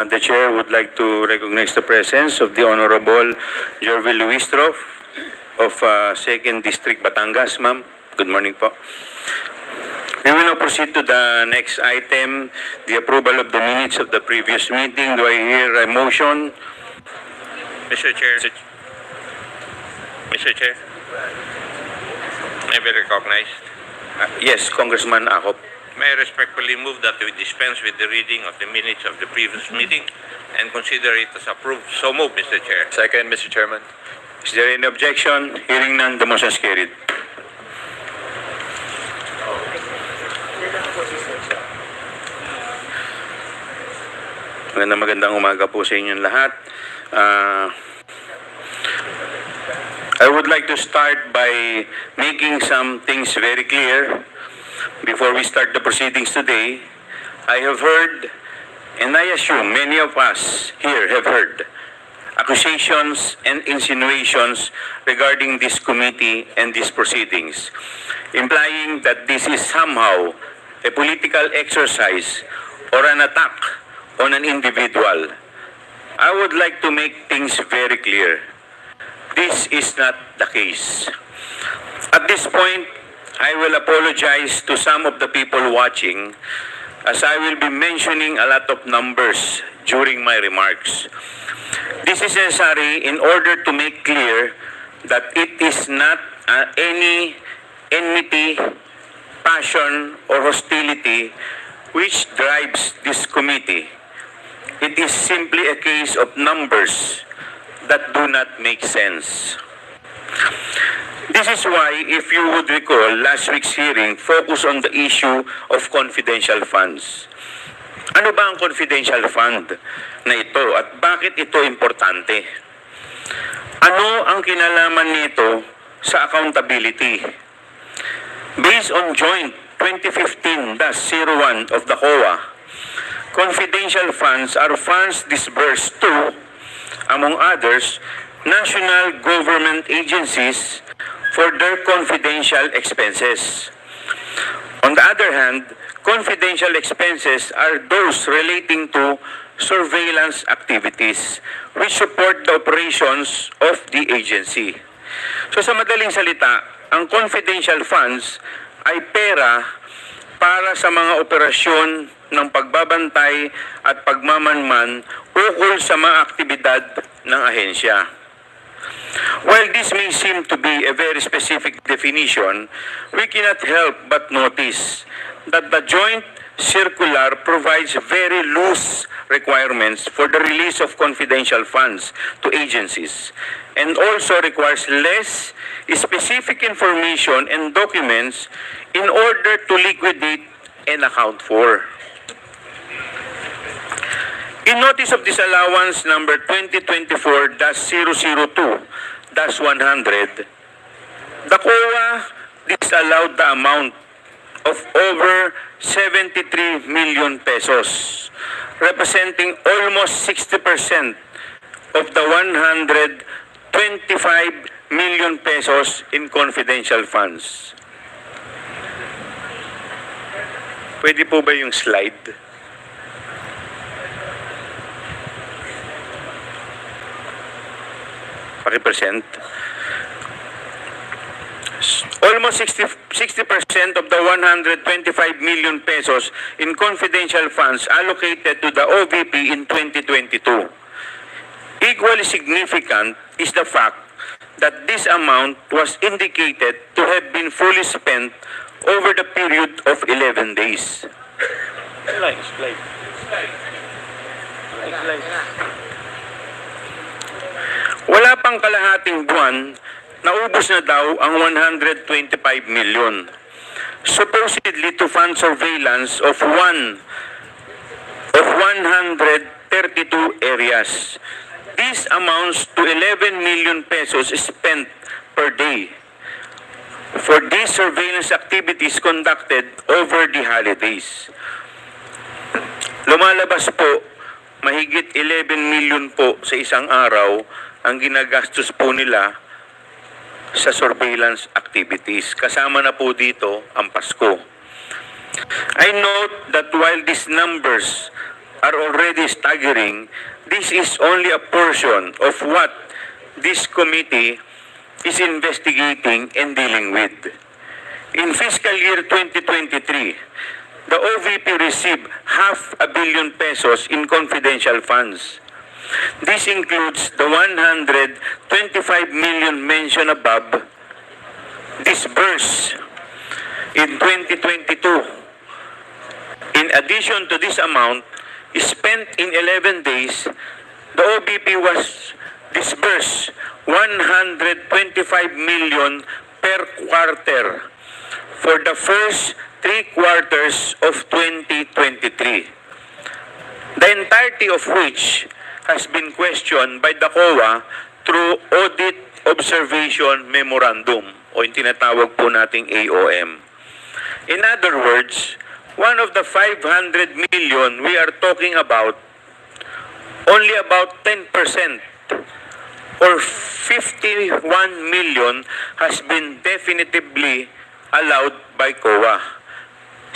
The Chair would like to recognize the presence of the Honorable Jervil Luistroff of 2nd District, Batangas, ma'am. Good morning po. We will now proceed to the next item, the approval of the minutes of the previous meeting. Do I hear a motion? Mr. Chair. Mr. Chair. May I be recognized? Yes, Congressman Akop. May I respectfully move that we dispense with the reading of the minutes of the previous meeting and consider it as approved. So move, Mr. Chair. Second, Mr. Chairman. Is there any objection? Hearing none, the motion is carried. Magandang umaga po sa inyong lahat. I would like to start by making some things very clear. Before we start the proceedings today, I have heard, and I assume many of us here have heard, accusations and insinuations regarding this committee and these proceedings, implying that this is somehow a political exercise or an attack on an individual. I would like to make things very clear. This is not the case. At this point, I will apologize to some of the people watching as I will be mentioning a lot of numbers during my remarks. This is necessary in order to make clear that it is not any enmity, passion, or hostility which drives this committee. It is simply a case of numbers that do not make sense. This is why, if you would recall, last week's hearing focused on the issue of confidential funds. Ano ba ang confidential fund na ito at bakit ito importante? Ano ang kinalaman nito sa accountability? Based on Joint 2015-01 of the COA, confidential funds are funds disbursed to, among others, national government agencies for their confidential expenses. On the other hand, confidential expenses are those relating to surveillance activities which support the operations of the agency. So sa madaling salita, ang confidential funds ay pera para sa mga operasyon ng pagbabantay at pagmamanman ukol sa mga aktibidad ng ahensya. While this may seem to be a very specific definition, we cannot help but notice that the joint circular provides very loose requirements for the release of confidential funds to agencies and also requires less specific information and documents in order to liquidate and account for. In Notice of Disallowance number 2024-002-100, the COA disallowed the amount of over 73 million pesos, representing almost 60% of the 125 million pesos in confidential funds. Pwede po ba yung slide? Paki-present. Almost 60% of the 125 million pesos in confidential funds allocated to the OVP in 2022. Equally significant is the fact that this amount was indicated to have been fully spent over the period of 11 days. Slide. Wala pang kalahating buwan, naubos na daw ang 125 million. Supposedly to fund surveillance of 132 areas. This amounts to 11 million pesos spent per day for these surveillance activities conducted over the holidays. Lumalabas po, mahigit 11 million po sa isang araw ang ginagastos po nila sa surveillance activities. Kasama na po dito ang Pasko. I note that while these numbers are already staggering, this is only a portion of what this committee is investigating and dealing with. In fiscal year 2023, the OVP received ₱500 million in confidential funds. This includes the 125 million mentioned above, disbursed in 2022. In addition to this amount, spent in 11 days, the OVP was disbursed 125 million per quarter for the first 3 quarters of 2023. The entirety of which has been questioned by the COA through Audit Observation Memorandum o yung tinatawag po nating AOM. In other words, one of the 500 million we are talking about, only about 10% or 51 million has been definitively allowed by COA.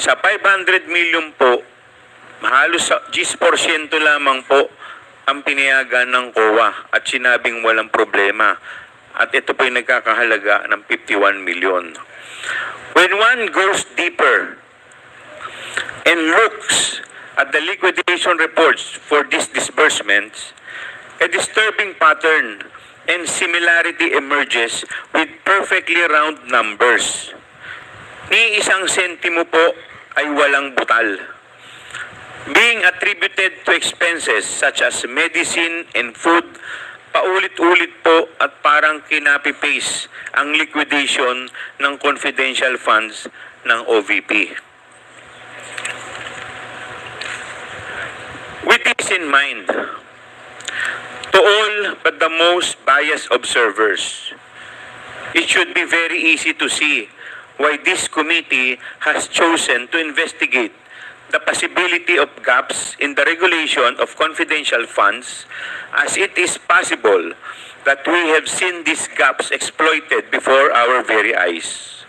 Sa 500 million po, halos 10% lamang po ang pinayagan ng COA at sinabing walang problema. At ito po yung nagkakahalaga ng 51 million. When one goes deeper and looks at the liquidation reports for these disbursements, a disturbing pattern and similarity emerges with perfectly round numbers. Ni isang sentimo po ay walang butal, being attributed to expenses such as medicine and food. Paulit-ulit po at parang kinapi-paste ang liquidation ng confidential funds ng OVP. With this in mind, to all but the most biased observers, it should be very easy to see why this committee has chosen to investigate the possibility of gaps in the regulation of confidential funds, as it is possible that we have seen these gaps exploited before our very eyes.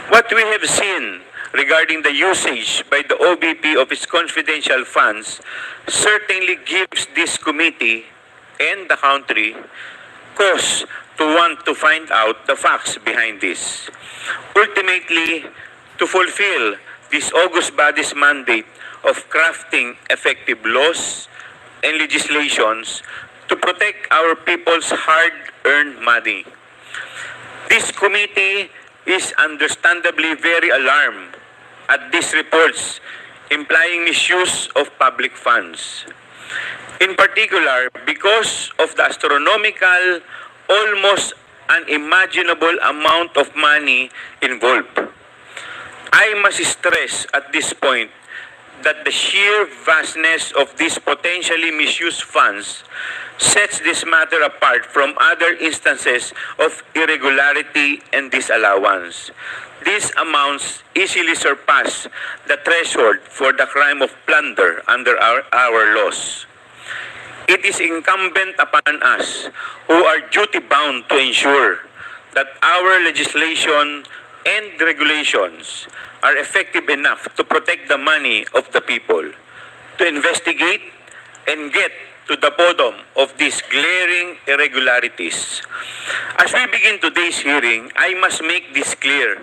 What we have seen regarding the usage by the OVP of its confidential funds certainly gives this committee and the country cause to want to find out the facts behind this. Ultimately, to fulfill this august body's mandate of crafting effective laws and legislations to protect our people's hard-earned money. This committee is understandably very alarmed at these reports implying misuse of public funds. In particular, because of the astronomical, almost unimaginable amount of money involved. I must stress at this point that the sheer vastness of these potentially misused funds sets this matter apart from other instances of irregularity and disallowance. These amounts easily surpass the threshold for the crime of plunder under our laws. It is incumbent upon us who are duty-bound to ensure that our legislation and regulations are effective enough to protect the money of the people, to investigate and get to the bottom of these glaring irregularities. As we begin today's hearing, I must make this clear.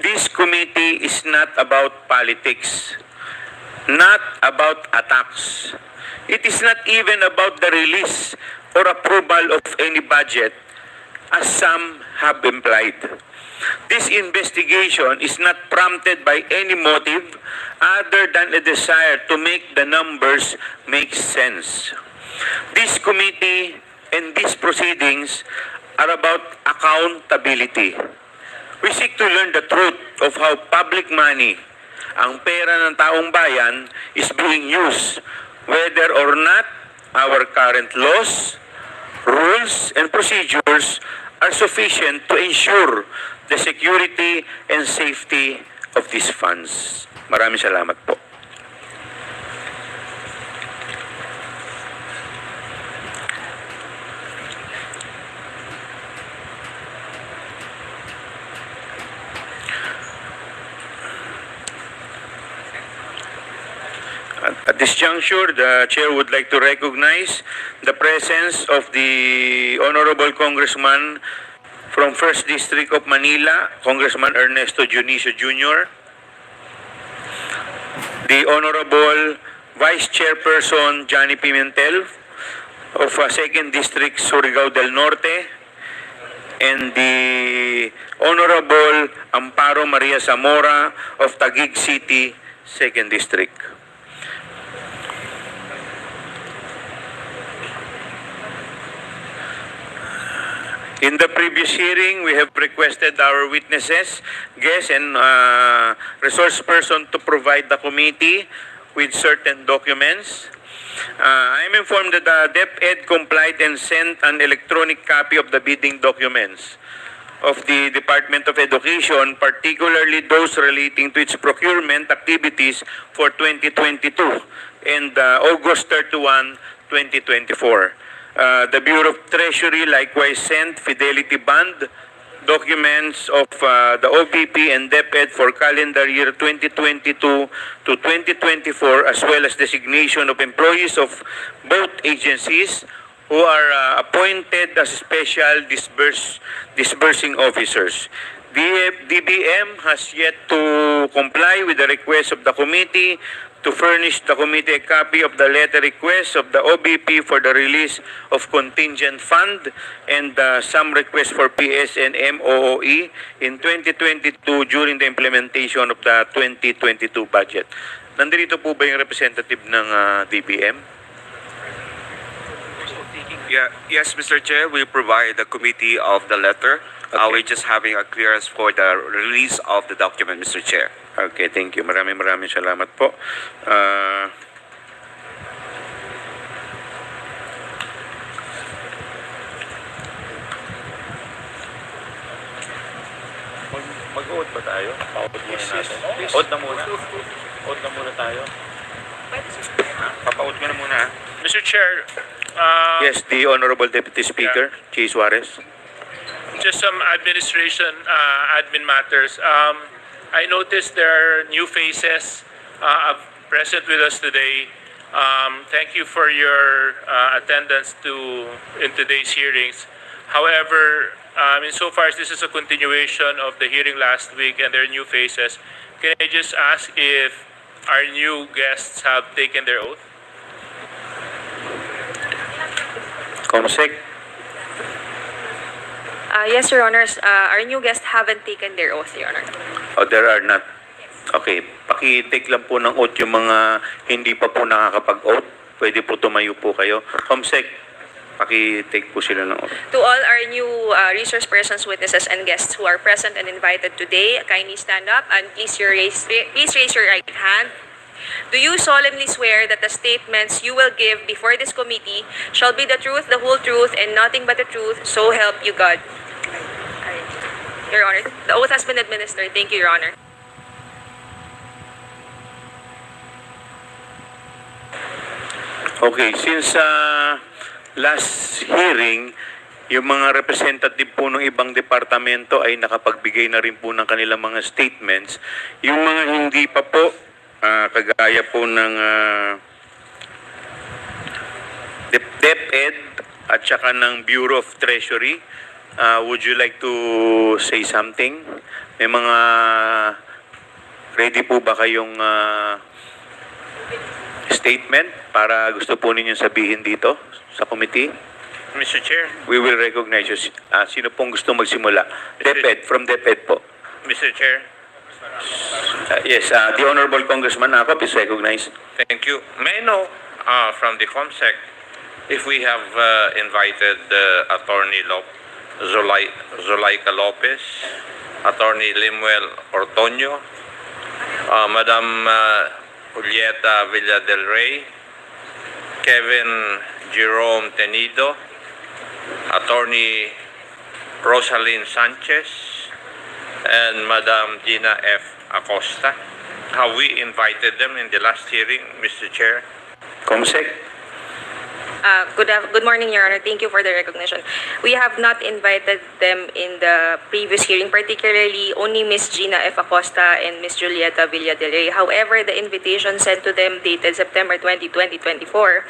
This committee is not about politics, not about attacks. It is not even about the release or approval of any budget, as some have implied. This investigation is not prompted by any motive other than a desire to make the numbers make sense. This committee and these proceedings are about accountability. We seek to learn the truth of how public money, ang pera ng taong bayan, is being used, whether or not our current laws, rules, and procedures are sufficient to ensure the security and safety of these funds. Maraming salamat po. At At this juncture, the Chair would like to recognize the presence of the Honorable Congressman from 1st District of Manila, Congressman Ernesto Dionisio Jr., the Honorable Vice Chairperson Johnny Pimentel of 2nd District, Surigao del Norte, and the Honorable Amparo Maria Zamora of Taguig City, 2nd District. In the previous hearing, we have requested our witnesses, guests, and resource person to provide the committee with certain documents. I am informed that the DepEd complied and sent an electronic copy of the bidding documents of the Department of Education, particularly those relating to its procurement activities for 2022 and August 31, 2024. The Bureau of Treasury likewise sent fidelity bond documents of the OVP and DepEd for calendar year 2022 to 2024, as well as designation of employees of both agencies who are appointed as special disbursing officers. The DBM has yet to comply with the request of the committee to furnish the committee a copy of the letter request of the OBP for the release of contingent fund and some requests for PS and MOOE in 2022 during the implementation of the 2022 budget. Nandito po ba yung representative ng DBM? Yeah, yes, Mr. Chair, we provide the committee of the letter. Okay. We're just having a clearance for the release of the document, Mr. Chair. Okay, thank you. Maraming salamat po. Mag-oath ba tayo? Pa-oath muna natin. Oath na muna. Oath na muna tayo. Papa-oath ka na muna. Mr. Chair, Yes, the Honorable Deputy Speaker, Chi Suarez. just some admin matters. I noticed there are new faces present with us today. Thank you for your attendance in today's hearings. However, insofar as this is a continuation of the hearing last week and there are new faces, can I just ask if our new guests have taken their oath? Comsec. Yes, Your Honors. Our new guests haven't taken their oath, Your Honor. Oh, there are not. Okay, paki-take lang po ng oath yung mga hindi pa po nakakapag-oath. Pwede po tumayo po kayo. Comsec, paki-take po sila ng oath. To all our new resource persons, witnesses, and guests who are present and invited today, kindly stand up and please raise your right hand. Do you solemnly swear that the statements you will give before this committee shall be the truth, the whole truth, and nothing but the truth, so help you God? Your Honor, the oath has been administered. Thank you, Your Honor. Okay, since last hearing, yung mga representative po ng ibang departamento ay nakapagbigay na rin po ng kanilang mga statements. Yung mga hindi pa po, kagaya po ng DepEd at saka ng Bureau of Treasury, would you like to say something? May mga ready po ba kayong statement para gusto po ninyong sabihin dito sa committee? Mr. Chair, We will recognize you. Sino pong gusto magsimula? DepEd, from DepEd po. Mr. Chair, Yes, the Honorable Congressman Akop is recognized. thank you. May I know from the COMSEC if we have invited Attorney Zulaika Lopez, Attorney Limuel Ortonio, Madam Julieta Villa del Rey, Kevin Jerome Tenido, Attorney Rosalyn Sanchez, and Madam Gina F. Acosta. Have we invited them in the last hearing, Mr. Chair? Comsec, Good morning, Your Honor. Thank you for the recognition. We have not invited them in the previous hearing, particularly only Ms. Gina F. Acosta and Ms. Julieta Villa del Rey. However, the invitation sent to them dated September 20, 2024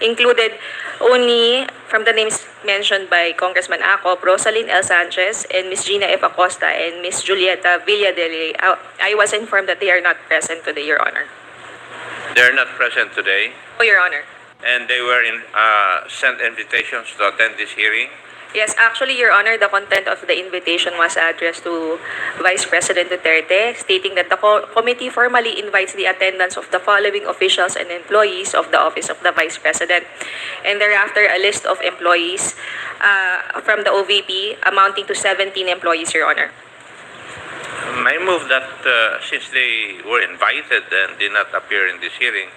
included only from the names mentioned by Congressman Acop, Rosalyn L. Sanchez, and Ms. Gina F. Acosta and Ms. Julieta Villa del Rey. I was informed that they are not present today, Your Honor. They're not present today, Oh, Your Honor. and they were sent invitations to attend this hearing. Yes, actually, Your Honor, the content of the invitation was addressed to Vice President Duterte, stating that the committee formally invites the attendance of the following officials and employees of the Office of the Vice President, and thereafter a list of employees from the OVP amounting to 17 employees, Your Honor. I move that since they were invited and did not appear in this hearing,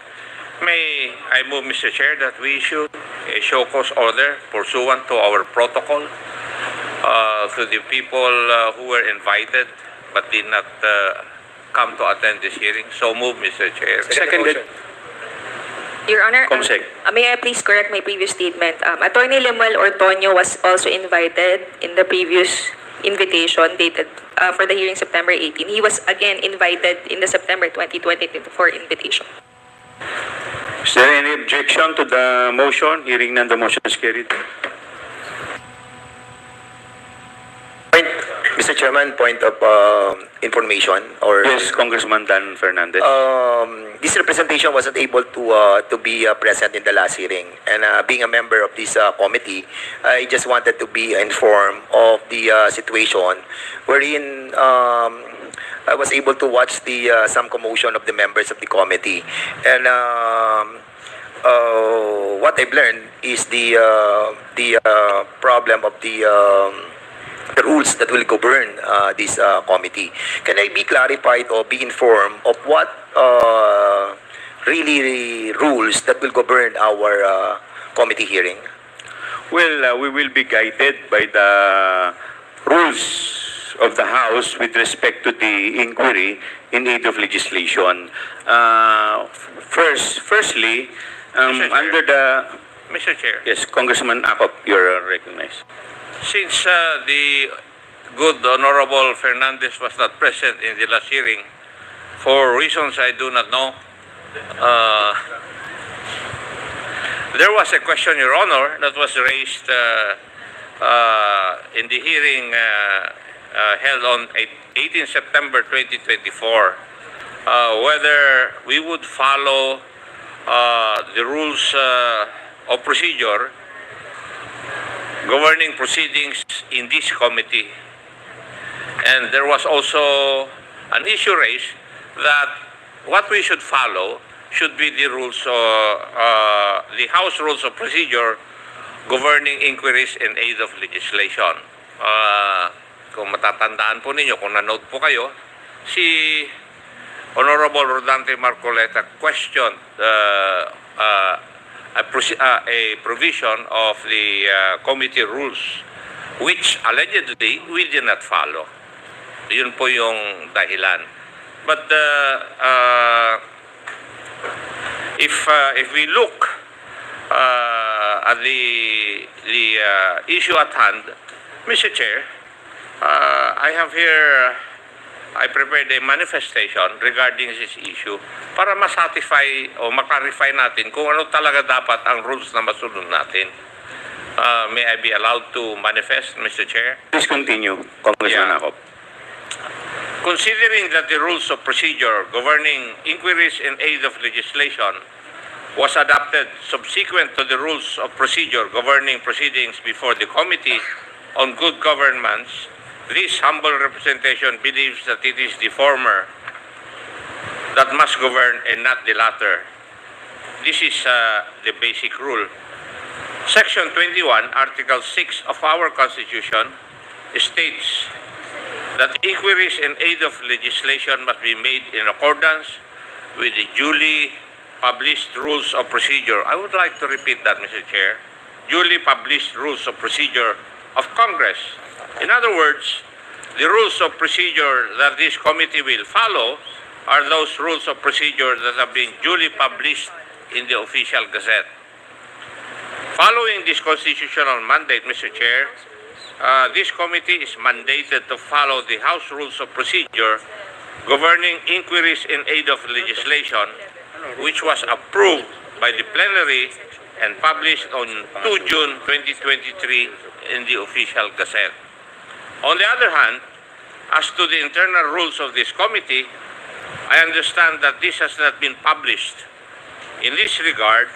may I move, Mr. Chair, that we issue a show cause order pursuant to our protocol to the people who were invited but did not come to attend this hearing. So move, Mr. Chair. Seconded. Your Honor, Comsec. may I please correct my previous statement? Attorney Lemuel Ortonio was also invited in the previous invitation dated for the hearing September 18. He was again invited in the September 2024 invitation. Is there any objection to the motion? Hearing none, the motion is carried. Mr. Chairman, point of information or Yes, Congressman Dan Fernandez. this representation wasn't able to be present in the last hearing, and being a member of this committee, I just wanted to be informed of the situation wherein I was able to watch the some commotion of the members of the committee, and what I've learned is the problem of the rules that will govern this committee. Can I be clarified or be informed of what really rules that will govern our committee hearing? Well, we will be guided by the rules of the House with respect to the inquiry in aid of legislation. Firstly, Mr. Chair. under the... Mr. Chair. Yes, Congressman Acop, you're recognized. Since the good Honorable Fernandez was not present in the last hearing, for reasons I do not know, there was a question, Your Honor, that was raised in the hearing held on 18 September 2024, whether we would follow the rules of procedure governing proceedings in this committee. And there was also an issue raised that what we should follow should be the rules, the House Rules of Procedure governing inquiries in aid of legislation. Kung matatandaan po ninyo, kung nanood po kayo, si Honorable Rodante Marcoleta questioned a provision of the committee rules which allegedly we did not follow. Yun po yung dahilan. But if we look at the issue at hand, Mr. Chair, I prepared a manifestation regarding this issue para masatisfy o makarify natin kung ano talaga dapat ang rules na masunod natin. May I be allowed to manifest, Mr. Chair? Please continue, Congressman Yeah. Acop. Considering that the rules of procedure governing inquiries in aid of legislation was adopted subsequent to the rules of procedure governing proceedings before the Committee on Good Governance, this humble representation believes that it is the former that must govern and not the latter. This is the basic rule. Section 21, Article 6 of our Constitution states that inquiries in aid of legislation must be made in accordance with the duly published rules of procedure. I would like to repeat that, Mr. Chair. Duly published rules of procedure of Congress. In other words, the rules of procedure that this committee will follow are those rules of procedure that have been duly published in the official gazette. Following this constitutional mandate, Mr. Chair, this committee is mandated to follow the House Rules of Procedure governing inquiries in aid of legislation, which was approved by the plenary and published on 2 June 2023 in the official gazette. On the other hand, as to the internal rules of this committee, I understand that this has not been published. In this regard,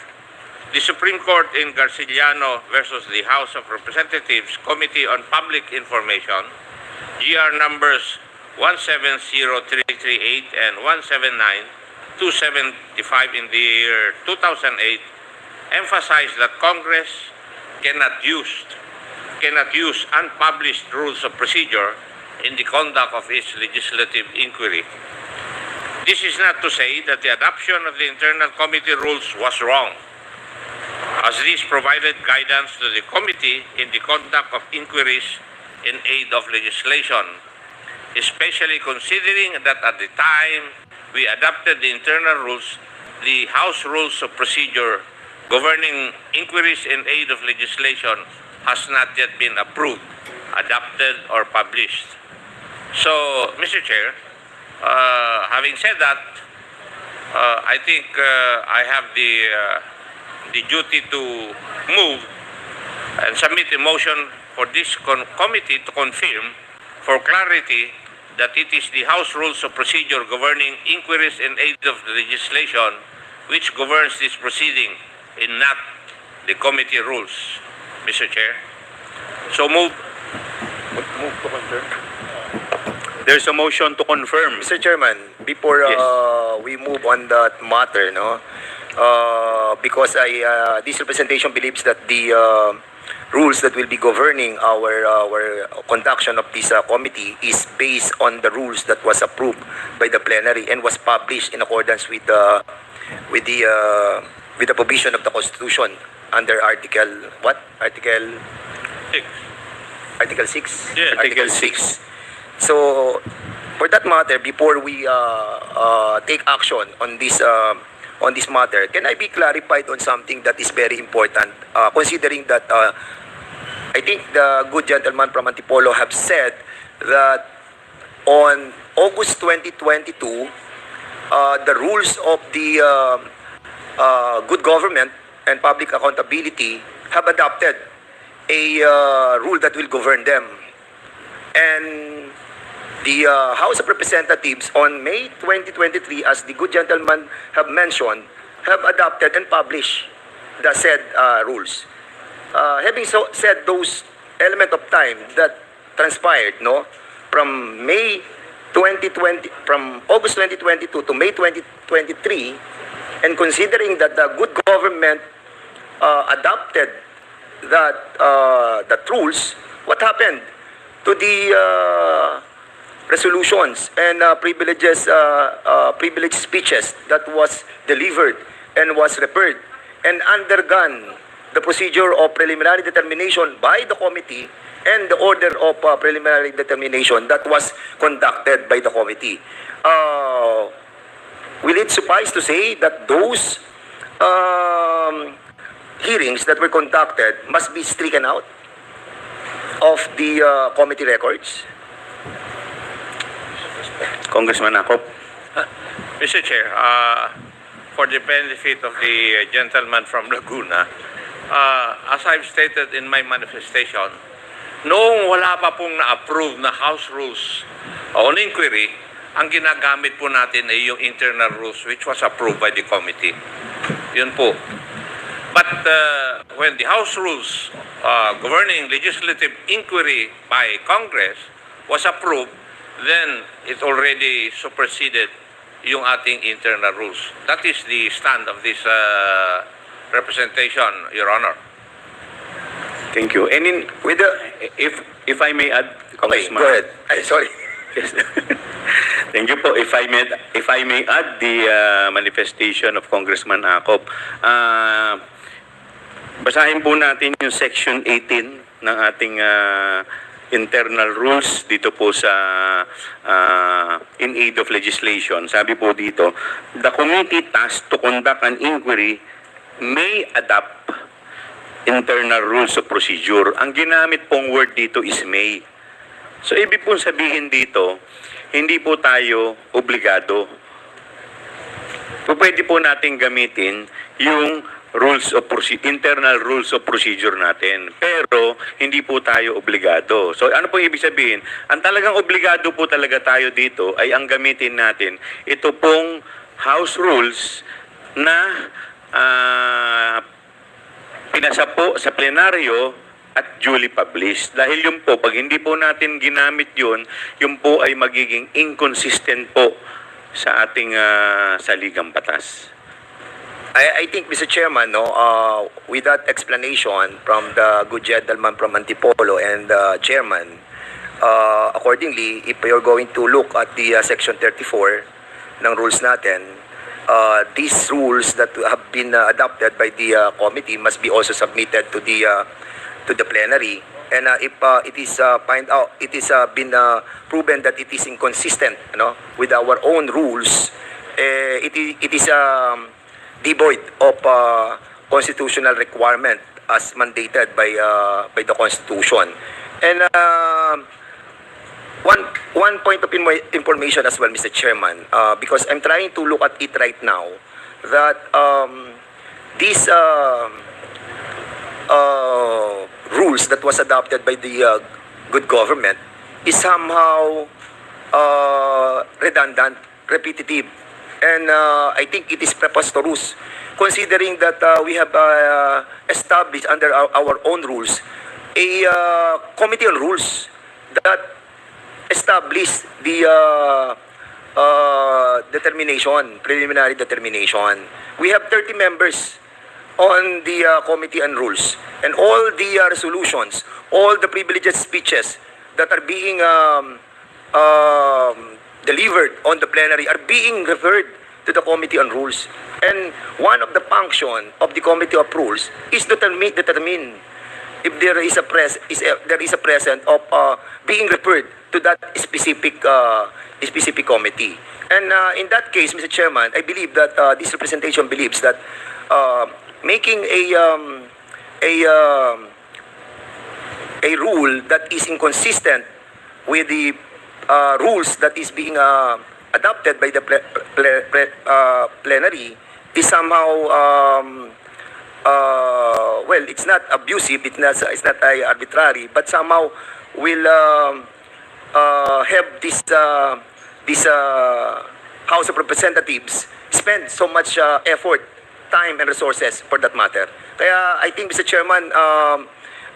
the Supreme Court in Garciliano versus the House of Representatives Committee on Public Information, GR numbers 170338 and 179275 in the year 2008, emphasized that Congress cannot use unpublished rules of procedure in the conduct of its legislative inquiry. This is not to say that the adoption of the internal committee rules was wrong, as these provided guidance to the committee in the conduct of inquiries in aid of legislation, especially considering that at the time we adopted the internal rules, the House Rules of Procedure governing inquiries in aid of legislation has not yet been approved, adopted, or published. So, Mr. Chair, having said that, I think I have the duty to move and submit a motion for this committee to confirm for clarity that it is the House Rules of Procedure governing inquiries in aid of legislation which governs this proceeding and not the committee rules, Mr. Chair. So move. Move to confirm. There's a motion to confirm. Mr. Chairman, before Yes. we move on that matter, no, because this representation believes that the rules that will be governing our conduction of this committee is based on the rules that was approved by the plenary and was published in accordance with the provision of the Constitution under Article what? Article 6. Article 6. Yeah, Article 6. So, for that matter, before we take action on this matter, can I be clarified on something that is very important? Considering that I think the good gentleman from Antipolo have said that on August 2022, the rules of the good government and public accountability have adopted a rule that will govern them. And the House of Representatives on May 2023, as the good gentleman have mentioned, have adopted and published the said rules. Having said those element of time that transpired, no, from August 2022 to May 2023, and considering that the good government adopted that rules, what happened to the resolutions and privileged speeches that was delivered and was referred and undergone the procedure of preliminary determination by the committee and the order of preliminary determination that was conducted by the committee? Will it suffice to say that those hearings that were conducted must be stricken out of the committee records? Congressman Akop. Mr. Chair, for the benefit of the gentleman from Laguna, as I've stated in my manifestation, noong wala pa pong na-approve na House Rules on Inquiry, ang ginagamit po natin ay yung internal rules which was approved by the committee. Yun po. But when the House Rules governing legislative inquiry by Congress was approved, then it already superseded yung ating internal rules. That is the stand of this representation, Your Honor. Thank you. And if I may add, Okay, Congressman. go ahead. Ay, sorry. Yes. Thank you po. If I may add the manifestation of Congressman Akop. Basahin po natin yung section 18 ng ating internal rules dito po sa in aid of legislation. Sabi po dito, the committee tasked to conduct an inquiry may adopt internal rules of procedure. Ang ginamit pong word dito is may. So, ibig pong sabihin dito, hindi po tayo obligado. Pwede po natin gamitin yung internal rules of procedure natin. Pero, hindi po tayo obligado. So, ano po ibig sabihin? Ang talagang obligado po talaga tayo dito ay ang gamitin natin. Ito pong House Rules na pinasa po sa plenaryo at duly published. Dahil yun po, pag hindi po natin ginamit yun po ay magiging inconsistent po sa ating saligang batas. I think, Mr. Chairman, with that explanation from the good gentleman from Antipolo and the Chairman, accordingly, if you're going to look at the Section 34 ng rules natin, these rules that have been adopted by the committee must be also submitted to the plenary. And if it is been proven that it is inconsistent, with our own rules, it is devoid of constitutional requirement as mandated by the Constitution. And one point of information as well, Mr. Chairman, because I'm trying to look at it right now, that these rules that was adopted by the good government is somehow redundant, repetitive, and I think it is preposterous, considering that we have established under our own rules a committee on rules that established the preliminary determination. We have 30 members on the committee on rules, and all the resolutions, all the privileged speeches that are being delivered on the plenary are being referred to the Committee on Rules. And one of the function of the Committee of Rules is to determine if there is a present of being referred to that specific committee. And in that case, Mr. Chairman, I believe that this representation believes that making a rule that is inconsistent with the rules that is being adopted by the plenary is somehow well, it's not abusive, it's not arbitrary, but somehow will have this House of Representatives spend so much effort, time, and resources for that matter. Kaya I think, Mr. Chairman,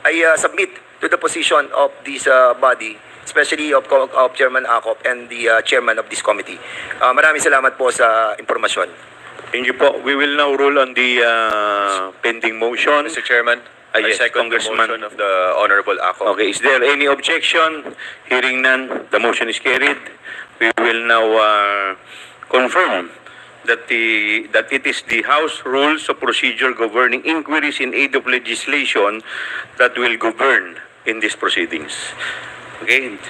I submit to the position of this body, especially of Chairman Acop and the chairman of this committee. Maraming salamat po sa informasyon. Thank you po. We will now rule on the pending motion. Mr. Chairman, I yes, second the Congressman. motion of the Honorable Ako. Okay, is there any objection? Hearing none, the motion is carried. We will now confirm that it is the House Rules of Procedure governing inquiries in aid of legislation that will govern in these proceedings. Okay,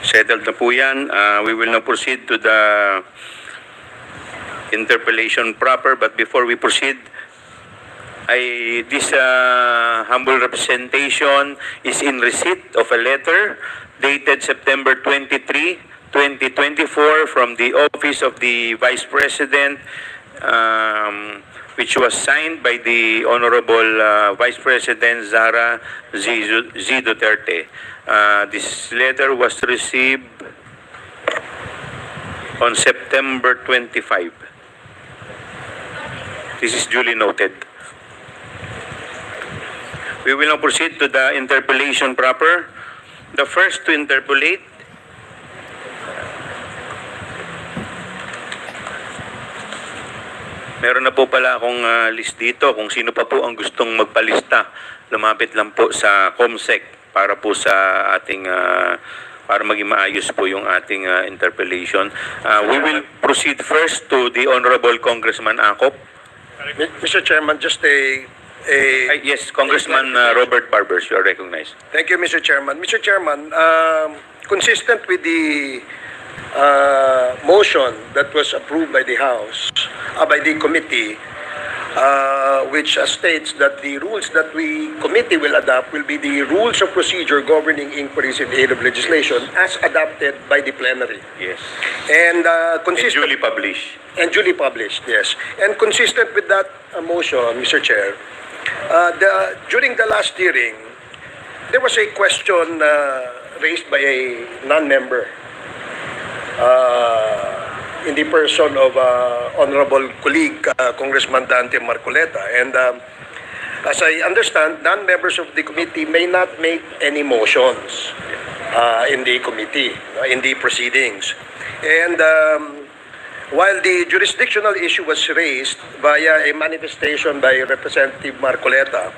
settled na po yan. We will now proceed to the interpellation proper, but before we proceed, this humble representation is in receipt of a letter dated September 23, 2024 from the Office of the Vice President, which was signed by the Honorable Vice President SARA Duterte. This letter was received on September 25. This is duly noted. We will now proceed to the interpellation proper. The first to interpellate meron na po pala akong list dito kung sino pa po ang gustong magpalista. Lumapit lang po sa COMSEC para po sa ating para maging maayos po yung ating interpellation. We will proceed first to the Honorable Congressman Acop. Mr. Chairman, just Yes, Congressman Robert Barbers, you are recognized. thank you, Mr. Chairman. Mr. Chairman, consistent with the motion that was approved by the House, by the committee, which states that the rules that we committee will adopt will be the rules of procedure governing inquiries in aid of legislation as adopted by the plenary. Yes. And And consistent duly published. and duly published, yes. And consistent with that motion, Mr. Chair, during the last hearing, there was a question raised by a non-member in the person of Honorable colleague Congressman Dante Marcoleta. And as I understand, non-members of the committee may not make any motions in the committee, in the proceedings. And while the jurisdictional issue was raised via a manifestation by Representative Marcoleta,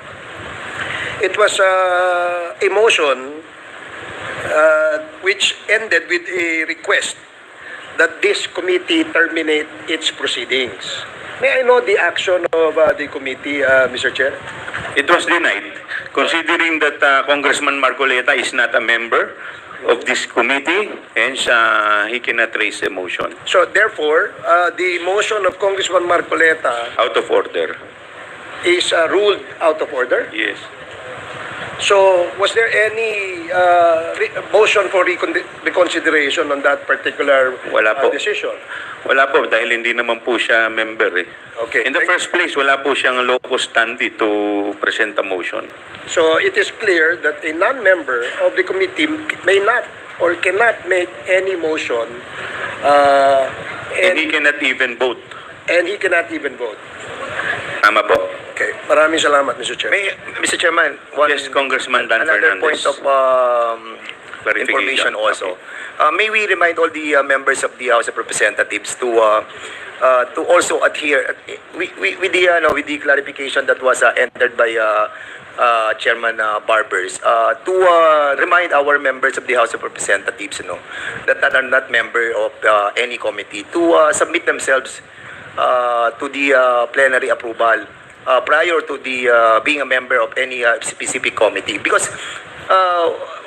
it was a motion which ended with a request that this committee terminate its proceedings. May I know the action of the committee, Mr. Chair? It was denied, considering that Congressman Marcoleta is not a member of this committee, hence he cannot raise a motion. So therefore, the motion of Congressman Marcoleta Out of order. is ruled out of order. Yes. So was there any motion for reconsideration on that particular Wala po. decision? Wala po, dahil hindi naman po siya member eh. Okay. In the first place, wala po siyang locus standi to present a motion. So it is clear that a non-member of the committee may not or cannot make any motion And he cannot even vote. and he cannot even vote. Tama po. Okay. Maraming salamat, Mr. Chair. Mr. Chairman, one, Yes, Congressman Dan another Fernandez. point of information also. May we remind all the members of the House of Representatives to also adhere with the clarification that was entered by Chairman Barbers, to remind our members of the House of Representatives, that are not member of any committee, to submit themselves to the plenary approval prior to the being a member of any specific committee, because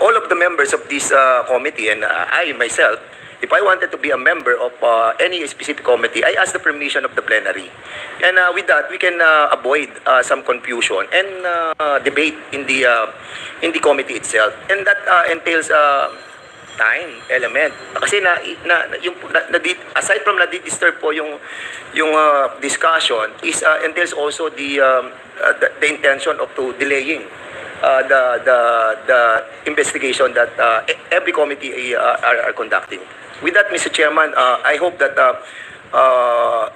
all of the members of this committee and I myself, if I wanted to be a member of any specific committee, I ask the permission of the plenary, and with that we can avoid some confusion and debate in the committee itself, and that entails time element, kasi aside from na-disturb po yung discussion, is entails also the intention of delaying the investigation that every committee are conducting. With that, Mr. Chairman, I hope that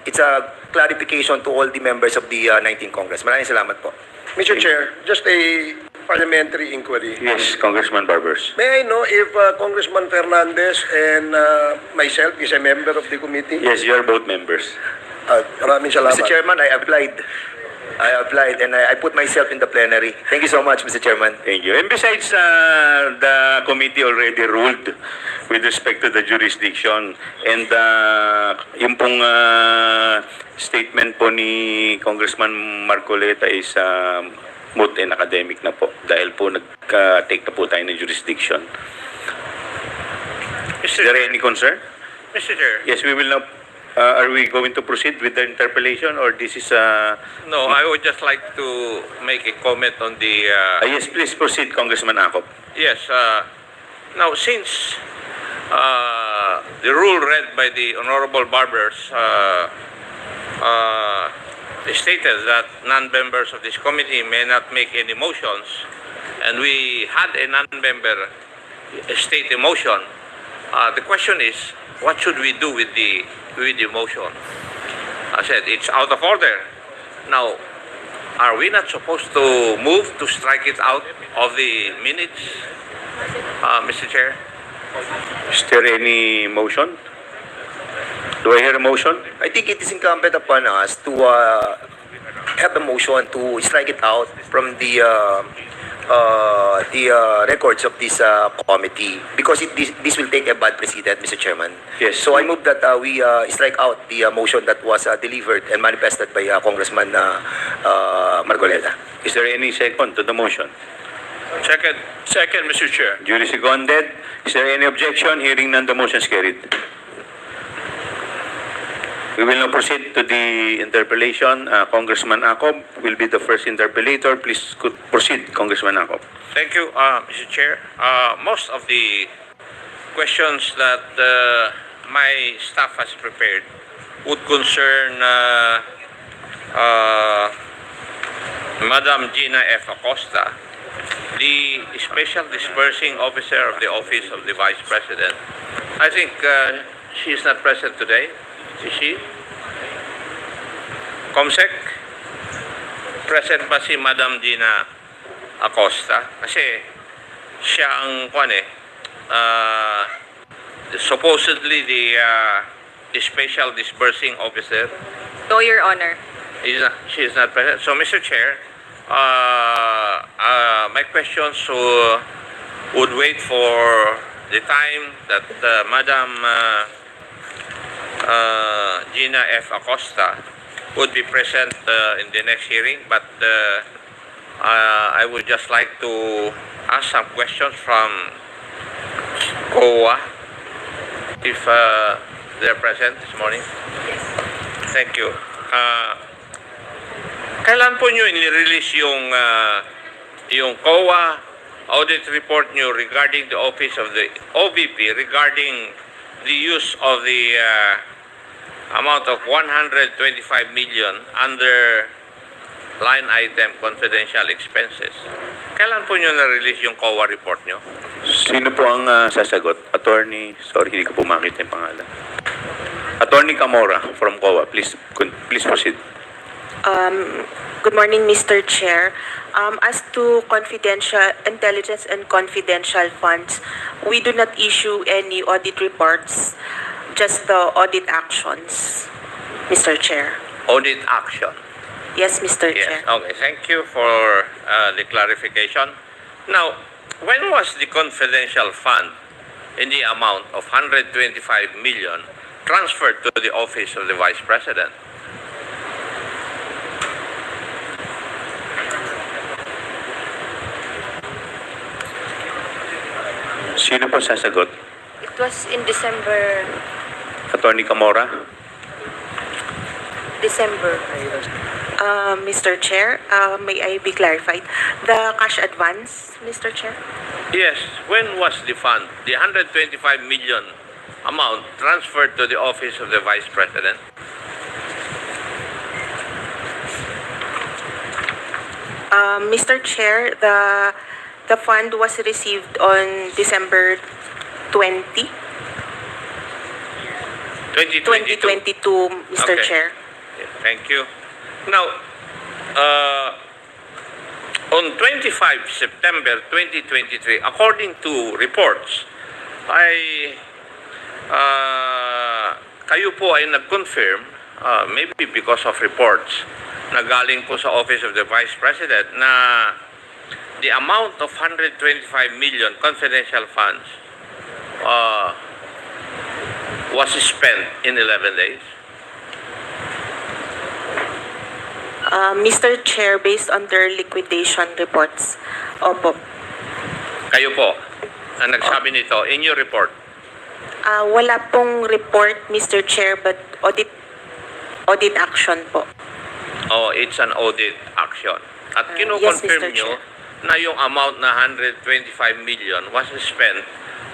it's a clarification to all the members of the 19th Congress. Maraming salamat po. Mr. Chair, just a parliamentary inquiry. Yes, Congressman Barbers. May I know if Congressman Fernandez and myself is a member of the committee? Yes, you are both members. Maraming salamat. Mr. Chairman, I applied and I put myself in the plenary. Thank you so much, Mr. Chairman. Thank you. And besides, the committee already ruled with respect to the jurisdiction, and yung pong statement po ni Congressman Marcoleta is moot and academic na po, dahil po nag-take na po tayo ng jurisdiction. Is there any concern? Mr. Chair. Yes, we will now. Are we going to proceed with the interpellation, or this is No, I would just like to make a comment on the... yes, please proceed, Congressman Akop. Yes. Now, since the rule read by the Honorable Barbers stated that non-members of this committee may not make any motions, and we had a non-member state a motion, the question is, what should we do with the motion? I said it's out of order. Now, are we not supposed to move to strike it out of the minutes, Mr. Chair? Is there any motion? Do I hear a motion? I think it is incumbent upon us to have a motion to strike it out from the records of this committee, because this will take a bad precedent, Mr. Chairman. Yes. So I move that we strike out the motion that was delivered and manifested by Congressman Marcoleta. Is there any second to the motion? Second. Second, Mr. Chair. Duly seconded. Is there any objection? Hearing none, the motion is carried. We will now proceed to the interpellation. Congressman Acob will be the first interpellator. Please proceed, Congressman Acob. Thank you, Mr. Chair. Most of the questions that my staff has prepared would concern Madam Gina F. Acosta, the Special Disbursing Officer of the Office of the Vice President. I think she is not present today. Is she? Comsec? Present ba si Madam Gina Acosta? Kasi siya ang supposedly the Special Disbursing Officer. No, Your Honor. She is not present. So, Mr. Chair, my questions would wait for the time that Madam Gina F. Acosta would be present in the next hearing, but I would just like to ask some questions from COA if they're present this morning. Thank you. Kailan po nyo inirelease yung COA audit report nyo regarding the office of the OVP regarding the use of the amount of 125 million under line item confidential expenses? Kailan po nyo na-release yung COA report nyo? Sino po ang sasagot? Attorney, sorry, hindi ko po makita yung pangalan. Attorney Camora from COA, please proceed. Good morning, Mr. Chair. As to confidential intelligence and confidential funds, we do not issue any audit reports, just the audit actions, Mr. Chair. Audit action. Yes, Mr. Yes, Chair. okay. Thank you for the clarification. Now, when was the confidential fund in the amount of 125 million transferred to the office of the Vice President? Sino po sasagot? It was in December. Attorney Camora? Mr. Chair, may I be clarified? The cash advance, Mr. Chair? Yes. When was the fund, the 125 million amount, transferred to the office of the Vice President? Mr. Chair, the fund was received on December 20, 2022. 2022, Mr. Okay. Chair. Thank you. Now, on 25 September 2023, according to reports, kayo po ay nag-confirm, maybe because of reports, na galing po sa Office of the Vice President na the amount of 125 million confidential funds was spent in 11 days. Mr. Chair, based on their liquidation reports, opo. Kayo po ang nagsabi nito in your report. Wala pong report, Mr. Chair, but audit action po. Oh, it's an audit action. At Yes, kino-confirm Mr. nyo Chair. na yung amount na 125 million was spent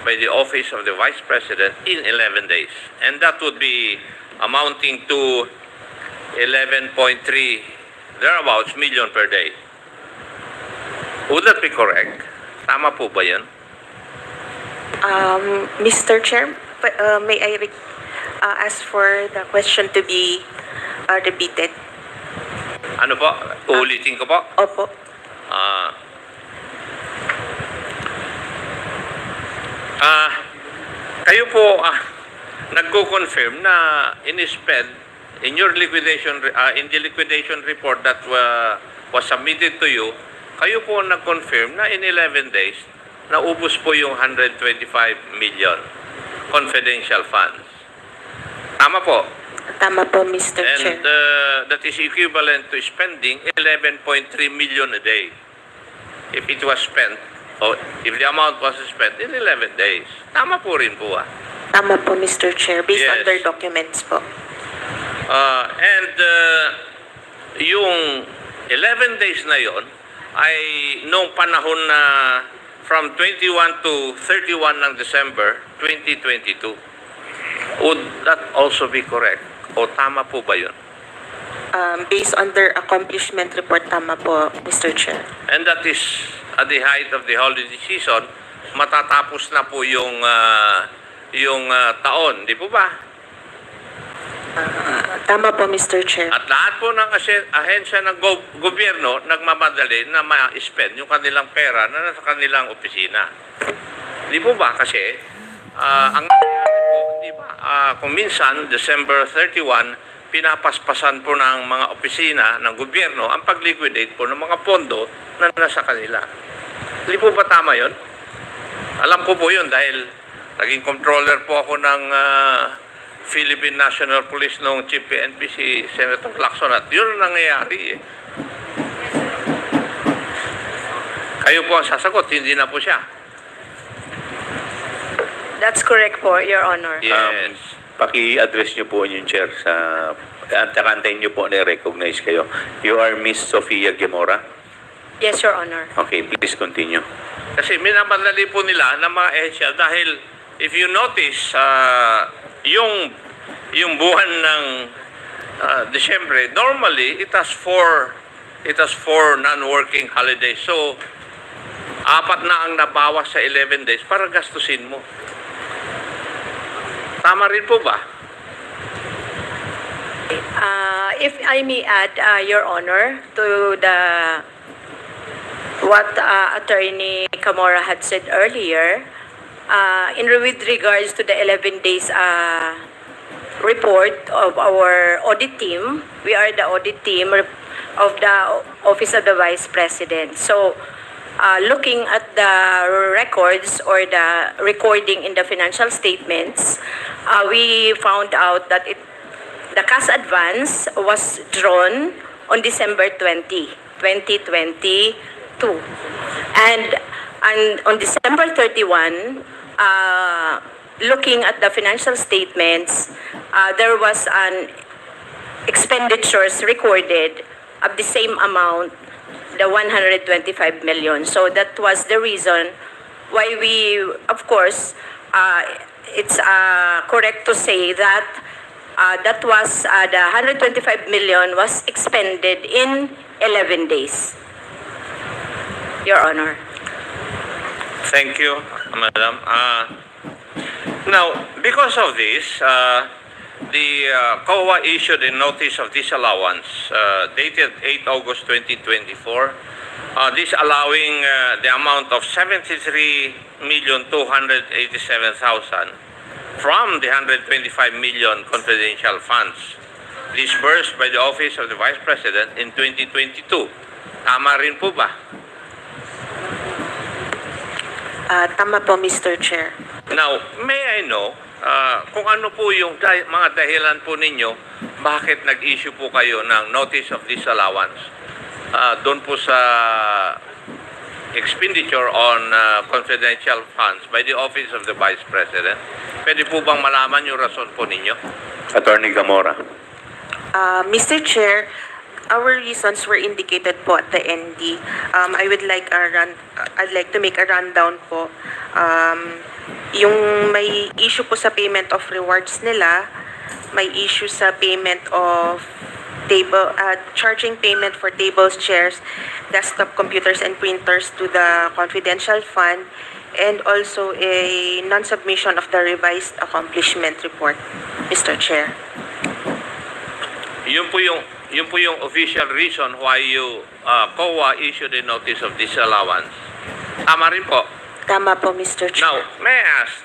by the Office of the Vice President in 11 days. And that would be amounting to 11.3 thereabouts million per day. Would that be correct? Tama po ba yan? Mr. Chair, may I ask for the question to be repeated? Ano po? Uulitin ko po? Opo. Kayo po nagko-confirm na in-spend in your liquidation in the liquidation report that was submitted to you, kayo po nag-confirm na in 11 days naubos po yung 125 million confidential funds. Tama po. Tama po, Mr. Chair. And that is equivalent to spending 11.3 million a day. If it was spent, or if the amount was spent in 11 days. Tama po rin po Tama po, Mr. Chair, based on Yes. their documents po. Yung 11 days na yon ay noong panahon na from 21 to 31 ng December 2022. Would that also be correct? O tama po ba yun? Based on their accomplishment report, tama po, Mr. Chair. And that is at the height of the holiday season, matatapos na po yung taon, di po ba? Tama po, Mr. Chair. At lahat po ng ahensya ng gobyerno nagmamadali na ma-spend yung kanilang pera na nasa kanilang opisina. Di po ba? Kasi ang nangyayari po, di ba? Kung minsan, December 31, pinapaspasan po ng mga opisina ng gobyerno ang pag-liquidate po ng mga pondo na nasa kanila. Di po ba tama yun? Alam ko po yun dahil naging controller po ako ng Philippine National Police noong Chief PNP si Senator Lacson at yun ang nangyayari eh. Kayo po ang sasagot, hindi na po siya. That's correct po, Your Honor. Yes. Paki-address niyo po yung chair sa antakantayin niyo po na-recognize kayo. You are Miss Sofia Gemora? Yes, Your Honor. Okay, please continue. Kasi minamadali po nila ng mga ehensya dahil if you notice, yung buwan ng Disyembre, normally it has four non-working holidays. So, 4 na ang nabawas sa 11 days para gastusin mo. Tama rin po ba? If I may add, Your Honor, to what Attorney Camora had said earlier, with regards to the 11 days report of our audit team, we are the audit team of the Office of the Vice President. So, looking at the records or the recording in the financial statements, we found out that the cash advance was drawn on December 20, 2022. And on December 31, looking at the financial statements, there was an expenditures recorded of the same amount, the 125 million. So that was the reason why we, of course, it's correct to say that that was the 125 million was expended in 11 days. Your Honor. Thank you, Madam. Now, because of this, the COA issued a notice of disallowance dated 8 August 2024, this allowing the amount of 73,287,000 from the 125 million confidential funds disbursed by the Office of the Vice President in 2022. Tama rin po ba? Tama po, Mr. Chair. Now, may I know kung ano po yung mga dahilan po ninyo bakit nag-issue po kayo ng notice of disallowance doon po sa expenditure on confidential funds by the Office of the Vice President? Pwede po bang malaman yung rason po ninyo? Attorney Gamora. Mr. Chair, our reasons were indicated po at the ND. I'd like to make a rundown po. Yung may issue po sa payment of rewards nila, may issue sa payment of charging payment for tables, chairs, desktop computers, and printers to the confidential fund, and also a non-submission of the revised accomplishment report, Mr. Chair. Yun po yung official reason why you COA issued a notice of disallowance. Tama rin po. Tama po, Mr. Chair. Now, may I ask,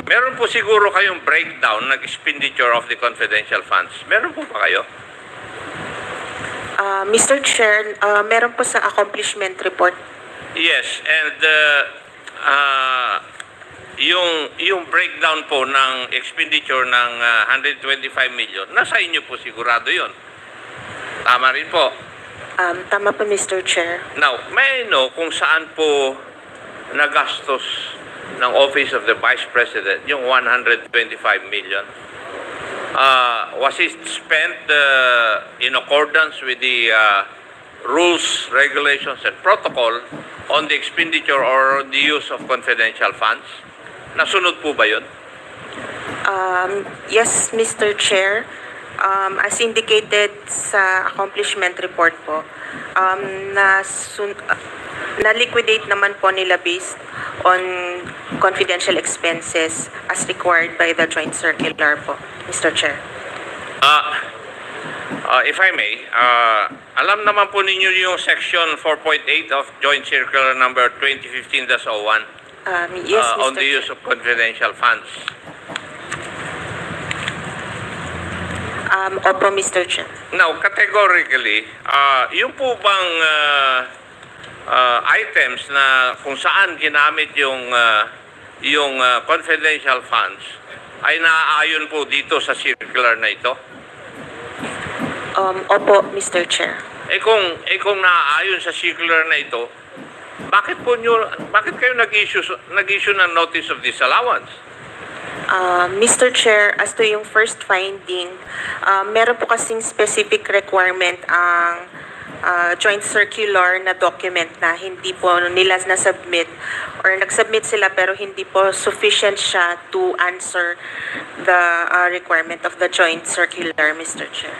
meron po siguro kayong breakdown ng expenditure of the confidential funds. Meron po ba kayo? Mr. Chair, meron po sa accomplishment report. Yes, and yung breakdown po ng expenditure ng 125 million, nasa inyo po sigurado yun. Tama rin po. Tama po, Mr. Chair. Now, may I know kung saan po nagastos ng Office of the Vice President yung 125 million? Was it spent in accordance with the rules, regulations, and protocol on the expenditure or the use of confidential funds? Nasunod po ba yun? Yes, Mr. Chair. As indicated sa accomplishment report po, na-liquidate naman po nila based on confidential expenses as required by the joint circular po, Mr. Chair. If I may, alam naman po ninyo yung section 4.8 of Joint Circular number 2015-01 Yes, on Mr. the use of confidential funds. Opo, Mr. Chair. Now, categorically, yung po bang items na kung saan ginamit yung confidential funds ay naaayon po dito sa circular na ito? Opo, Mr. Chair. Kung naaayon sa circular na ito, bakit kayo nag-issue ng notice of disallowance? Mr. Chair, as to yung first finding, meron po kasing specific requirement ang joint circular na document na hindi po nila na-submit or nag-submit sila pero hindi po sufficient siya to answer the requirement of the joint circular, Mr. Chair.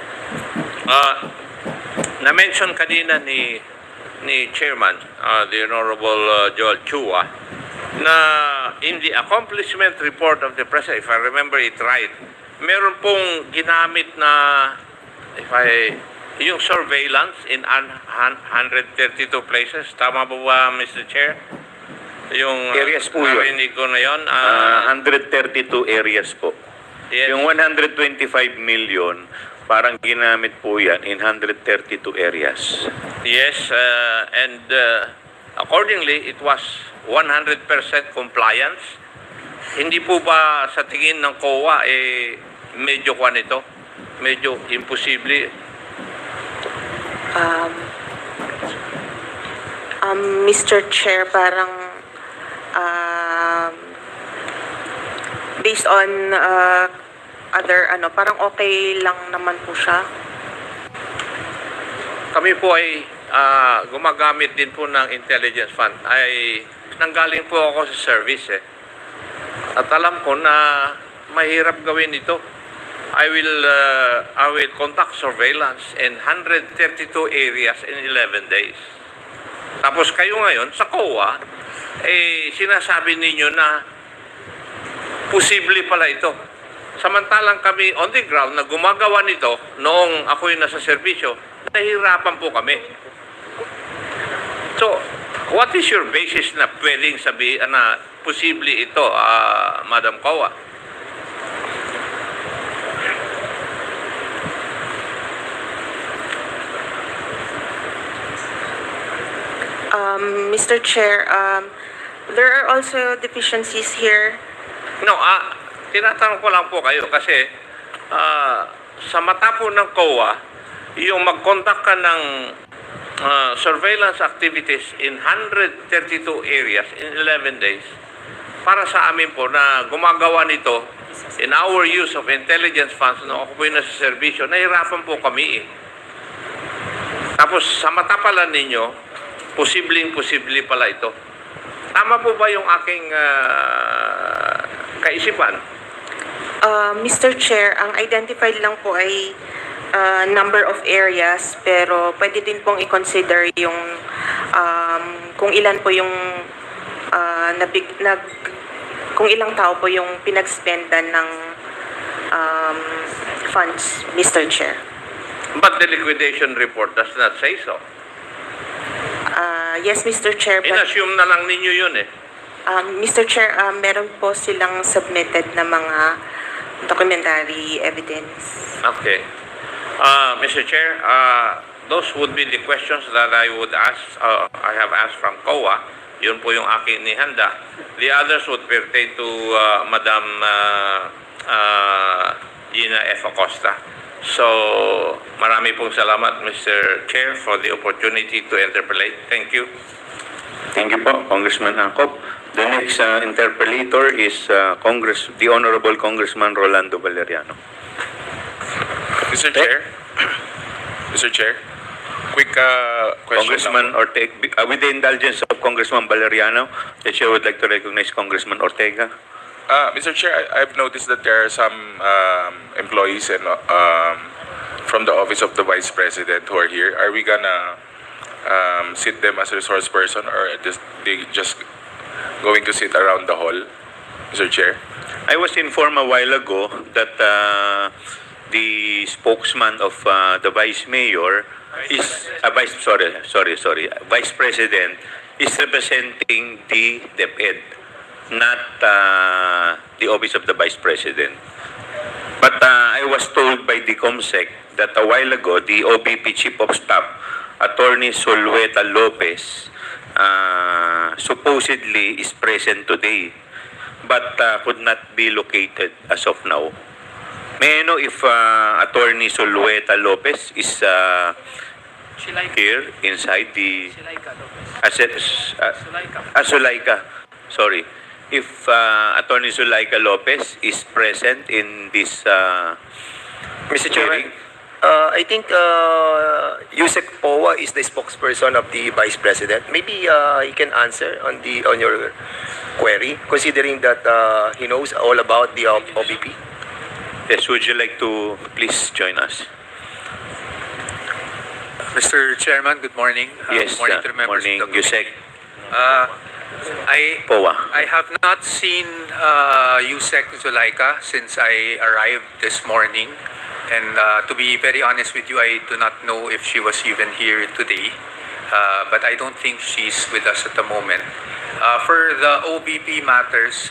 Na-mention kanina ni Chairman, the Honorable Joel Chua, na in the accomplishment report of the President, if I remember it right, meron pong ginamit na, yung surveillance in 132 places. Tama po ba, Mr. Chair? Yung Areas po yun. narinig ko na yun. 132 areas po. Yes. Yung 125 million, parang ginamit po yan in 132 areas. Yes, and accordingly, it was 100% compliance. Hindi po ba sa tingin ng COA, medyo kwan ito? Medyo imposible? Mr. Chair, parang based on other parang okay lang naman po siya. Kami po ay gumagamit din po ng intelligence fund. Ay nanggaling po ako sa service At alam ko na mahirap gawin ito. I will conduct surveillance in 132 areas in 11 days. Tapos kayo ngayon sa COA, sinasabi ninyo na posible pala ito. Samantalang kami on the ground na gumagawa nito noong ako'y nasa serbisyo, nahihirapan po kami. So, what is your basis na pwedeng sabihin na posible ito, Madam COA? Mr. Chair, there are also deficiencies here. No, tinatanong ko lang po kayo kasi sa mata po ng COA, yung mag-conduct ka ng surveillance activities in 132 areas in 11 days, para sa amin po na gumagawa nito in our use of intelligence funds na ako po yung nasa servisyo, nahirapan po kami Tapos sa mata pala ninyo, posible pala ito. Tama po ba yung aking kaisipan? Mr. Chair, ang identified lang po ay number of areas, pero pwede din pong i-consider yung kung ilan po yung kung ilang tao po yung pinag-spendan ng funds, Mr. Chair. But the liquidation report does not say so. Yes, Mr. Chair. In-assume na lang ninyo yun Mr. Chair, meron po silang submitted na mga documentary evidence. Okay. Mr. Chair, those would be the questions that I would ask, I have asked from COA. Yun po yung aking nihanda. The others would pertain to Madam Gina F. Acosta. So, marami pong salamat, Mr. Chair, for the opportunity to interpellate. Thank you. Thank you po, Congressman Acop. The next interpellator is the Honorable Congressman Rolando Valeriano. Mr. Chair, Mr. Chair, quick question. Congressman Ortega, with the indulgence of Congressman Valeriano, the chair would like to recognize Congressman Ortega. Mr. Chair, I've noticed that there are some employees and from the office of the Vice President who are here. Are we gonna sit them as resource person, or they just going to sit around the hall, Mr. Chair? I was informed a while ago that the spokesman of the Vice Mayor is Vice President is representing the DepEd, not the office of the Vice President. But I was told by the COMSEC that a while ago the OVP Chief of Staff, Attorney Solweta Lopez, supposedly is present today, but could not be located as of now. May I know if Attorney Solweta Lopez is here inside the Sulaika. Sorry. If Attorney Sulaika Lopez is present in this Mr. Chairman, hearing. I think Yusek Powa is the spokesperson of the Vice President. Maybe he can answer on your query, considering that he knows all about the OVP. Yes, would you like to please join us? Mr. Chairman, good morning. Yes, good morning to the members morning, of the Yusek Powa. Powa. I have not seen Yusek Zulaika since I arrived this morning. And to be very honest with you, I do not know if she was even here today. But I don't think she's with us at the moment. For the OVP matters,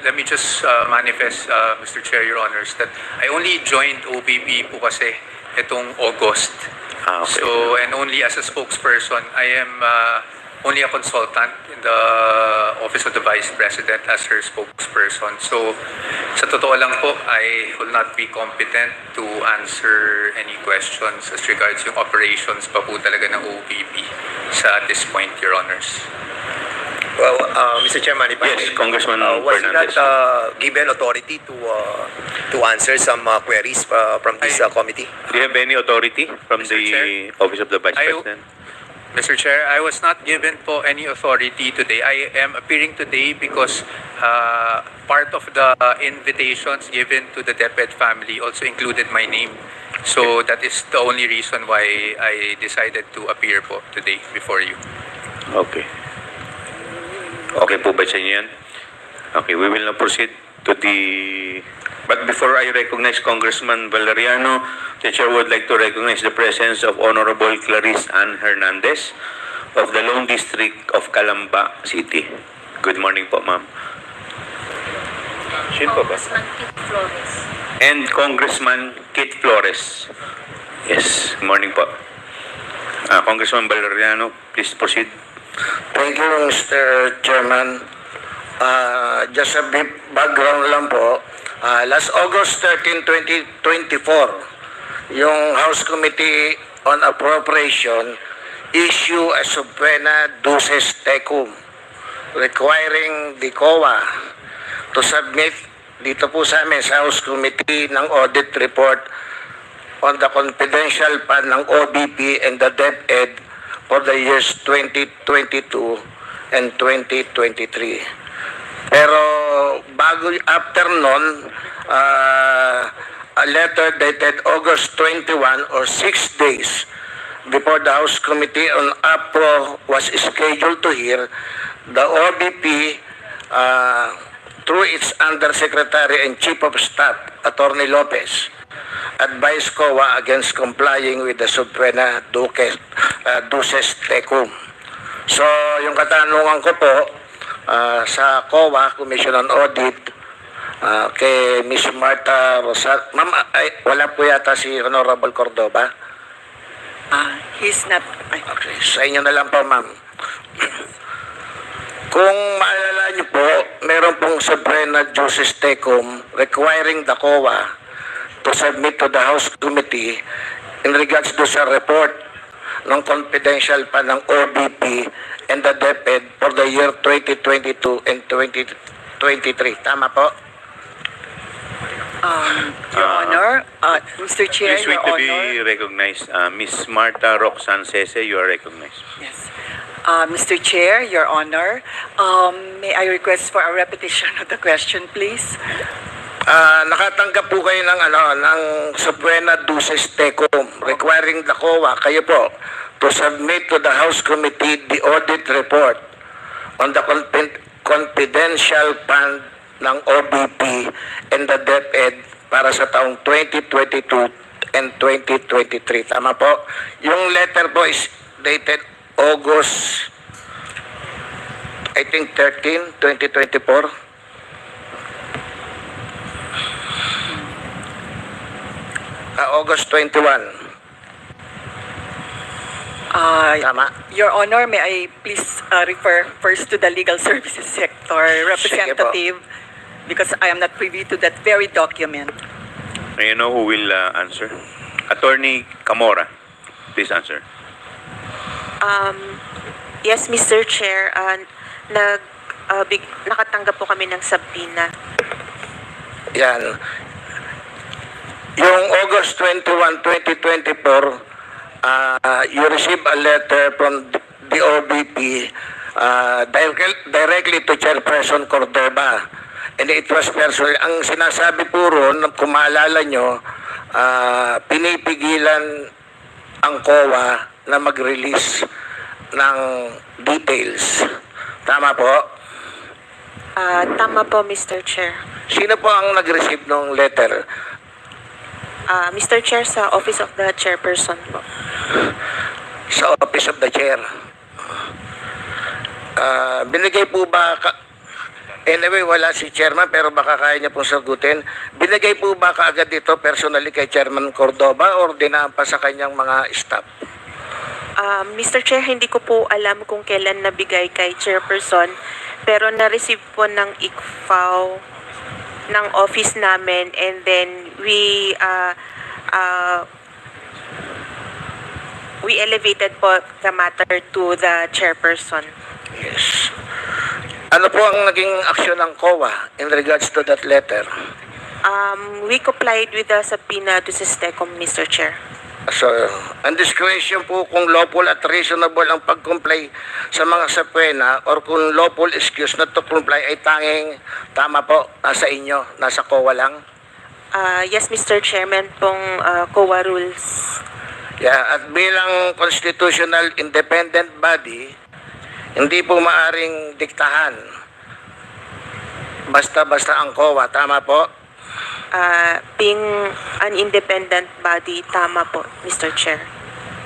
let me just manifest, Mr. Chair, Your Honors, that I only joined OVP po kasi itong August. Okay. So, and only as a spokesperson, I am only a consultant in the Office of the Vice President as her spokesperson. So, sa totoo lang po, I will not be competent to answer any questions as regards yung operations pa po talaga ng OVP sa this point, Your Honors. Well, Mr. Chairman, if Yes, Congressman was Fernandez. not given authority to answer some queries from this committee? Do you have any authority from Mr. the Chair? Office of the Vice I- President? Mr. Chair, I was not given po any authority today. I am appearing today because part of the invitations given to the DepEd family also included my name. So that is the only reason why I decided to appear po today before you. Okay. Okay po ba sa inyo yan? Okay, we will now proceed to the... But before I recognize Congressman Valeriano, the chair would like to recognize the presence of Honorable Clarice Ann Hernandez of the Lone District of Calamba City. Good morning po, ma'am. Sino po ba? And Congressman Kit Flores. Yes, good morning po. Congressman Valeriano, please proceed. Thank you, Mr. Chairman. Just a brief background lang po. Last August 13, 2024, yung House Committee on Appropriation issue a subpoena duces tecum requiring the COA to submit dito po sa amin sa House Committee ng audit report on the confidential fund ng OVP and the DepEd for the years 2022 and 2023. Pero after nun, a letter dated August 21 or 6 days before the House Committee on APRO was scheduled to hear, the OVP, through its Undersecretary and Chief of Staff, Attorney Lopez, advised COA against complying with the subpoena duces tecum. So, yung katanungan ko po sa COA, Commission on Audit, kay Ms. Martha Rosal. Ma'am, wala po yata si Honorable Cordova? He's not. Okay, sa inyo na lang po, ma'am. Kung maalala niyo po, meron pong subpoena duces tecum requiring the COA to submit to the House Committee in regards to sa report ng confidential pa ng OVP and the DepEd for the year 2022 and 2023. Tama po? Your Honor, Mr. Chair, Please wait Your to Honor. be recognized. Miss Marta Roxanne Sese, you are recognized. Yes. Mr. Chair, Your Honor, may I request for a repetition of the question, please? Nakatanggap po kayo ng subpoena duces tecum requiring the COA, kayo po, to submit to the House Committee the audit report on the confidential fund ng OVP and the DepEd para sa taong 2022 and 2023. Tama po? Yung letter po is dated August, I think 13, 2024. August 21. Tama. Your Honor, may I please refer first to the legal services sector representative because I am not privy to that very document. May you know who will answer? Attorney Camora, please answer. Yes, Mr. Chair, nakatanggap po kami ng subpoena. Yan. Yung August 21, 2024, you receive a letter from the OVP directly to Chairperson Cordova. And it was personal. Ang sinasabi po ron, kung maalala nyo, pinipigilan ang COA na mag-release ng details. Tama po? Tama po, Mr. Chair. Sino po ang nag-receive ng letter? Mr. Chair, sa Office of the Chairperson po. Sa Office of the Chair. Binigay po ba... Anyway, wala si Chairman pero baka kaya niya pong sagutin. Binigay po ba kaagad ito personally kay Chairman Cordova or dinaan pa sa kanyang mga staff? Mr. Chair, hindi ko po alam kung kailan nabigay kay Chairperson pero na-receive po ng ICFAO ng office namin and then we elevated po the matter to the Chairperson. Yes. Ano po ang naging aksyon ng COA in regards to that letter? We complied with the subpoena to Sistecom, Mr. Chair. So, ang discretion po kung lawful at reasonable ang pag-comply sa mga subpoena or kung lawful excuse not to comply ay tanging tama po, nasa inyo, nasa COA lang? Yes, Mr. Chairman, pong COA rules. Yeah, at bilang constitutional independent body, hindi po maaring diktahan basta-basta ang COA, tama po? Being an independent body, tama po, Mr. Chair.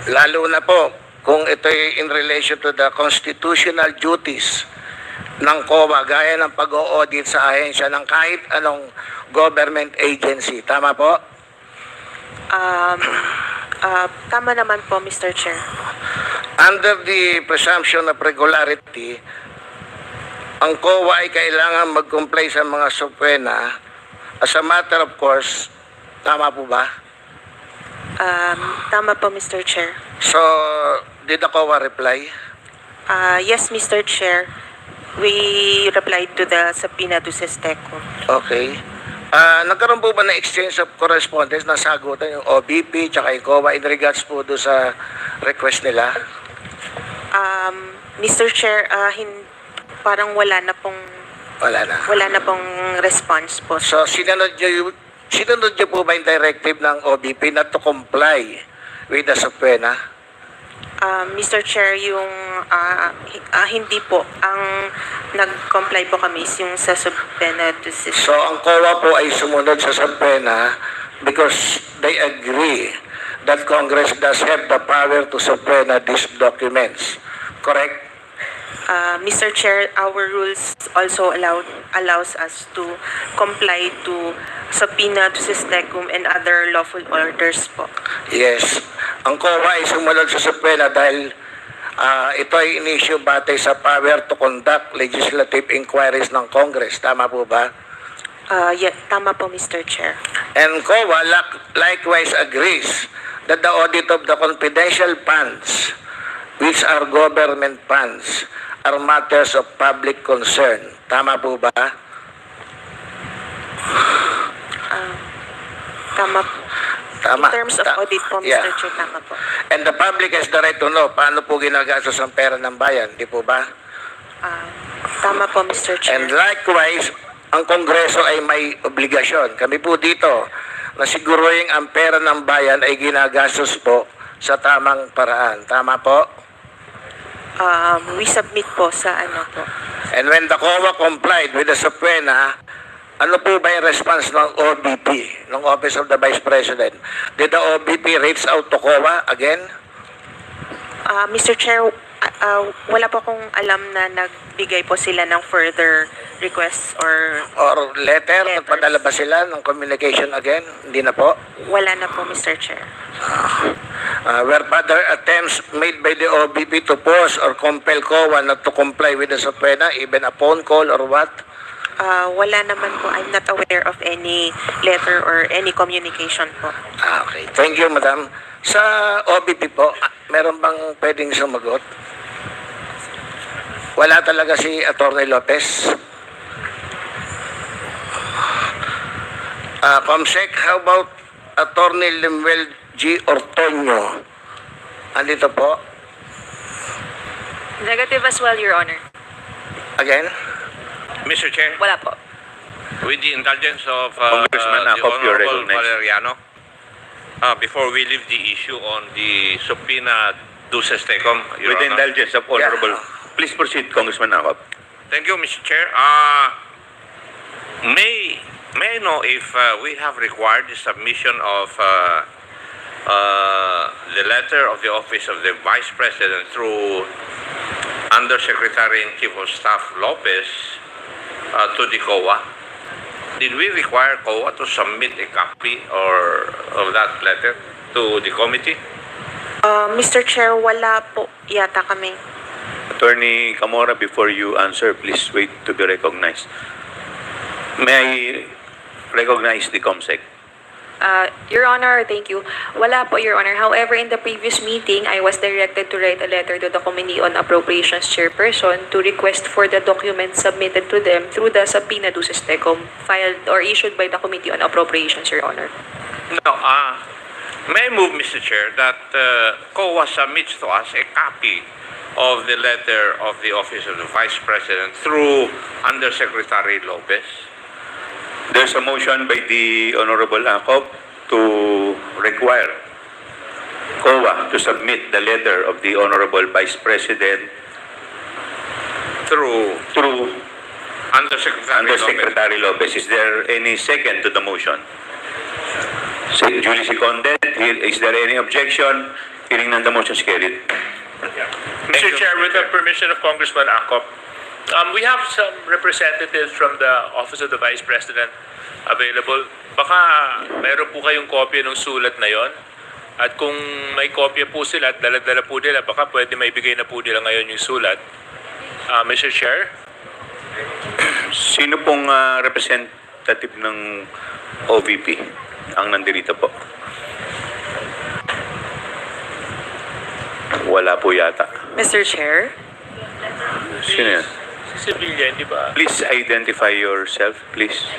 Lalo na po kung ito'y in relation to the constitutional duties ng COA gaya ng pag-o-audit sa ahensya ng kahit anong government agency. Tama po? Tama naman po, Mr. Chair. Under the presumption of regularity, ang COA ay kailangan mag-comply sa mga subpoena as a matter of course. Tama po ba? Tama po, Mr. Chair. So, did the COA reply? Yes, Mr. Chair. We replied to the subpoena to Sistecom. Okay. Nagkaroon po ba na exchange of correspondence na sagutan yung OVP tsaka yung COA in regards po doon sa request nila? Mr. Chair, parang wala na pong response po. So, sinunod niyo po ba yung directive ng OVP not to comply with the subpoena? Mr. Chair, yung hindi po. Ang nag-comply po kami is yung sa subpoena to Sistecom. So, ang COA po ay sumunod sa subpoena because they agree that Congress does have the power to subpoena these documents. Correct? Mr. Chair, our rules also allows us to comply to subpoena to Sistecom and other lawful orders po. Yes. Ang COA ay sumunod sa subpoena dahil ito ay in-issue batay sa power to conduct legislative inquiries ng Congress. Tama po ba? Yeah, tama po, Mr. Chair. And COA likewise agrees that the audit of the confidential funds, which are government funds, are matters of public concern. Tama po ba? Tama po. Tama. In terms of audit po, Mr. Yeah. Chair, tama po. And the public has the right to know paano po ginagastos ang pera ng bayan, di po ba? Tama po, Mr. Chair. And likewise, ang Kongreso ay may obligasyon. Kami po dito na siguruhin ang pera ng bayan ay ginagastos po sa tamang paraan. Tama po? We submit po sa ano po. And when the COA complied with the subpoena, ano po ba yung response ng OVP, ng Office of the Vice President? Did the OVP reach out to COA again? Mr. Chair, wala po akong alam na nagbigay po sila ng further requests or Or letter? Nagpadala ba sila ng communication again? Hindi na po? wala na po, Mr. Chair. Were further attempts made by the OVP to force or compel COA not to comply with the subpoena, even a phone call or what? Wala naman po. I'm not aware of any letter or any communication po. Okay. Thank you, Madam. Sa OVP po, meron bang pwedeng sumagot? Wala talaga si Atty. Lopez? Comsec, how about Atty. Lemuel G. Ortonio? Andito po? Negative as well, Your Honor. Again? Mr. Chair, Wala po. with the indulgence of Congressman the Acop, you're Honorable recognized. Valeriano, before we leave the issue on the subpoena duces tecum, Your With the Honor. indulgence of Honorable. Please proceed, Congressman Acop. Thank you, Mr. Chair. May I know if we have required the submission of the letter of the Office of the Vice President through Undersecretary and Chief of Staff Lopez to the COA? Did we require COA to submit a copy of that letter to the committee? Mr. Chair, wala po yata kami. Attorney Camora, before you answer, please wait to be recognized. May I recognize the COMSEC? Your Honor, thank you. Wala po, Your Honor. However, in the previous meeting, I was directed to write a letter to the Committee on Appropriations Chairperson to request for the documents submitted to them through the subpoena duces tecum filed or issued by the Committee on Appropriations, Your Honor. No, may I move, Mr. Chair, that COA submits to us a copy of the letter of the Office of the Vice President through Undersecretary Lopez? There's a motion by the Honorable Acop to require COA to submit the letter of the Honorable Vice President Through Undersecretary Lopez. Undersecretary Lopez. Is there any second to the motion? Duly seconded. Is there any objection? Hearing none, the motion is carried. Mr. Chair, with the permission of Congressman Acop, we have some representatives from the Office of the Vice President available. Baka mayroon po kayong kopya ng sulat na yon. At kung may kopya po sila at dala-dala po nila, baka pwede maibigay na po nila ngayon yung sulat. Mr. Chair? Sino pong representative ng OVP ang nandirito po? Wala po yata. Mr. Chair? Sino yan? Civilian, di ba? Please identify yourself, please.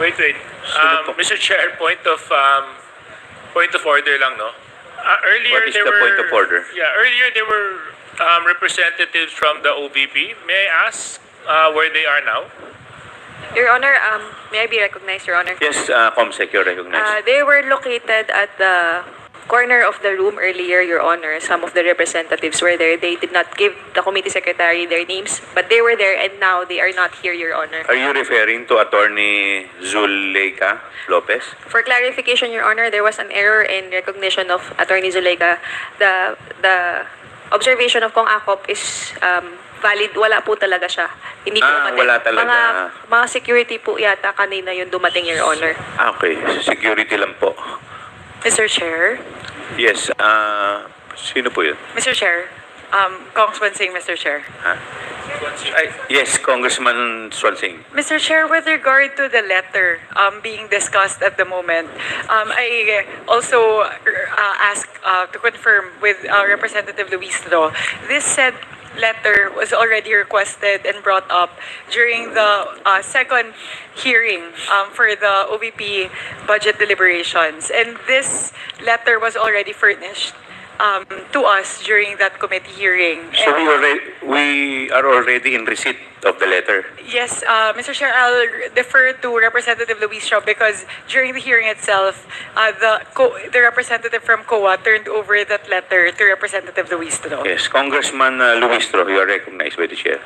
Wait. Mr. Chair, point of order lang, no? Earlier What is there the were point of order? Yeah, earlier there were representatives from the OVP. May I ask where they are now? Your Honor, may I be recognized, Your Honor? Yes, COMSEC, you're recognized. They were located at the corner of the room earlier, Your Honor. Some of the representatives were there. They did not give the committee secretary their names, but they were there and now they are not here, Your Honor. Are you referring to Attorney Zuleika Lopez? For clarification, Your Honor, there was an error in recognition of Attorney Zuleika. The observation of Kong Acop is valid. Wala po talaga siya. Hindi po dumating. Wala talaga. Mga security po yata kanina yung dumating, Your Honor. Okay, security lang po. Mr. Chair? Yes, sino po yun? Mr. Chair? Congressman Singh, Mr. Chair. Yes, Congressman Swansing. Mr. Chair, with regard to the letter being discussed at the moment, I also ask to confirm with Representative Luis Lo, this said letter was already requested and brought up during the second hearing for the OVP budget deliberations. And this letter was already furnished to us during that committee hearing. So And, we are already in receipt of the letter. yes, Mr. Chair, I'll defer to Representative Luistro because during the hearing itself, the representative from COA turned over that letter to Representative Luistro. Yes, Congressman Luistro, you are recognized by the chair.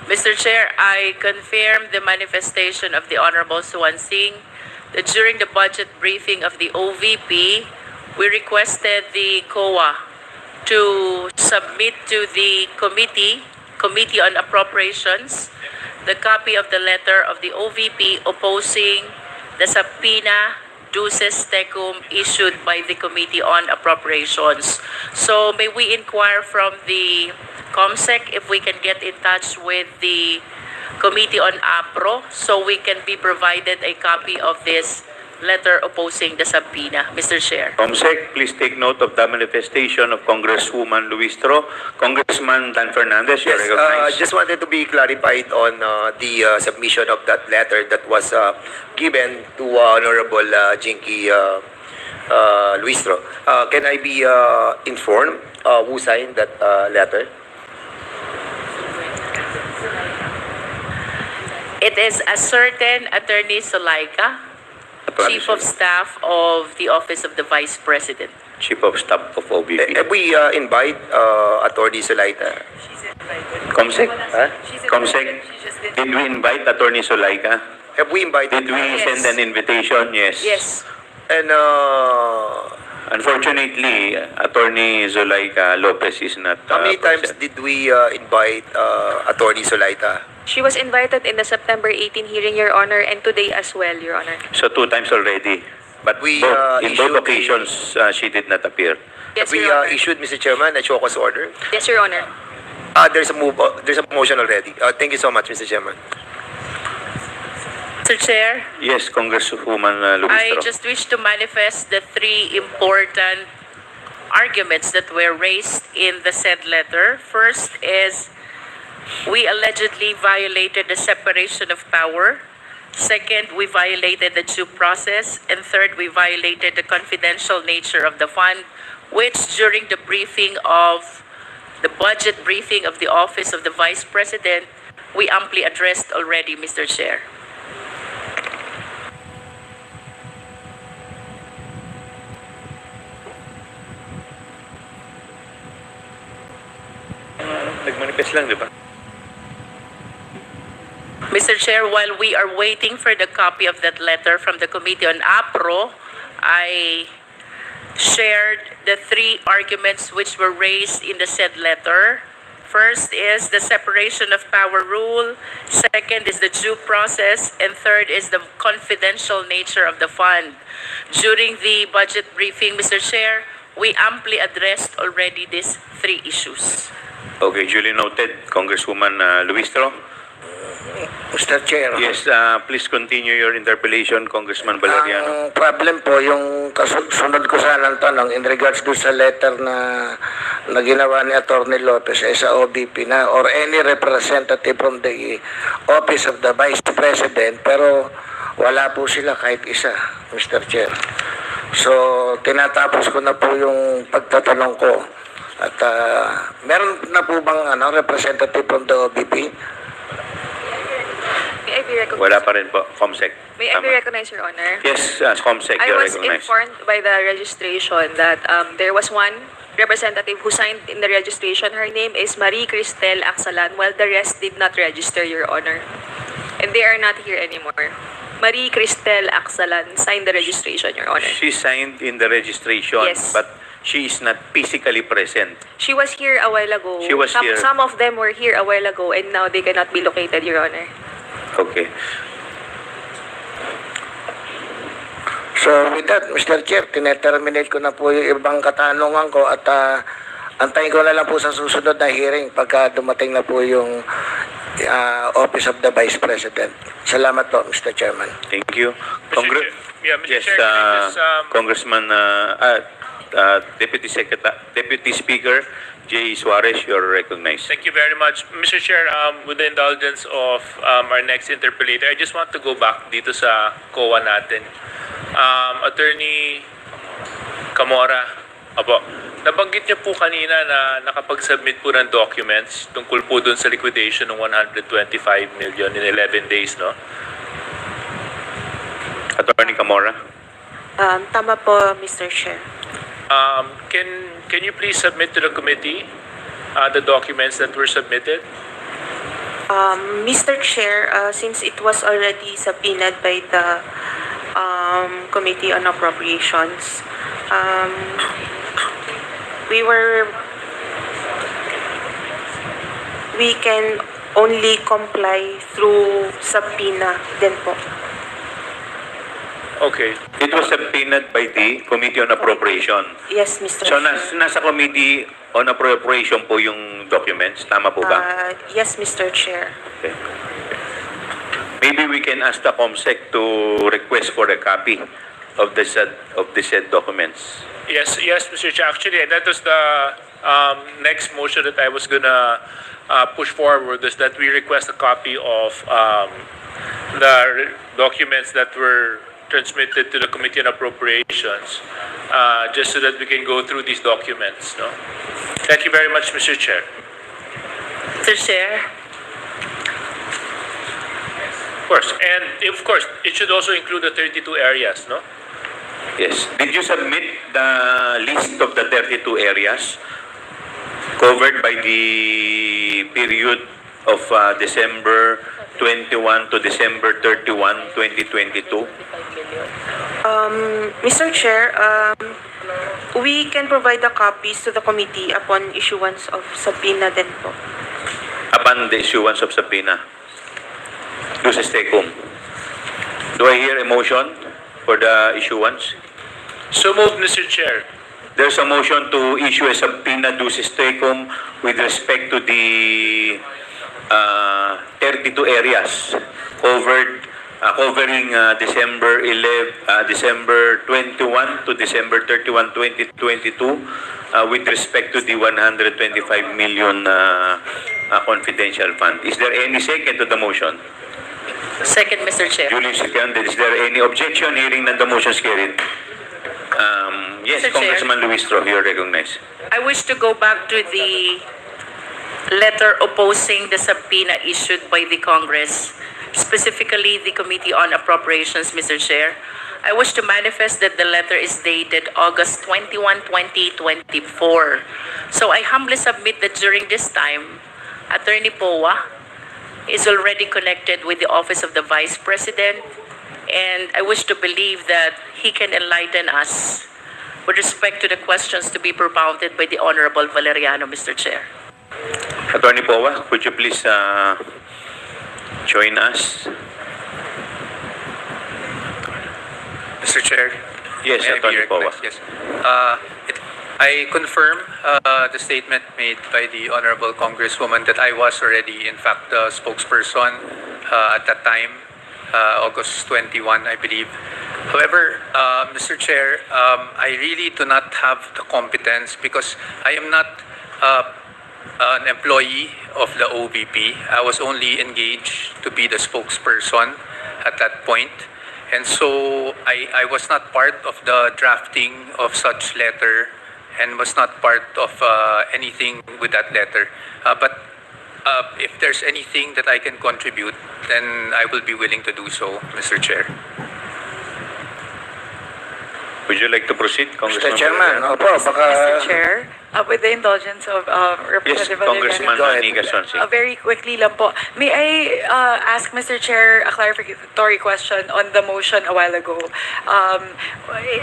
Mr. Chair, I confirm the manifestation of the Honorable Suwan Singh that during the budget briefing of the OVP, we requested the COA to submit to the Committee on Appropriations, the copy of the letter of the OVP opposing the subpoena duces tecum issued by the Committee on Appropriations. So may we inquire from the COMSEC if we can get in touch with the Committee on APRO so we can be provided a copy of this letter opposing the subpoena, Mr. Chair. COMSEC, please take note of the manifestation of Congresswoman Luistro. Congressman Dan Fernandez, you are Yes, recognized. just wanted to be clarified on the submission of that letter that was given to Honorable Jinky Luistro. Can I be informed who signed that letter? It is a certain Attorney Solaika, Chief of Staff of the Office of the Vice President. Chief of Staff of OVP. Have we invite Attorney Solaita? COMSEC? COMSEC? Did we invite Attorney Solaika? Have we invited? Did we Yes. send an invitation? Yes. Yes. And Unfortunately, Attorney Zulaika Lopez is not how many times present. did we invite Attorney Solaita? She was invited in the September 18 hearing, Your Honor, and today as well, Your Honor. So 2 times already. But We, in both issued occasions, she did not appear. Yes, We Your Honor. issued, Mr. Chairman, a show cause order. Yes, Your Honor. There's a motion already. Thank you so much, Mr. Chairman. Mr. Chair, Yes, Congresswoman I Luistro. just wish to manifest the 3 important arguments that were raised in the said letter. First is we allegedly violated the separation of power. Second, we violated the due process. And third, we violated the confidential nature of the fund, which during the briefing of the budget briefing of the Office of the Vice President, we amply addressed already, Mr. Chair. Nagmanifest lang, di ba? Mr. Chair, while we are waiting for the copy of that letter from the Committee on APRO, I shared the 3 arguments which were raised in the said letter. First is the separation of power rule. Second is the due process. And third is the confidential nature of the fund. During the budget briefing, Mr. Chair, we amply addressed already these 3 issues. Okay, duly noted, Congresswoman Luistro. Mr. Chair. Yes, please continue your interpellation, Congressman Valeriano. Ang problem po, yung kasunod ko sanang tanong in regards do sa letter na ginawa ni Atty. Lopez ay sa OVP na or any representative from the Office of the Vice President, pero wala po sila kahit isa, Mr. Chair. So, tinatapos ko na po yung pagtatanong ko. At meron na po bang representative from the OVP? May I be recognized? Wala pa rin po, COMSEC. May I be Tama. recognized, Your Honor? Yes, COMSEC, I you're was recognized. informed by the registration that there was one representative who signed in the registration. Her name is Marie Cristel Aksalan, while the rest did not register, Your Honor. And they are not here anymore. Marie Cristel Aksalan signed the registration, Your Honor. She signed in the registration, Yes. but she is not physically present. She was here a while ago. She was here. Some of them were here a while ago, and now they cannot be located, Your Honor. Okay. So with that, Mr. Chair, tineterminate ko na po yung ibang katanungan ko at antayin ko na lang po sa susunod na hearing pagka dumating na po yung Office of the Vice President. Salamat po, Mr. Chairman. Thank you. Mr. Congress. Chair, yeah, Mr. Yes, Chair, can I just, Congressman Deputy Speaker Jay Suarez, you're recognized. Thank you very much. Mr. Chair, with the indulgence of our next interpellator, I just want to go back dito sa COA natin. Attorney Camora, nabanggit niyo po kanina na nakapag-submit po ng documents tungkol po dun sa liquidation ng 125 million in 11 days, no? Attorney Camora. Tama po, Mr. Chair. Can you please submit to the committee the documents that were submitted? Mr. Chair, since it was already subpoenaed by the Committee on Appropriations, we can only comply through subpoena din po. Okay. It was subpoenaed by the Committee on Appropriation. Yes, Mr. So Chair. nasa Committee on Appropriation po yung documents, tama po ba? Yes, Mr. Chair. Okay. Maybe we can ask the COMSEC to request for a copy of the said documents. Yes, Mr. Chair. Actually, that was the next motion that I was gonna push forward, is that we request a copy of the documents that were transmitted to the Committee on Appropriations, just so that we can go through these documents. No? Thank you very much, Mr. Chair. Mr. Chair, Of course, and of course, it should also include the 32 areas, no? Yes. Did you submit the list of the 32 areas covered by the period of December 21 to December 31, 2022? Mr. Chair, we can provide the copies to the committee upon issuance of subpoena din po. Upon the issuance of subpoena. Duces tecum. Do I hear a motion for the issuance? So moved, Mr. Chair. There's a motion to issue a subpoena duces tecum with respect to the 32 areas covering December 21 to December 31, 2022 with respect to the 125 million confidential fund. Is there any second to the motion? second, Mr. Chair. Duly seconded. Is there any objection? Hearing none, the motion is carried. Yes, Mr. Chair. Congressman Luistro, you're recognized. I wish to go back to the letter opposing the subpoena issued by the Congress, specifically the Committee on Appropriations, Mr. Chair. I wish to manifest that the letter is dated August 21, 2024. So I humbly submit that during this time, Attorney Powa is already connected with the Office of the Vice President, and I wish to believe that he can enlighten us with respect to the questions to be propounded by the Honorable Valeriano, Mr. Chair. Attorney Powa, could you please join us? Mr. Chair. Yes, may I be Attorney Powa. recognized? Yes. I confirm the statement made by the Honorable Congresswoman that I was already, in fact, the spokesperson at that time, August 21, I believe. However, Mr. Chair, I really do not have the competence because I am not an employee of the OVP. I was only engaged to be the spokesperson at that point. And so I was not part of the drafting of such letter and was not part of anything with that letter. But if there's anything that I can contribute, then I will be willing to do so, Mr. Chair. Would you like to proceed, Congressman? Mr. Chairman, opo, Mr. baka... Chair, with the indulgence of Yes, Representative Congressman Valeriano. Nika Sonsing. Very quickly lang po. May I ask Mr. Chair a clarificatory question on the motion a while ago?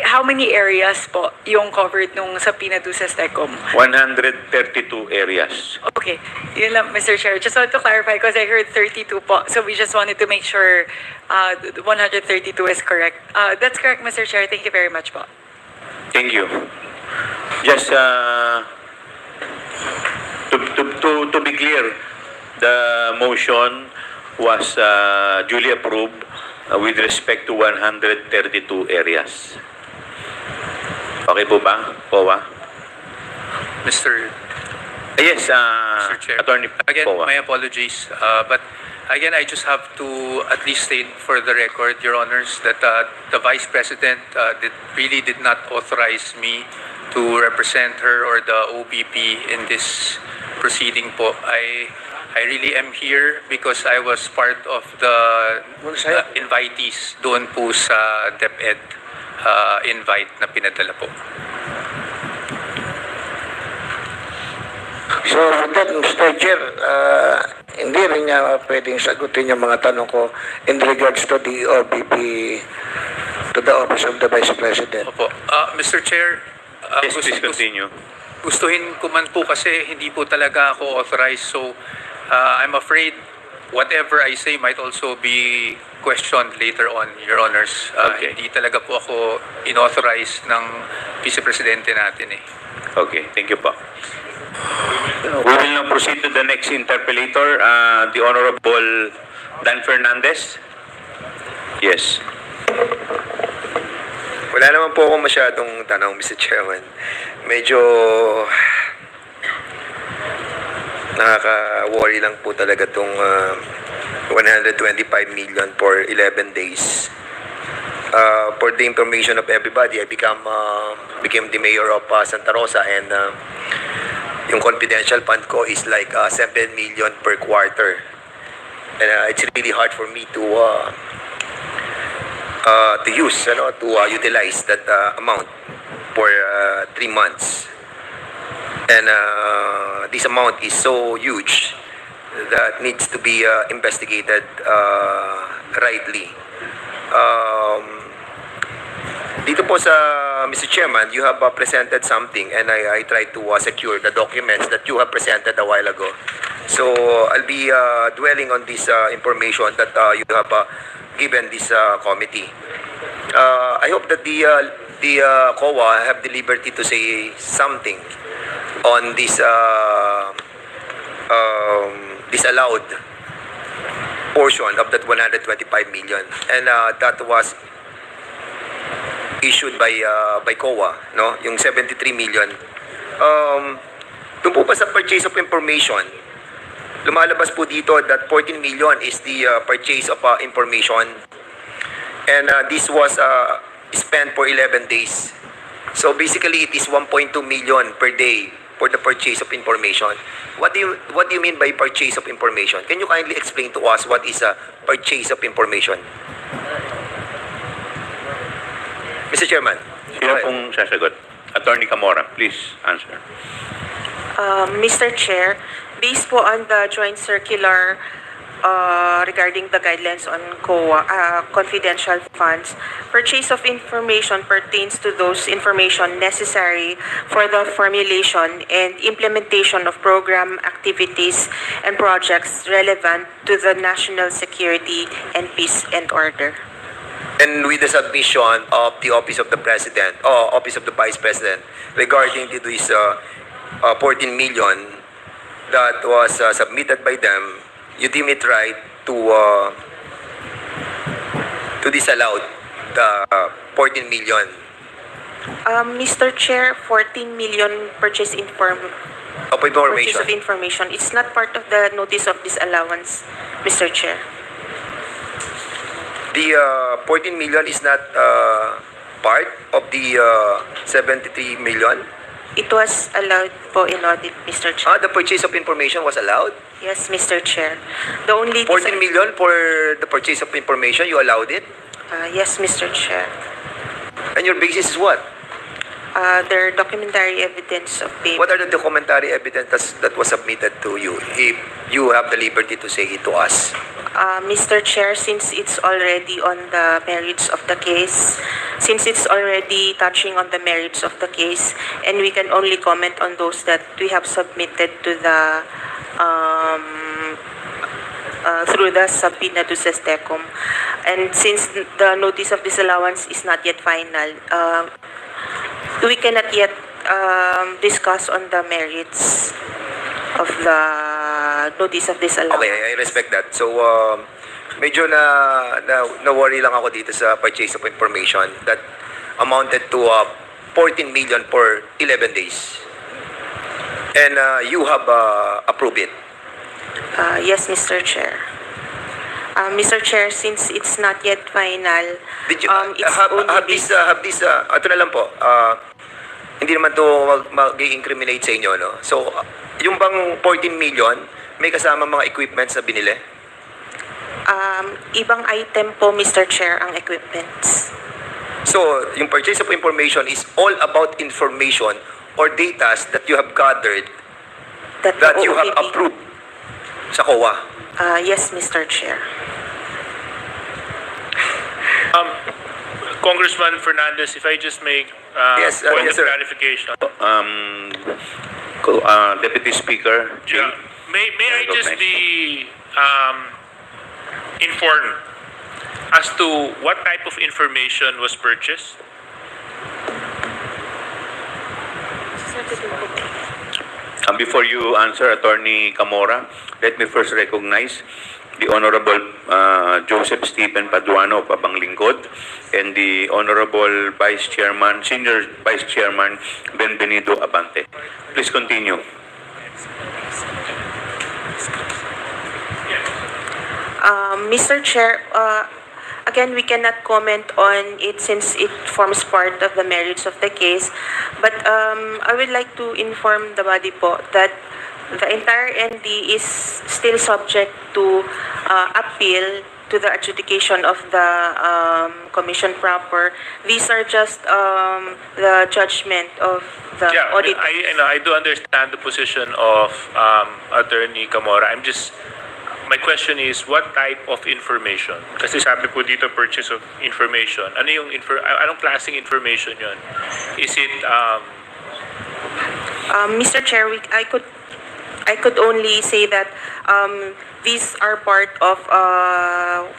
How many areas po yung covered nung subpoena duces tecum? 132 areas. Okay, yun lang, Mr. Chair. Just want to clarify because I heard 32 po. So we just wanted to make sure 132 is correct. That's correct, Mr. Chair. Thank you very much po. Thank you. Just to be clear, the motion was duly approved with respect to 132 areas. Okay po ba, COA? Mr. Yes, Chair. Attorney Again, COA. my apologies. But again, I just have to at least state for the record, Your Honors, that the Vice President really did not authorize me to represent her or the OVP in this proceeding po. I really am here because I was part of the invitees doon po sa DepEd invite na pinadala po. So, with that, Mr. Chair, hindi rin niya pwedeng sagutin yung mga tanong ko in regards to the OVP, to the Office of the Vice President. Opo. Mr. Chair, Yes, please continue. gustuhin ko man po kasi hindi po talaga ako authorized. So, I'm afraid whatever I say might also be questioned later on, Your Honors. Okay. Hindi talaga po ako inauthorized ng Vice Presidente natin eh. Okay, thank you po. We will now proceed to the next interpellator, the Honorable Dan Fernandez. Yes. Wala naman po akong masyadong tanong, Mr. Chairman. Medyo nakaka-worry lang po talaga itong 125 million for 11 days. For the information of everybody, I became the mayor of Santa Rosa, and yung confidential fund ko is like 7 million per quarter. And it's really hard for me to use, to utilize that amount for 3 months. And this amount is so huge that needs to be investigated rightly. Dito po sa Mr. Chairman, you have presented something, and I tried to secure the documents that you have presented a while ago. So I'll be dwelling on this information that you have given this committee. I hope that the COA have the liberty to say something on this disallowed portion of that 125 million, and that was issued by COA, no? Yung 73 million. Doon po pa sa purchase of information, lumalabas po dito that 14 million is the purchase of information, and this was spent for 11 days. So basically, it is 1.2 million per day for the purchase of information. What do you mean by purchase of information? Can you kindly explain to us what is a purchase of information? Mr. Chairman. Sino pong sasagot? Attorney Camora, please answer. Mr. Chair, based po on the joint circular regarding the guidelines on COA, confidential funds, purchase of information pertains to those information necessary for the formulation and implementation of program activities and projects relevant to the national security and peace and order. And with the submission of the Office of the President, or Office of the Vice President, regarding to this 14 million that was submitted by them, you deem it right to disallow the 14 million. Mr. Chair, 14 million purchase Of purchase information. of information. It's not part of the notice of disallowance, Mr. Chair. The 14 million is not part of the 73 million. It was allowed po in audit, Mr. Chair. The purchase of information was allowed. Yes, Mr. Chair. The only 14 million for the purchase of information, you allowed it. yes, Mr. Chair. And your basis is what? Their documentary evidence of payment. What are the documentary evidence that was submitted to you, if you have the liberty to say it to us? Mr. Chair, since it's already on the merits of the case, since it's already touching on the merits of the case, and we can only comment on those that we have submitted to the through the subpoena to SESTECOM, and since the notice of disallowance is not yet final, we cannot yet discuss on the merits of the notice of disallowance. Okay, I respect that. So, medyo na worry lang ako dito sa purchase of information that amounted to 14 million for 11 days. And you have approved it. Yes, Mr. Chair. Mr. Chair, since it's not yet final, Did you it's have only this ito na lang po. Hindi naman to mag-incriminate sa inyo, no? So, yung bang 14 million, may kasama mga equipments na binili? ibang item po, Mr. Chair, ang equipments. So, yung purchase of information is all about information or data that you have gathered That you have OVP. approved sa COA. Yes, Mr. Chair. Congressman Fernandez, if I just make Yes, point yes, of sir. clarification. Deputy Speaker, Yeah. May I just be informed as to what type of information was purchased? Before you answer, Attorney Camora, let me first recognize the Honorable Joseph Stephen Paduano of Abang Lingkod and the Honorable Vice Chairman, Senior Vice Chairman Benvenido Abante. Please continue. Mr. Chair, again, we cannot comment on it since it forms part of the merits of the case. But I would like to inform the body po that the entire ND is still subject to appeal to the adjudication of the commission proper. These are just the judgment of the Yeah, audit. I do understand the position of Attorney Camora. My question is, what type of information? Kasi sabi po dito, purchase of information. Anong klaseng information yon? Is it, Mr. Chair, I could only say that these are part of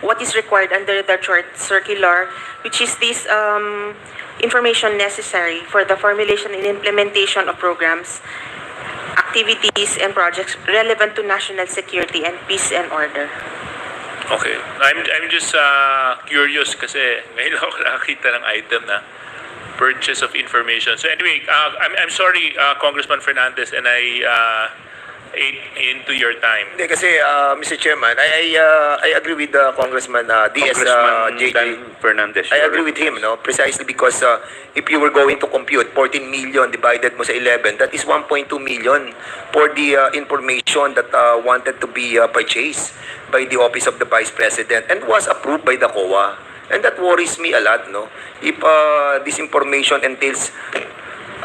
what is required under the circular, which is this information necessary for the formulation and implementation of programs, activities, and projects relevant to national security and peace and order. okay. I'm just curious kasi ngayon ako nakakita ng item na purchase of information. So anyway, I'm sorry, Congressman Fernandez, and I ate into your time. Hindi, kasi, Mr. Chairman, I agree with Congressman DS Congressman JJ. Dan Fernandez. I agree with him, no? Precisely because if you were going to compute 14 million divided mo sa 11, that is 1.2 million for the information that wanted to be purchased by the Office of the Vice President and was approved by the COA. And that worries me a lot, no? If this information entails,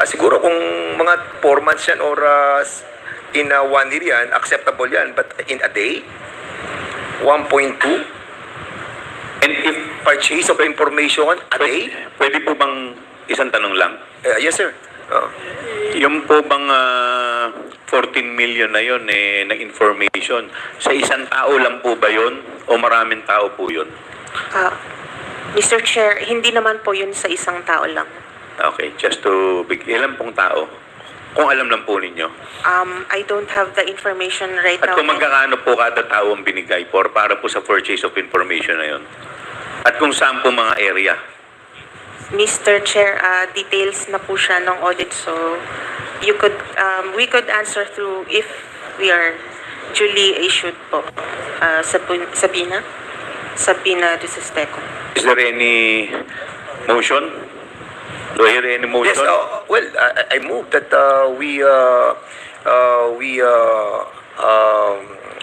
siguro kung mga 4 months yan or in 1 year yan, acceptable yan. But in a day, 1.2? And if Purchase of information a day? pwede po bang isang tanong lang? Yes, sir. Yung po bang 14 million na yun na information, sa isang tao lang po ba yun o maraming tao po yun? Mr. Chair, hindi naman po yun sa isang tao lang. Okay, just to ilan pong tao? Kung alam lang po ninyo. I don't have the information right At now. kung magkakano po kada tao ang binigay para po sa purchase of information na yun? At kung saan po mga area? Mr. Chair, details na po siya ng audit, so we could answer through if we are duly issued po. Sabina Dusisteco. Is there any motion? Do I hear any motion? Yes, well, I move that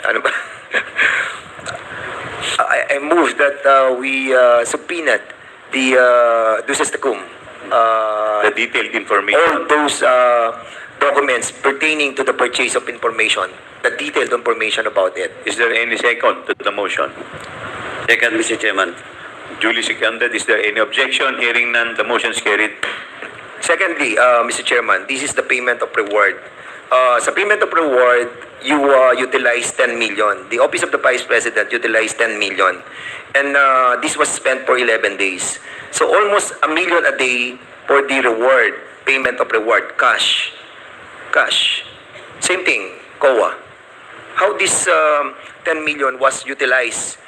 ano ba? I move that we subpoenaed the Dusestacum. The detailed information. All those documents pertaining to the purchase of information, the detailed information about it. Is there any second to the motion? Second, Mr. Chairman. Duly seconded. Is there any objection? Hearing none, the motion is carried. Secondly, Mr. Chairman, this is the payment of reward. Sa payment of reward, you utilize 10 million. The Office of the Vice President utilized 10 million. And this was spent for 11 days. So almost a million a day for the reward, payment of reward, cash. Same thing, COA. How this 10 million was utilized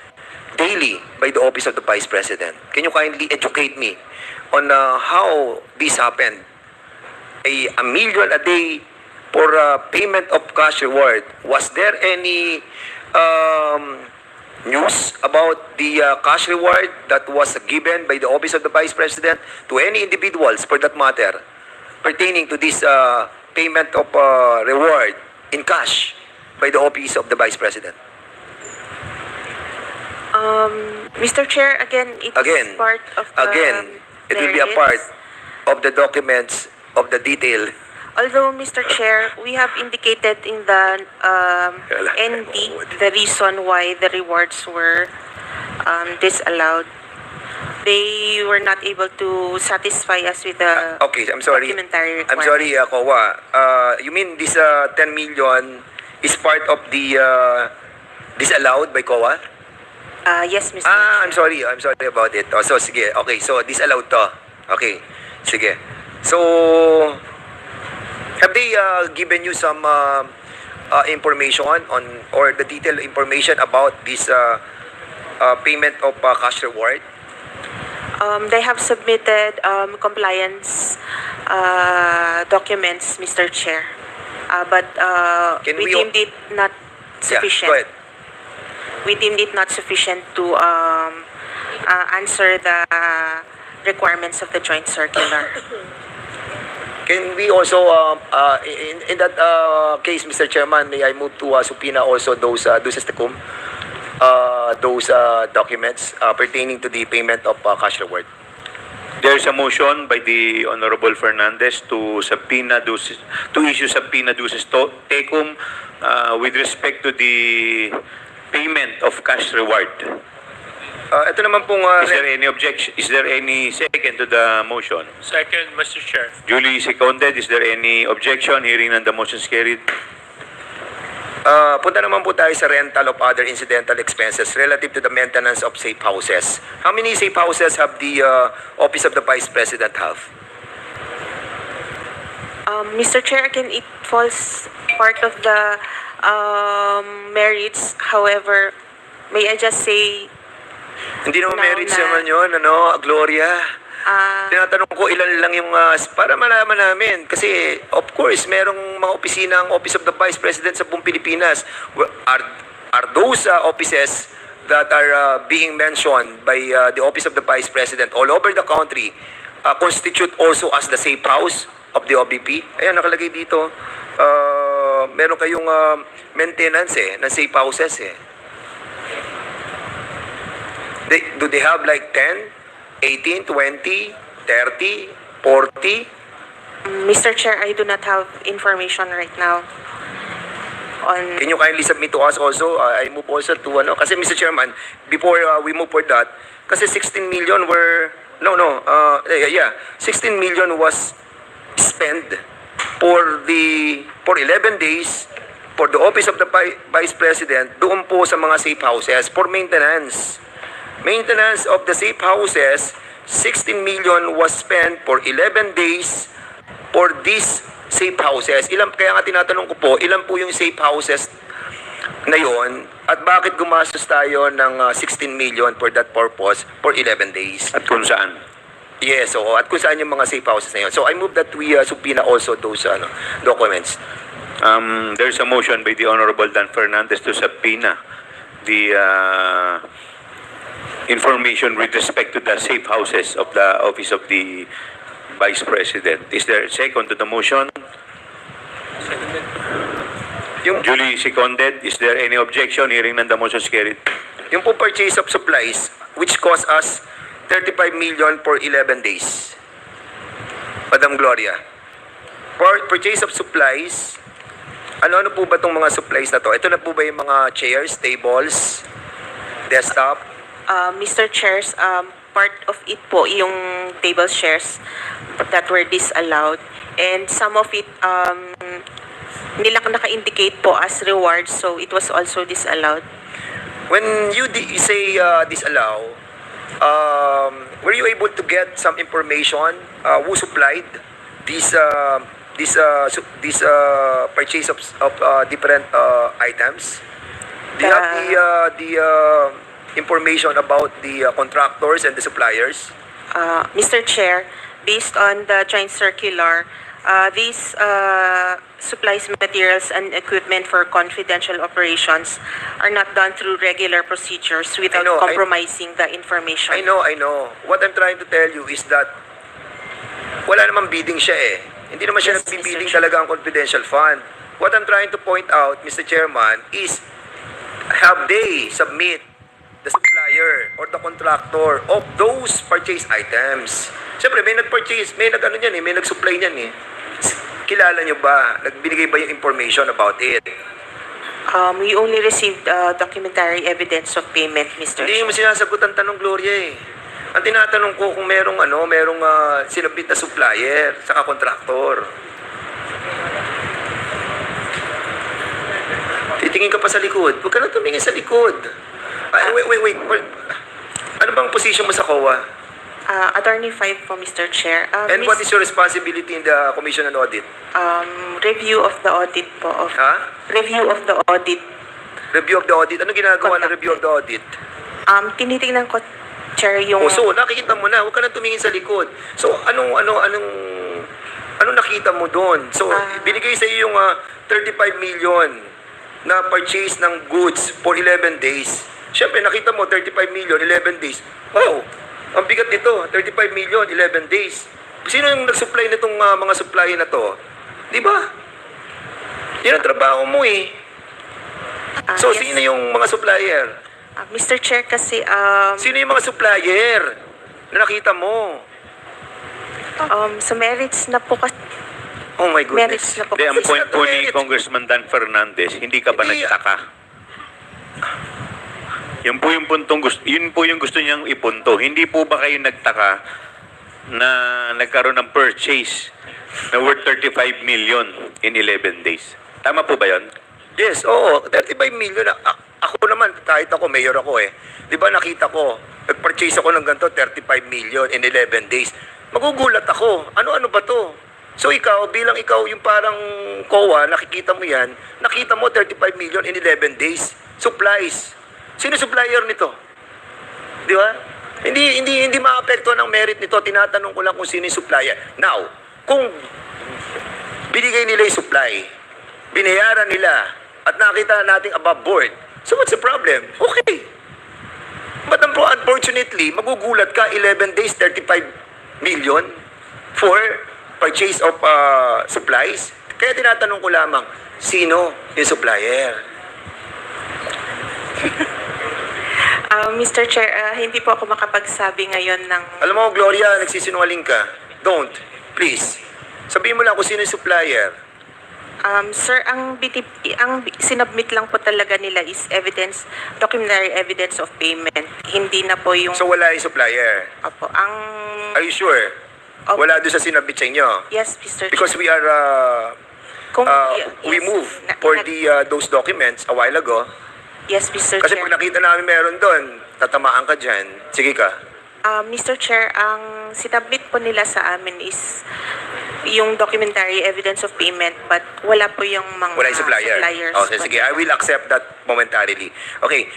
daily by the Office of the Vice President. Can you kindly educate me on how this happened? A million a day for payment of cash reward. Was there any news about the cash reward that was given by the Office of the Vice President to any individuals, for that matter, pertaining to this payment of reward in cash by the Office of the Vice President? Mr. Chair, again, it is part of the it will be a part of the documents of the detail. Although, Mr. Chair, we have indicated in the ND the reason why the rewards were disallowed. They were not able to satisfy us with the Okay, I'm sorry. documentary I'm requirements. sorry, Kowa. You mean this 10 million is part of the disallowed by Kowa? Yes, Mr. I'm sorry about it. Oh, so, sige. Okay, so disallowed to. Okay, sige. So, have they given you some information on, or the detailed information about this payment of cash reward? They have submitted compliance documents, Mr. Chair. But Can we we- deemed it not sufficient. Yeah, go ahead. We deemed it not sufficient to answer the requirements of the joint circular. Can we also, in that case, Mr. Chairman, may I move to subpoena also those documents pertaining to the payment of cash reward? There is a motion by the Honorable Fernandez to subpoena to issue subpoena duces tecum with respect to the payment of cash reward. Ito naman pong Is there any objection? Is there any second to the motion? Second, Mr. Chair. Duly seconded. Is there any objection? Hearing none, the motion is carried. punta naman po tayo sa rental of other incidental expenses relative to the maintenance of safe houses. How many safe houses have the Office of the Vice President have? Mr. Chair, again, it falls part of the merits. However, may I just say, Hindi naman No, merits na- naman yun, Gloria. Tinatanong ko ilan lang yung, para malaman namin. Kasi, of course, merong mga opisina ang Office of the Vice President sa buong Pilipinas. Are those offices that are being mentioned by the Office of the Vice President all over the country constitute also as the safe house of the OVP? Ayan, nakalagay dito. Meron kayong maintenance ng safe houses Do they have like 10, 18, 20, 30, 40? Mr. Chair, I do not have information right now on... Can you kindly submit to us also? I move also to kasi Mr. Chairman, before we move for that, kasi 16 million were, 16 million was spent for 11 days for the Office of the Vice President doon po sa mga safe houses for maintenance. Maintenance of the safe houses, 16 million was spent for 11 days for these safe houses. Kaya nga tinatanong ko po, ilan po yung safe houses na yon at bakit gumastos tayo ng 16 million for that purpose for 11 days? At kung saan? Yes, at kung saan yung mga safe houses na yun. So I move that we subpoena also those documents. There's a motion by the Honorable Dan Fernandez to subpoena the information with respect to the safe houses of the Office of the Vice President. Is there a second to the motion? Duly seconded. Is there any objection? Hearing none, the motion is carried. Yung po purchase of supplies, which cost us 35 million for 11 days. Madam Gloria, for purchase of supplies, ano po ba itong mga supplies na to? Ito na po ba yung mga chairs, tables, desktop? Mr. Chairs, part of it po yung table shares that were disallowed. And some of it, nila naka-indicate po as rewards, so it was also disallowed. When you say disallow, were you able to get some information who supplied this purchase of different items? Do you have information about the contractors and the suppliers? Mr. Chair, based on the joint circular, these supplies, materials, and equipment for confidential operations are not done through regular procedures without compromising the information. I know. What I'm trying to tell you is that wala namang bidding siya eh. Hindi naman siya Yes, nagbibidding Mr. Chair. talaga ang confidential fund. What I'm trying to point out, Mr. Chairman, is have they submit the supplier or the contractor of those purchase items? Siyempre, may nag-purchase, may nag-supply niyan eh. Kilala niyo ba? Nagbinigay ba yung information about it? We only received documentary evidence of payment, Mr. Hindi Chair. mo sinasagot ang tanong, Gloria eh. Ang tinatanong ko kung merong sinabit na supplier saka contractor. Titingin ka pa sa likod. Huwag ka na tumingin sa likod. Wait. Ano bang position mo sa COA? Attorney 5 po, Mr. Chair. And what is your responsibility in the Commission on Audit? Review of the audit po. Review of the audit. Review of the audit? Ano ginagawa ng review of the audit? Tinitingnan ko, Chair, yung... So, nakikita mo na. Huwag ka na tumingin sa likod. So, anong nakita mo doon? So, binigay sa iyo yung 35 million na purchase ng goods for 11 days. Siyempre, nakita mo, 35 million, 11 days. Wow! Ang bigat nito, 35 million, 11 days. Sino yung nag-supply nitong mga supply na to? Di ba? Yan ang trabaho mo eh. So, yes. Sino yung mga supplier? Mr. Chair, kasi... Sino yung mga supplier na nakita mo? sa merits na po kasi... Oh my Merits goodness. na po. Hindi, ang It's point not po the ni merits. Congressman Dan Fernandez, hindi ka ba Hindi. nagtaka? Yun po yung gusto niyang ipunto. Hindi po ba kayo nagtaka na nagkaroon ng purchase na worth 35 million in 11 days? Tama po ba yun? Yes, oo. 35 million. Ako naman, kahit ako, mayor ako eh. Di ba nakita ko, nag-purchase ako ng ganito, 35 million in 11 days. Magugulat ako. Ano-ano ba to? So ikaw, bilang ikaw yung parang COA, nakikita mo yan, nakita mo 35 million in 11 days. Supplies. Sino supplier nito? Di ba? Hindi maapekto ng merit nito. Tinatanong ko lang kung sino yung supplier. Now, kung binigay nila yung supply, binayaran nila, at nakita nating above board, so what's the problem? Okay. But unfortunately, magugulat ka 11 days, 35 million for purchase of supplies. Kaya tinatanong ko lamang, sino yung supplier? Mr. Chair, hindi po ako makapagsabi ngayon ng... Alam mo, Gloria, nagsisinungaling ka. Don't. Please. Sabihin mo lang kung sino yung supplier. Sir, ang sinubmit lang po talaga nila is evidence, documentary evidence of payment. Hindi na po yung... So wala yung supplier? Opo, Are you sure? Opo. Wala doon sa sinabit sa inyo? Yes, Mr. Because Chair. we are... we Yes. moved for those documents a while ago. Yes, Mr. Kasi Chair. pag nakita namin meron doon, tatamaan ka dyan. Sige ka. Mr. Chair, ang sinubmit po nila sa amin is yung documentary evidence of payment, but wala po yung mga Wala yung supplier. suppliers. Okay, sige. I will accept that momentarily. Okay.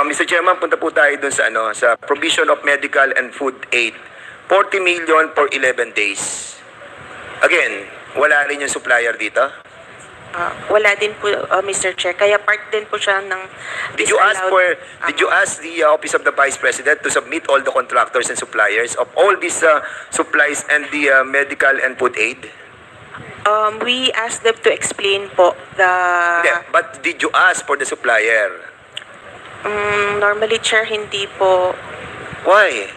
Mr. Chairman, punta po tayo dun sa sa provision of medical and food aid. 40 million for 11 days. Again, wala rin yung supplier dito? Wala din po, Mr. Chair. Kaya part din po siya ng Did you ask the Office of the Vice President to submit all the contractors and suppliers of all these supplies and the medical and food aid? We asked them to explain po the... Yeah, but did you ask for the supplier? Normally, Chair, hindi po. Why?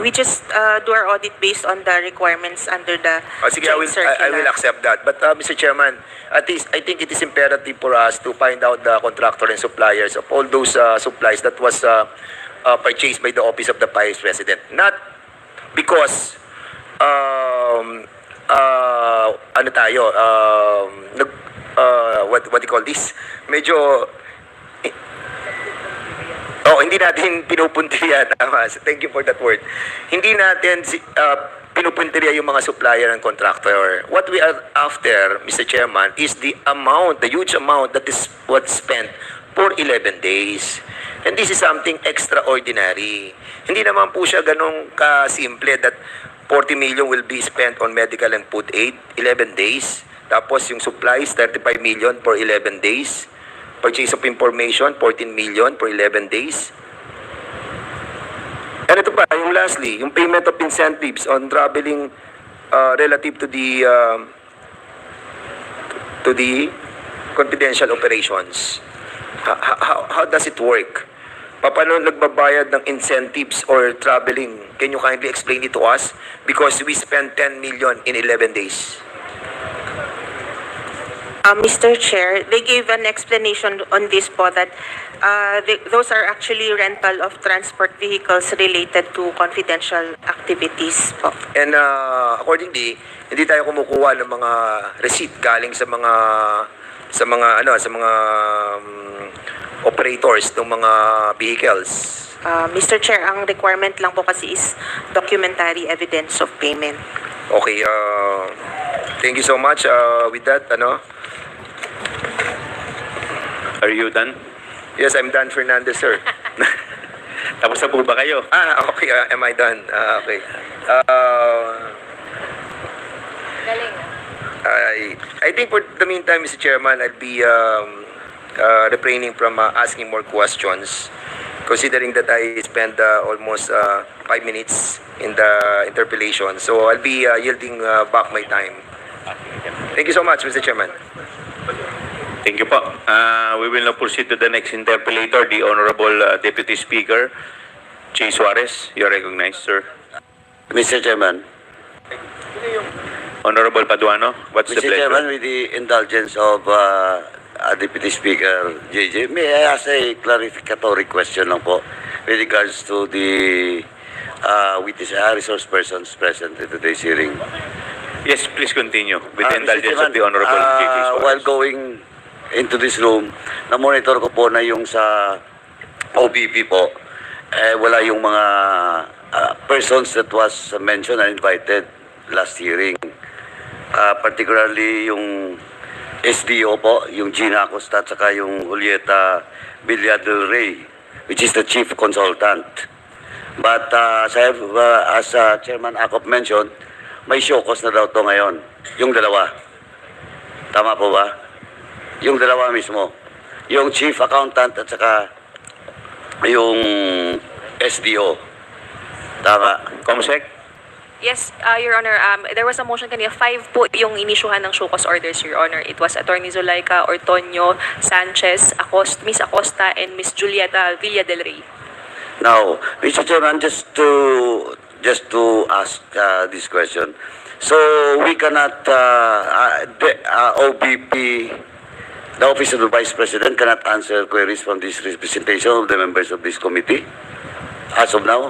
We just do our audit based on the requirements under the Sige, I will accept that. But Mr. Chairman, at least I think it is imperative for us to find out the contractor and suppliers of all those supplies that was purchased by the Office of the Vice President. Not because what do you call this? Medyo hindi natin pinupuntirya, tama. So, thank you for that word. Hindi natin pinupuntirya yung mga supplier and contractor. What we are after, Mr. Chairman, is the amount, the huge amount that is what's spent for 11 days. And this is something extraordinary. Hindi naman po siya ganun kasimple that 40 million will be spent on medical and food aid, 11 days. Tapos yung supplies, 35 million for 11 days. Purchase of information, 14 million for 11 days. And ito pa, yung lastly, yung payment of incentives on traveling relative to the confidential operations. How does it work? Paano nagbabayad ng incentives or traveling? Can you kindly explain it to us? Because we spent 10 million in 11 days. Mr. Chair, they gave an explanation on this po that those are actually rental of transport vehicles related to confidential activities po. And accordingly, hindi tayo kumukuha ng mga receipt galing sa mga operators ng mga vehicles. Mr. Chair, ang requirement lang po kasi is documentary evidence of payment. Okay, thank you so much. With that, Are you done? yes, I'm Dan Fernandez, sir. Tapos na po ba kayo? Okay, am I done? Okay. I think for the meantime, Mr. Chairman, I'll be refraining from asking more questions, considering that I spent almost 5 minutes in the interpellation. So I'll be yielding back my time. Thank you so much, Mr. Chairman. Thank you po. We will now proceed to the next interpellator, the Honorable Deputy Speaker, Jay Suarez. You are recognized, sir. Mr. Chairman. Honorable Paduano, what's the Mr. pleasure? Chairman, with the indulgence of Deputy Speaker JJ, may I ask a clarificatory question lang po with regards to the witness resource persons present in today's hearing. Yes, please continue with the Mr. indulgence of Chairman, the Honorable J.J. Suarez. while going into this room, na-monitor ko po na yung sa OVP po, wala yung mga persons that was mentioned and invited last hearing. Particularly yung SDO po, yung Gina Acosta at saka yung Julieta Villa del Rey, which is the chief consultant. But as Chairman Acop mentioned, may show cause na daw to ngayon. Yung dalawa. Tama po ba? Yung dalawa mismo. Yung chief accountant at saka yung SDO. Tama. Comsec? Yes, Your Honor, there was a motion kanina. 5 po yung inisyuhan ng show cause orders, Your Honor. It was Attorney Zulaika Ortonio Sanchez, Miss Acosta, and Miss Julieta Villa del Rey. Now, Mr. Chairman, just to ask this question. So, we cannot, OVP, the Office of the Vice President cannot answer queries from this representation of the members of this committee as of now?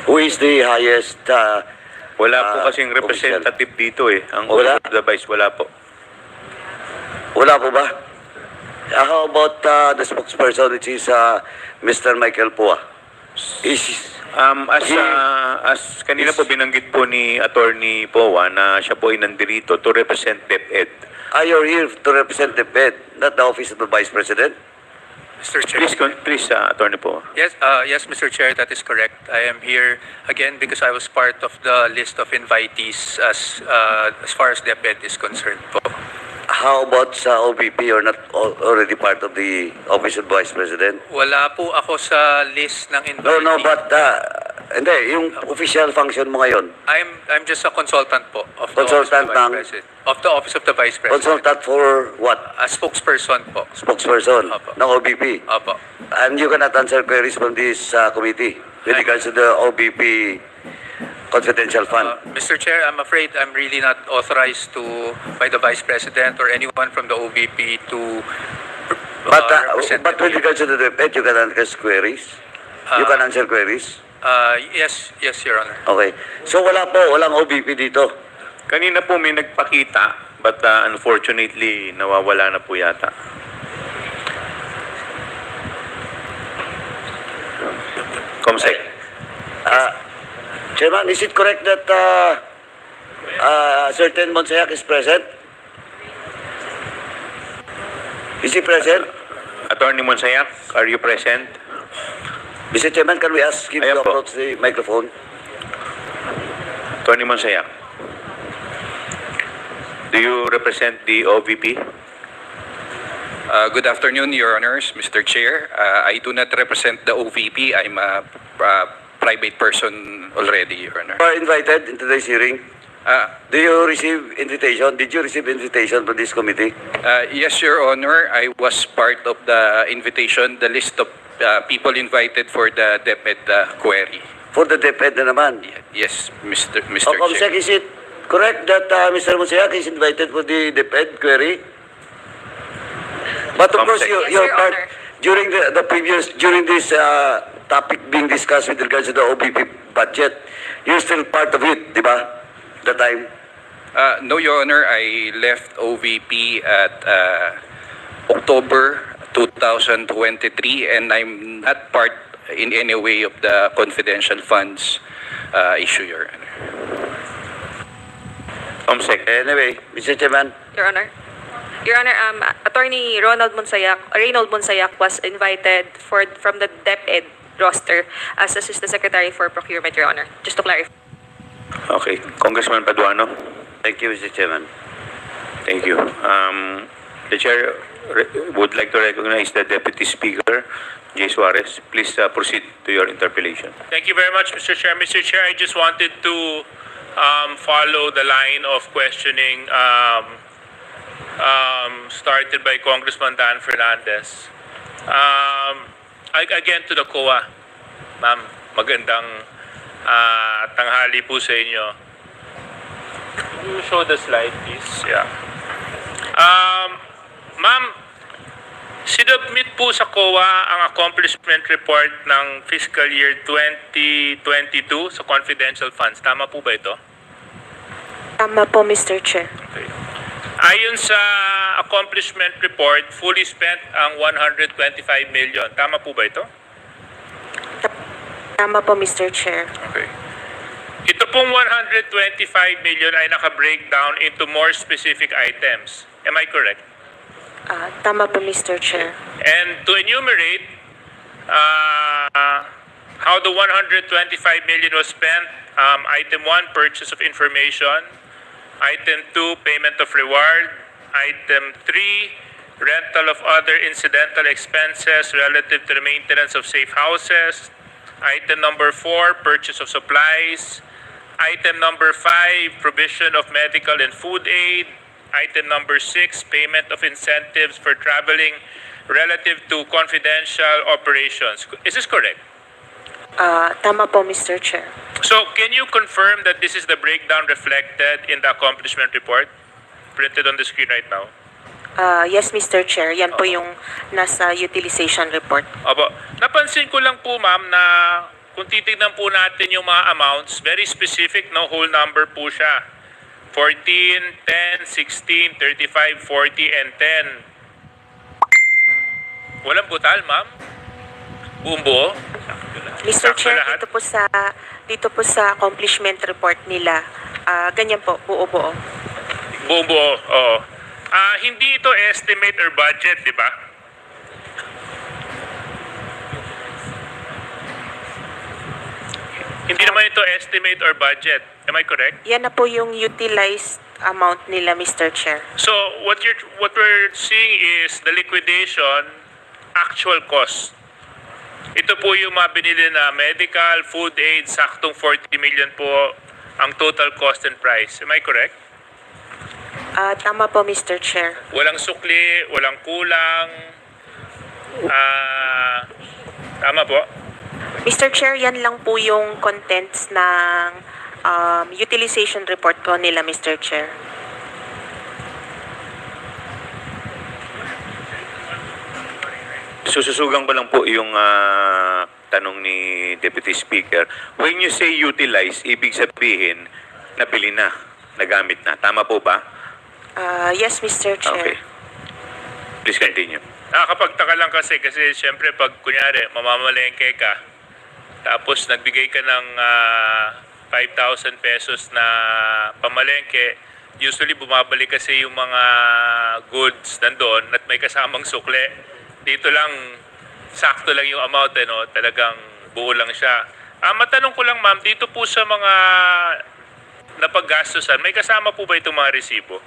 Who is the highest Wala po kasing representative dito eh. Ang Wala? Office of the Vice, wala po. Wala po ba? How about the spokesperson, which is Mr. Michael Pua? As kanina po binanggit po ni Attorney Powa na siya po ay nandirito to represent DepEd. You're here to represent the Fed, not the Office of the Vice President? Mr. Chair. Please, Attorney Powa. Yes, yes, Mr. Chair, that is correct. I am here again because I was part of the list of invitees as far as the DepEd is concerned po. How about sa OVP? You're not already part of the Office of Vice President? Wala po ako sa list ng invitees. No, but hindi, yung official function mo ngayon. I'm just a consultant po of the Consultant Office of the Vice President. Consultant for what? A spokesperson po. Spokesperson Opo. ng OVP. Opo. And you cannot answer queries from this committee with regards to the OVP confidential fund. Mr. Chair, I'm afraid I'm really not authorized by the Vice President or anyone from the OVP to represent But with regards to the DepEd, you can answer queries? You can answer queries? Yes, Your Honor. Okay. So walang OVP dito? Kanina po may nagpakita, but unfortunately, nawawala na po yata. Comsec. Chairman, is it correct that certain Monsayak is present? Is he present? Attorney Monsayak, are you present? Mr. Chairman, can we ask him Ayan to po. approach the microphone? Attorney Monsayak. Do you represent the OVP? Good afternoon, Your Honors, Mr. Chair. I do not represent the OVP. I'm a private person already, Your Honor. You are invited in today's hearing. Do you receive invitation? Did you receive invitation for this committee? Yes, Your Honor. I was part of the invitation, the list of people invited for the DepEd query. For the DepEd na naman. Yes, Mr. Comsec, Chair. is it correct that Mr. Monsayak is invited for the DepEd query? But of course, Comsec. Yes, you're Your part Honor. during this topic being discussed with regards to the OVP budget. You're still part of it, di ba? The time. No, Your Honor. I left OVP at October 2023 and I'm not part in any way of the confidential funds issue, Your Honor. Comsec. Anyway, Mr. Chairman, Your Honor. Your Honor, Attorney Reynold Monsayak was invited from the DepEd roster as Assistant Secretary for Procurement, Your Honor. Just to clarify. Okay. Congressman Paduano. thank you, Mr. Chairman. Thank you. The Chair would like to recognize the Deputy Speaker, Jay Suarez. Please proceed to your interpellation. Thank you very much, Mr. Chair. Mr. Chair, I just wanted to follow the line of questioning started by Congressman Dan Fernandez. Again, to the COA. Ma'am, magandang tanghali po sa inyo. Can you show the slide, please? Yeah. Ma'am, sinubmit po sa COA ang accomplishment report ng fiscal year 2022 sa confidential funds. Tama po ba ito? Tama po, Mr. Chair. Okay. Ayon sa accomplishment report, fully spent ang 125 million. Tama po ba ito? Tama po, Mr. Chair. Okay. Ito pong 125 million ay naka-breakdown into more specific items. Am I correct? Tama po, Mr. Chair. And to enumerate how the 125 million was spent, item 1, purchase of information. Item 2, payment of reward. Item 3, rental of other incidental expenses relative to the maintenance of safe houses. Item number 4, purchase of supplies. Item number 5, provision of medical and food aid. Item number 6, payment of incentives for traveling relative to confidential operations. Is this correct? Tama po, Mr. Chair. So, can you confirm that this is the breakdown reflected in the accomplishment report printed on the screen right now? Yes, Mr. Chair. Yan po yung nasa utilization report. Opo. Napansin ko lang po, ma'am, na kung titignan po natin yung mga amounts, very specific, no? Whole number po siya. 14, 10, 16, 35, 40, and 10. Walang butal, ma'am? Buong buo? Mr. Sakto Chair, lahat? dito po sa accomplishment report nila, ganyan po, buo-buo. Buong buo, oo. Hindi ito estimate or budget, di ba? Hindi naman ito estimate or budget. Am I correct? Yan na po yung utilized amount nila, Mr. Chair. So, what we're seeing is the liquidation actual cost. Ito po yung mga binili na medical, food aid, saktong 40 million po ang total cost and price. Am I correct? Tama po, Mr. Chair. Walang sukli, walang kulang. Tama po? Mr. Chair, yan lang po yung contents ng utilization report po nila, Mr. Chair. Sususugan ko lang po yung tanong ni Deputy Speaker. When you say utilize, ibig sabihin, nabili na, nagamit na. Tama po ba? Yes, Mr. Chair. Okay. Please continue. Nakakapagtaka lang kasi syempre pag kunyari mamamalengke ka, tapos nagbigay ka ng 5,000 pesos na pamalengke, usually bumabalik kasi yung mga goods nandoon at may kasamang sukle. Dito lang, sakto lang yung amount, no? Talagang buo lang siya. Matanong ko lang, ma'am, dito po sa mga napaggastusan, may kasama po ba itong mga resibo?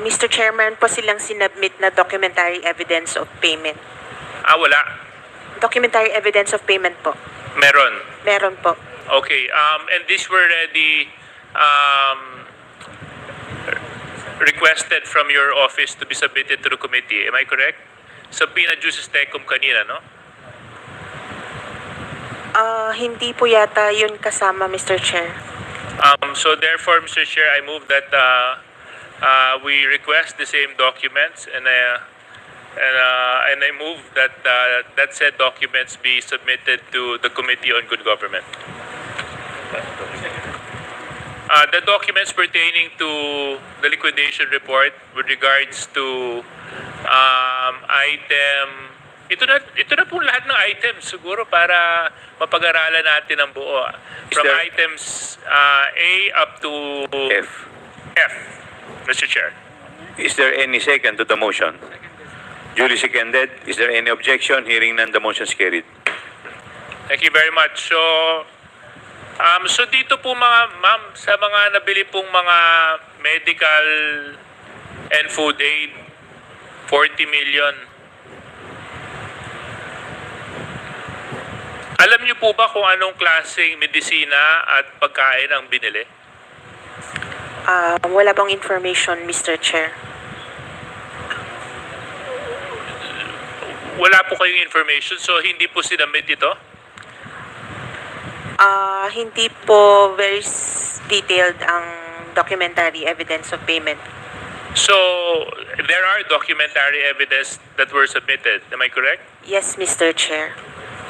Mr. Chairman, po silang sinubmit na documentary evidence of payment. Wala. Documentary evidence of payment po. Meron. Meron po. Okay, and these were already requested from your office to be submitted to the committee. Am I correct? Subpoena juices tecum kanina, no? Hindi po yata yun kasama, Mr. Chair. So therefore, Mr. Chair, I move that we request the same documents, and I move that that said documents be submitted to the Committee on Good Government. The documents pertaining to the liquidation report with regards to item, ito na po lahat ng items siguro para mapag-aralan natin ang buo. From items A up to F. F, Mr. Chair. Is there any second to the motion? Duly seconded. Is there any objection? Hearing none, the motion is carried. Thank you very much. So dito po ma'am, sa mga nabili pong mga medical and food aid, 40 million. Alam niyo po ba kung anong klaseng medisina at pagkain ang binili? Wala pong information, Mr. Chair. Wala po kayong information, so hindi po sinamit ito? Hindi po very detailed ang documentary evidence of payment. So, there are documentary evidence that were submitted, am I correct? Yes, Mr. Chair.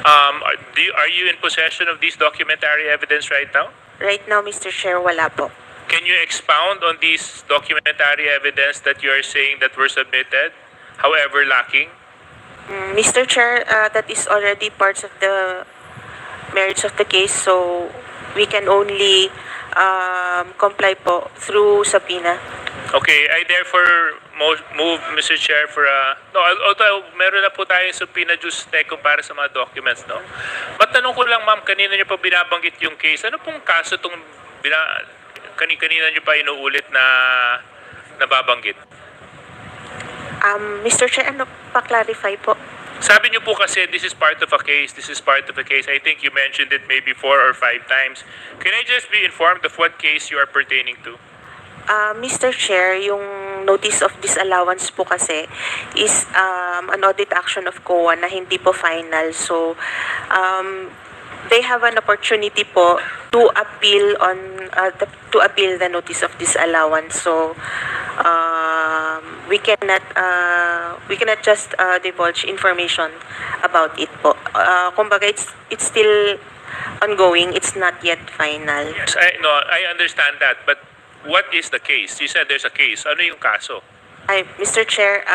Are you in possession of these documentary evidence right now? Right now, Mr. Chair, wala po. Can you expound on these documentary evidence that you are saying that were submitted, however lacking? Mr. Chair, that is already parts of the merits of the case, so we can only comply po through subpoena. Okay, I therefore move, Mr. Chair, for although meron na po tayong subpoena juice tecum para sa mga documents, no? Matanong ko lang, ma'am, kanina niyo pa binabanggit yung case. Ano pong kaso itong kanina niyo pa inuulit na nababanggit? Mr. Chair, ano pa-clarify po? Sabi niyo po kasi this is part of a case, this is part of a case. I think you mentioned it maybe 4 or 5 times. Can I just be informed of what case you are pertaining to? Mr. Chair, yung notice of disallowance po kasi is an audit action of COA na hindi po final. So, they have an opportunity po to appeal the notice of disallowance. So, we cannot just divulge information about it po. Kumbaga, it's still ongoing. It's not yet final. Yes, I understand that, but what is the case? You said there's a case. Ano yung kaso? Mr. Chair,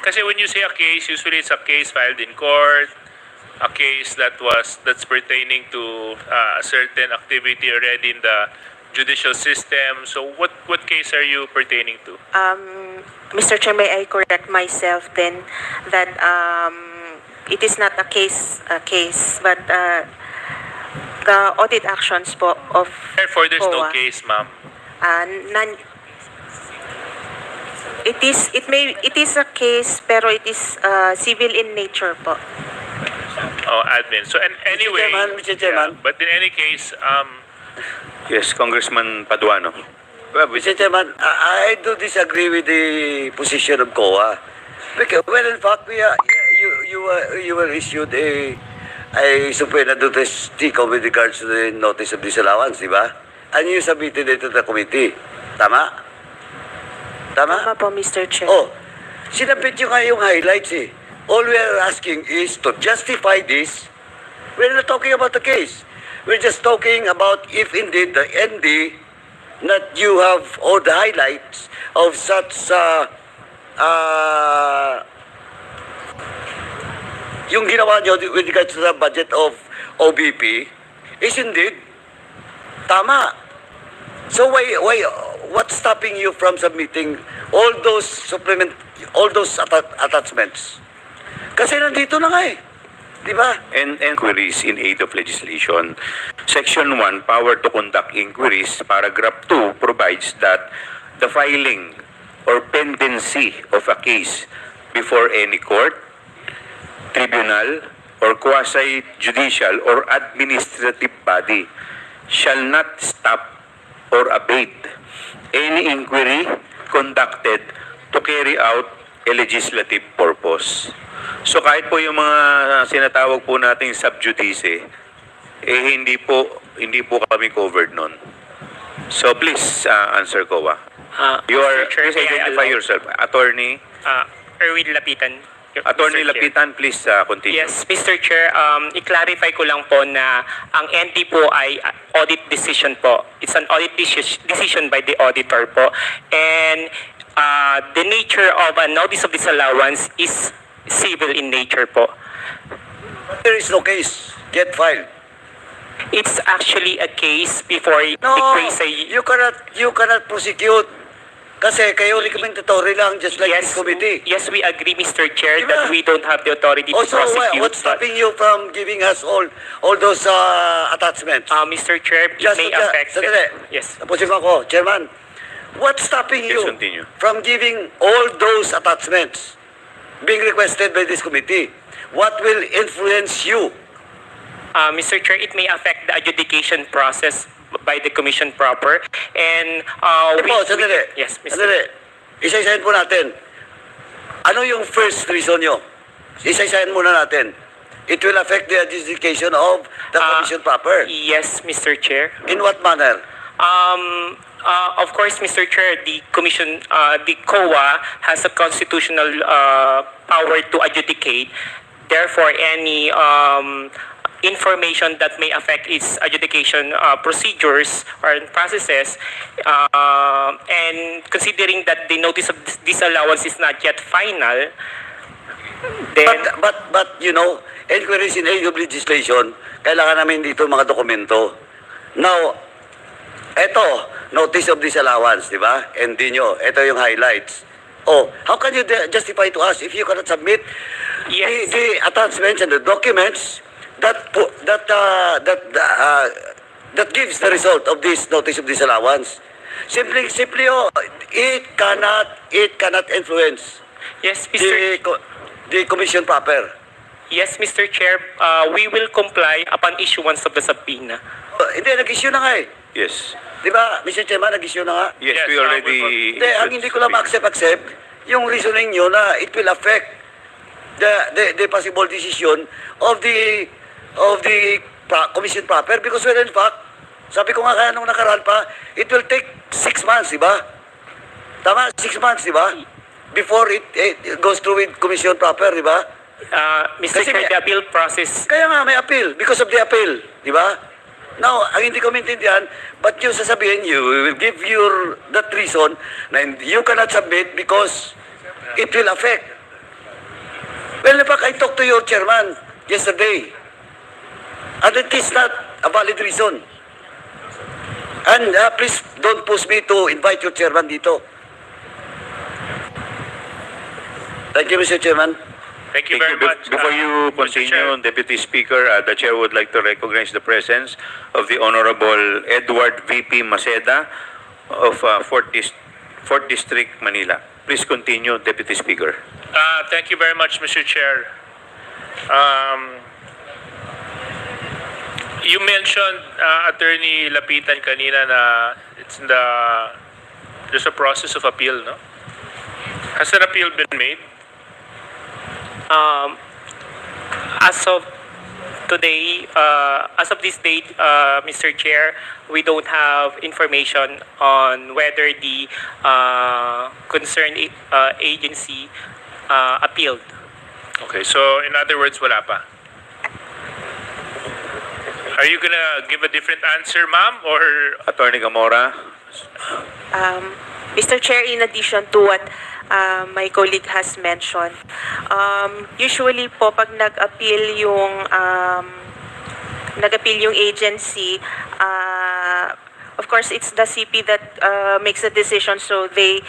kasi when you say a case, usually it's a case filed in court, a case that's pertaining to a certain activity already in the judicial system. So what case are you pertaining to? Mr. Chair, may I correct myself then that it is not a case, but the audit actions po of Therefore, there's no COA. case, ma'am. It is a case, pero it is civil in nature po. Oh, admin. So anyway, Mr. Chairman. but in any case, Yes, Congressman Paduano. Well, Mr. Chairman, I do disagree with the position of COA. Because, well, in fact, you were issued a subpoena notice with regards to the notice of disallowance, di ba? And you submitted it to the committee. Tama? Tama po, Mr. Chair. Oh, sinabit nyo nga yung highlights eh. All we are asking is to justify this. We're not talking about the case. We're just talking about if indeed the ND that you have all the highlights of such yung ginawa nyo with regards to the budget of OVP is indeed tama. So what's stopping you from submitting all those attachments? Kasi nandito na nga eh. Di ba? And inquiries in aid of legislation. Section 1, power to conduct inquiries, paragraph 2 provides that the filing or pendency of a case before any court, tribunal, or quasi-judicial or administrative body shall not stop or abate any inquiry conducted to carry out a legislative purpose. So kahit po yung mga sinatawag po nating subjudice, hindi po kami covered nun. So please answer ko please identify yourself. Attorney Erwin Lapitan. Attorney Mr. Chair. Lapitan, please continue. Yes, Mr. Chair, i-clarify ko lang po na ang NT po ay audit decision po. It's an audit decision by the auditor po. And the nature of a notice of disallowance is civil in nature po. There is no case yet filed. It's actually a case before No, it raise a... you cannot prosecute. Kasi kayo recommendatory lang, just like this committee. Yes, we agree, Mr. Chair, Diba? that we don't have the authority to Also, prosecute. what's stopping you from giving us all those attachments? Mr. Chair, it may affect... Sandali. Yes. Tapusin mo ako, Chairman. What's stopping Please you continue. from giving all those attachments being requested by this committee? What will influence you? Mr. Chair, it may affect the adjudication process by the commission proper. And Sandali. Yes, Mr. Sandali. Isa-isahin po natin. Ano yung first reason nyo? Isa-isahin muna natin. It will affect the adjudication of the commission proper. Yes, Mr. Chair. In what manner? Of course, Mr. Chair, the commission, the COA has a constitutional power to adjudicate. Therefore, any information that may affect its adjudication procedures or processes, and considering that the notice of disallowance is not yet final, then... But you know, inquiries in aid of legislation, kailangan namin dito mga dokumento. Now, eto, notice of disallowance, di ba? And din nyo, eto yung highlights. Oh, how can you justify to us if you cannot submit the attachments and the documents that gives the result of this notice of disallowance? Simply, it cannot influence the commission proper. Yes, Mr. Chair, we will comply upon issuance of the subpoena. Hindi, nag-issue na nga eh. Yes. Di ba, Mr. Chairman, nag-issue na nga? Yes, we already... Hindi, ang hindi ko lang ma-accept, yung reasoning nyo na it will affect the possible decision of the commission proper, because well, in fact, sabi ko nga kaya nung nakaraan pa, it will take 6 months, di ba? Tama, 6 months, di ba? Before it goes through with commission proper, di ba? Mr. Chair, the appeal process... Kaya nga, may appeal, because of the appeal, di ba? Now, ang hindi ko maintindihan, but yung sasabihin, you will give that reason na you cannot submit because it will affect. Well, in fact, I talked to your chairman yesterday, and it is not a valid reason. And please don't push me to invite your chairman dito. Thank you, Mr. Chairman. Thank you very much. Before you Mr. Chair. continue, Deputy Speaker, the Chair would like to recognize the presence of the Honorable Edward V.P. Maceda of 4th District, Manila. Please continue, Deputy Speaker. Thank you very much, Mr. Chair. You mentioned, Attorney Lapitan kanina na there's a process of appeal, no? Has an appeal been made? As of today, as of this date, Mr. Chair, we don't have information on whether the concerned agency appealed. Okay, so in other words, wala pa. Are you gonna give a different answer, ma'am, or... Attorney Gamora. Mr. Chair, in addition to what my colleague has mentioned, usually po pag nag-appeal yung agency, of course, it's the CP that makes the decision. So they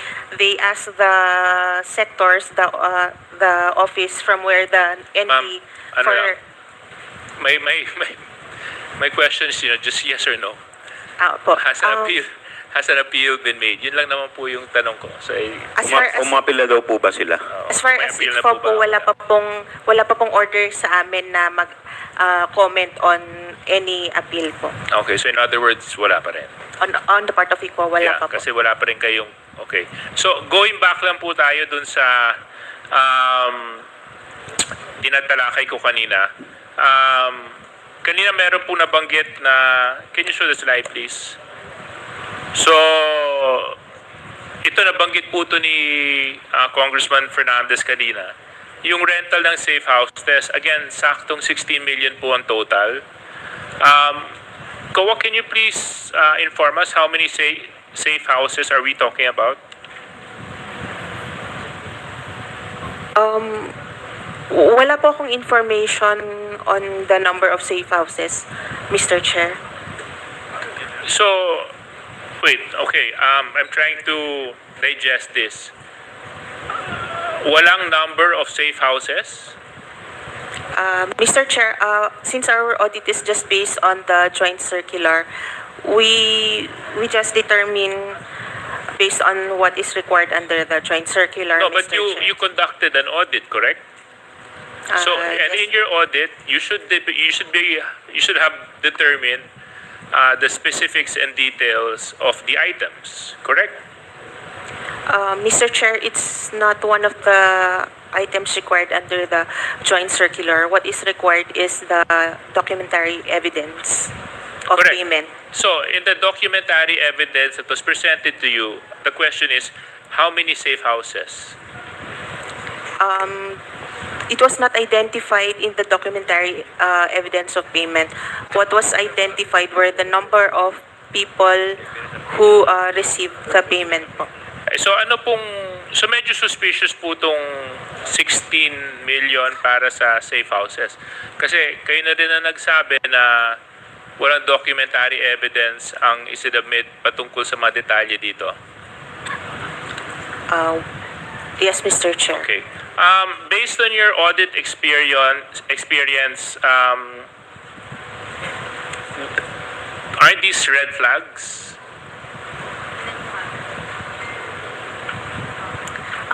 ask the sectors, the office from where the NP Ma'am, ano for lang? My question is, just yes or no. po. Has an appeal been made? Yun lang naman po yung tanong ko. So, As far as Umapila daw po ba sila? As far may as appeal na info po ba? po, wala pa pong order sa amin na mag comment on any appeal po. Okay, so in other words, wala pa rin. On the part of ICO, wala Yeah, pa po. kasi wala pa rin kayong... Okay. So, going back lang po tayo dun sa tinatalakay ko kanina. Kanina meron po nabanggit na... Can you show the slide, please? So, ito nabanggit po ito ni Congressman Fernandez kanina. Yung rental ng safe houses, again, saktong 16 million po ang total. Kawa, can you please inform us how many safe houses are we talking about? Wala po akong information on the number of safe houses, Mr. Chair. So, wait, okay. I'm trying to digest this. Walang number of safe houses? Mr. Chair, since our audit is just based on the joint circular, we just determine based on what is required under the joint circular. No, but Mr. Chair. you conducted an audit, correct? So, and yes. in your audit, you should have determined the specifics and details of the items, correct? Mr. Chair, it's not one of the items required under the joint circular. What is required is the documentary evidence of Correct. payment. So, in the documentary evidence that was presented to you, the question is, how many safe houses? It was not identified in the documentary evidence of payment. What was identified were the number of people who received the payment po. So so medyo suspicious po itong 16 million para sa safe houses. Kasi kayo na din na nagsabi na walang documentary evidence ang isinubmit patungkol sa mga detalye dito. Yes, Mr. Chair. Okay. Based on your audit experience, aren't these red flags?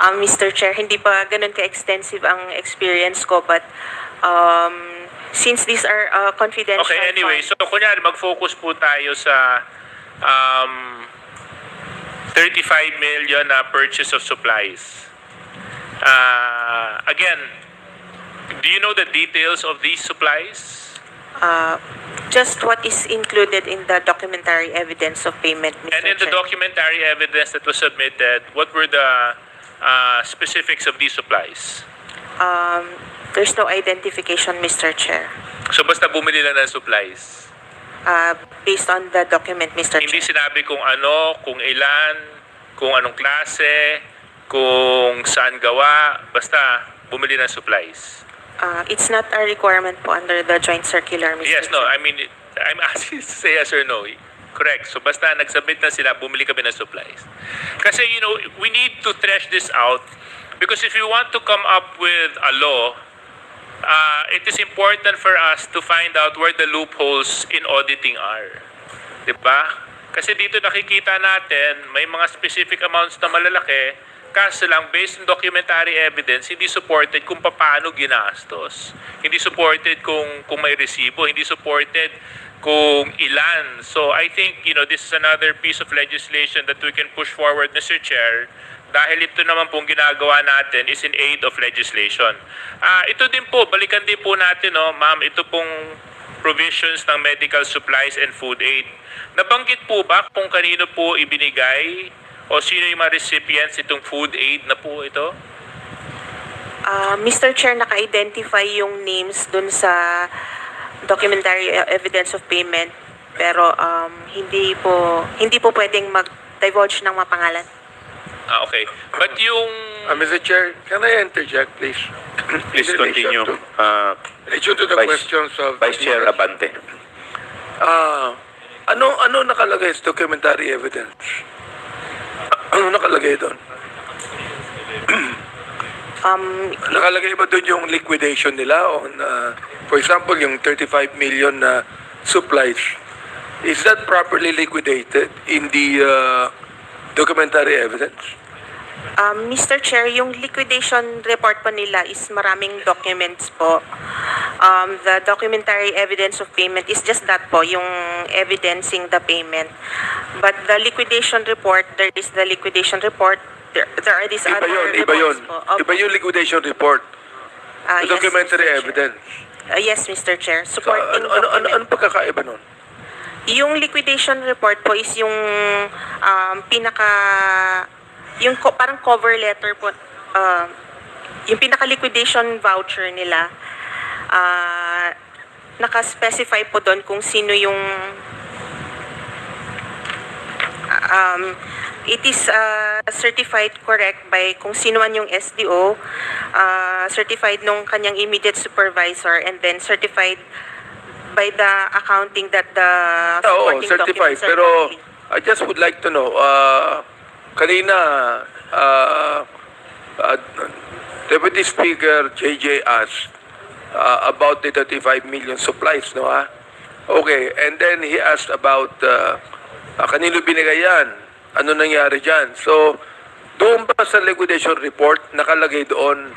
Mr. Chair, hindi pa ganun ka-extensive ang experience ko, but since these are confidential Okay, anyway, funds, so kunyari mag-focus po tayo sa 35 million na purchase of supplies. Again, do you know the details of these supplies? just what is included in the documentary evidence of payment, Mr. And in the Chair. documentary evidence that was submitted, what were the specifics of these supplies? There's no identification, Mr. Chair. So basta bumili lang ng supplies. Based on the document, Mr. Hindi Chair. sinabi kung ano, kung ilan, kung anong klase, kung saan gawa, basta bumili ng supplies. It's not a requirement po under the joint circular, Mr. Yes, no, Chair. I mean, I'm asking to say yes or no. Correct. So basta nagsubmit na sila, bumili kami ng supplies. Kasi, we need to thresh this out because if you want to come up with a law, it is important for us to find out where the loopholes in auditing are. Diba? Kasi dito nakikita natin, may mga specific amounts na malalaki, kaso lang, based on documentary evidence, hindi supported kung paano ginastos. Hindi supported kung may resibo, hindi supported kung ilan. So I think, this is another piece of legislation that we can push forward, Mr. Chair, dahil ito naman pong ginagawa natin is in aid of legislation. Ito din po, balikan din po natin, ma'am, ito pong provisions ng medical supplies and food aid. Nabanggit po ba kung kanino po ibinigay o sino yung mga recipients itong food aid na po ito? Mr. Chair, naka-identify yung names dun sa documentary evidence of payment, pero hindi po pwedeng mag-divulge ng mga pangalan. Okay. But yung... Mr. Chair, can I interject, please? Please continue. In relation to the Vice- questions of... Vice Chair Abante. Ano nakalagay sa documentary evidence? Ano nakalagay doon? Nakalagay ba doon yung liquidation nila on, for example, yung 35 million na supplies? Is that properly liquidated in the documentary evidence? Mr. Chair, yung liquidation report po nila is maraming documents po. The documentary evidence of payment is just that po, yung evidencing the payment. But the liquidation report, there is the liquidation report. There are these other reports po. Iba yung liquidation report. The Yes, documentary Mr. Chair. evidence. Yes, Mr. Chair. So, Supporting ano pagkakaiba nun? Yung liquidation report po is yung parang cover letter po, yung pinaka-liquidation voucher nila. Naka-specify po doon kung sino yung it is certified correct by kung sino man yung SDO, certified nung kanyang immediate supervisor, and then certified by the accounting that the supporting certified. documents are Pero complete. I just would like to know, kanina, Deputy Speaker JJ asked about the 35 million supplies, no ha? Okay, and then he asked about kanino binigay yan? Ano nangyari dyan? So, doon ba sa liquidation report, nakalagay doon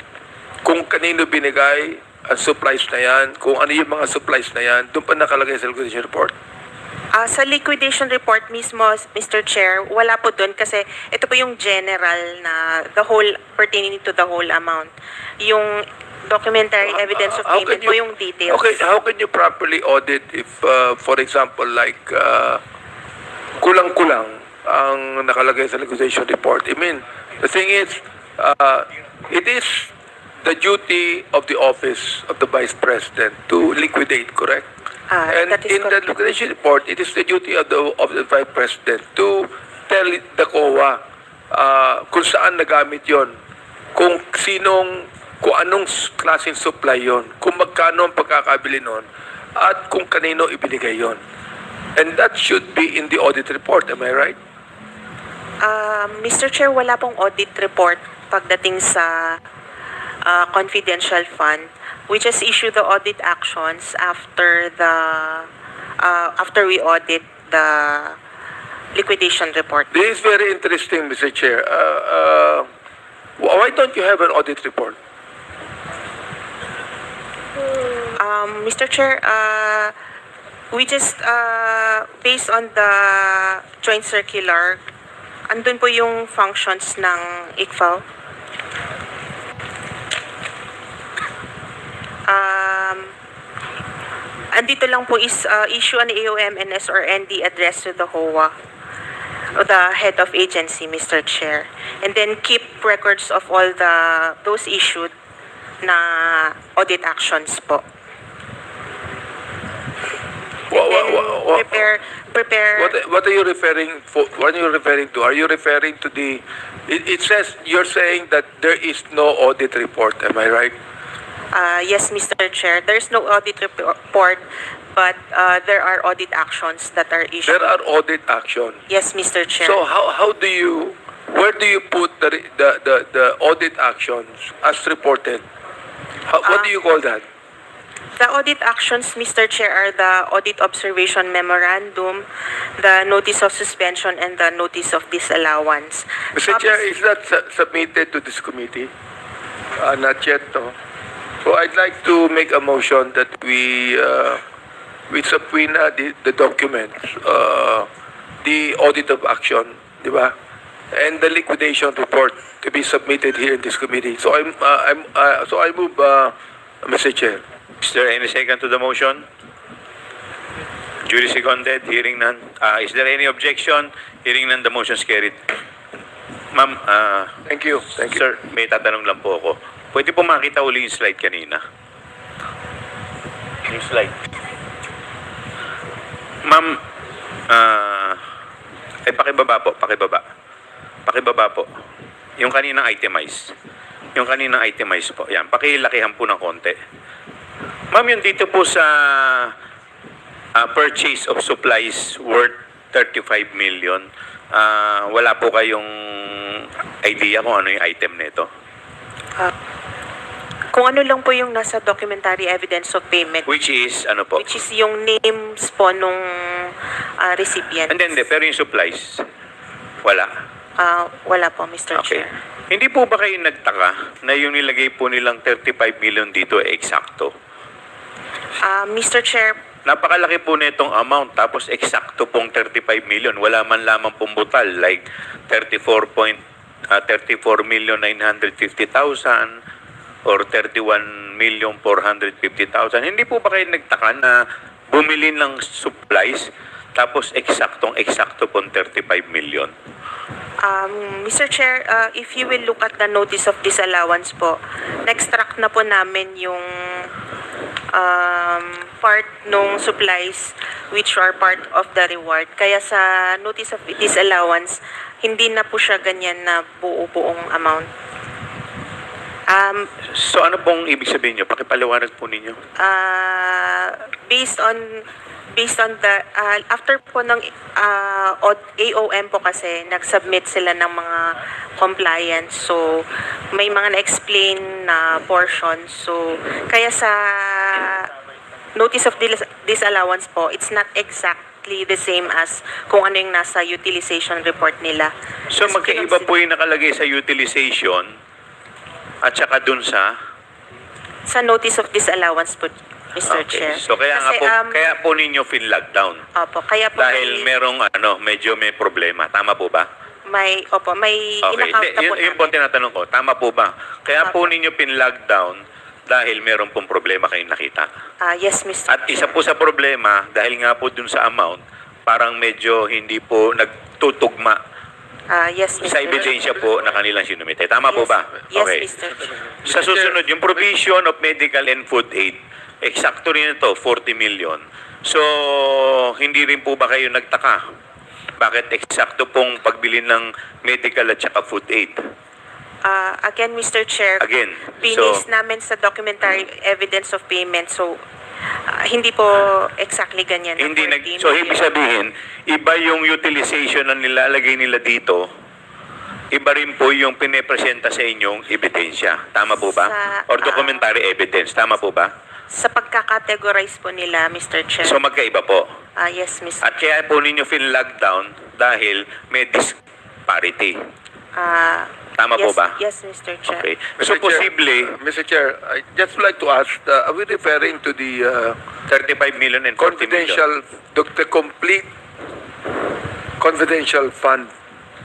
kung kanino binigay ang supplies na yan, kung ano yung mga supplies na yan, doon pa nakalagay sa liquidation report? Sa liquidation report mismo, Mr. Chair, wala po doon kasi ito po yung general na the whole, pertaining to the whole amount. Yung documentary evidence of payment po yung details. Okay, how can you properly audit if, for example, like, kulang-kulang ang nakalagay sa liquidation report? I mean, the thing is, it is the duty of the office of the Vice President to liquidate, correct? And that is in the liquidation report, it is the duty of the Vice President to tell the COA kung saan nagamit yon, kung anong klaseng supply yon, kung magkano ang pagkakabili nun, at kung kanino ibinigay yon. And that should be in the audit report, am I right? Mr. Chair, wala pong audit report pagdating sa confidential fund. We just issue the audit actions after we audit the liquidation report. This is very interesting, Mr. Chair. Why don't you have an audit report? Mr. Chair, we just, based on the joint circular, andun po yung functions ng ICFAO. Andito lang po is issue an AOMNS or ND address to the HOA, the head of agency, Mr. Chair, and then keep records of all those issued na audit actions po. And then prepare. What are you referring for? What are you referring to? Are you referring to the? It says you're saying that there is no audit report. Am I right? Yes, Mr. Chair. There's no audit report, but there are audit actions that are issued. There are audit actions. Yes, Mr. Chair. So where do you put the audit actions as reported? What do you call that? The audit actions, Mr. Chair, are the audit observation memorandum, the notice of suspension, and the notice of disallowance. Mr. Chair, is that submitted to this committee? Not yet, no. So I'd like to make a motion that we subpoena the documents, the audit of action, di ba? And the liquidation report to be submitted here in this committee. So I move, Mr. Chair. Is there any second to the motion? Duly seconded, hearing none. Is there any objection? Hearing none, the motion is carried. Ma'am, Thank you. sir, may tatanong lang po ako. Pwede po makita uli yung slide kanina? Yung slide. Ma'am, pakibaba po, pakibaba. Pakibaba po. Yung kaninang itemize. Yung kaninang itemize po. Yan, pakilakihan po ng konti. Ma'am, yun dito po sa purchase of supplies worth 35 million. Wala po kayong idea kung ano yung item nito? Kung ano lang po yung nasa documentary evidence of payment, Which is, ano po? which is yung names po nung recipient. Hindi, pero yung supplies, wala. Wala po, Mr. Okay. Chair. Hindi po ba kayo nagtaka na yung nilagay po nilang 35 million dito ay eksakto? Mr. Chair, Napakalaki po nitong amount tapos eksakto pong 35 million. Wala man lamang pong butal like 34,950,000 or 31,450,000. Hindi po ba kayo nagtaka na bumili ng supplies tapos eksakto pong 35 million? Mr. Chair, if you will look at the notice of disallowance po, na-extract na po namin yung part nung supplies which are part of the reward. Kaya sa notice of disallowance, hindi na po siya ganyan na buo-buong amount. So ano pong ibig sabihin nyo? Pakipaliwanag po ninyo. Based on the after po ng AOM po kasi nag-submit sila ng mga compliance, so may mga na-explain na portion, so kaya sa notice of disallowance po, it's not exactly the same as kung ano yung nasa utilization report nila. So magkaiba po yung nakalagay sa utilization at saka dun sa notice of disallowance po, Mr. Chair. So kaya Kasi, kaya po ninyo lockdown. Opo, kaya po Dahil merong medyo may problema. Tama po ba? may Okay. in-account na po Yun po ang tinatanong ko. Tama po ba? Kaya po ninyo lockdown dahil meron pong problema kayong nakita. Yes, Mr. At isa po sa problema, dahil nga po dun sa amount, parang medyo hindi po nagtutugma yes, Mr. sa ebidensya po na kanilang sinumite. Tama po ba? Yes, Okay. Mr. Chair. Sa susunod, yung provision of medical and food aid, eksakto rin ito, 40 million. So, hindi rin po ba kayo nagtaka? Bakit eksakto pong pagbili ng medical at saka food aid? Again, Mr. Chair, Again, binis namin sa documentary evidence of payment, so hindi po exactly ganyan. na Hindi 14 so million. ibig sabihin, iba yung utilization na nilalagay nila dito, iba rin po yung pinepresenta sa inyong ebidensya. Tama po ba? Or documentary evidence. Tama po ba? Sa pagkakategorize po nila, Mr. Chair. So magkaiba po. Yes, Mr. At kaya po ninyo lockdown dahil may disparity. Tama po yes, ba? Yes, Mr. Chair. Okay. So posible, Mr. Chair, I just would like to ask, are we referring to the 35 million and 40 million. the complete confidential fund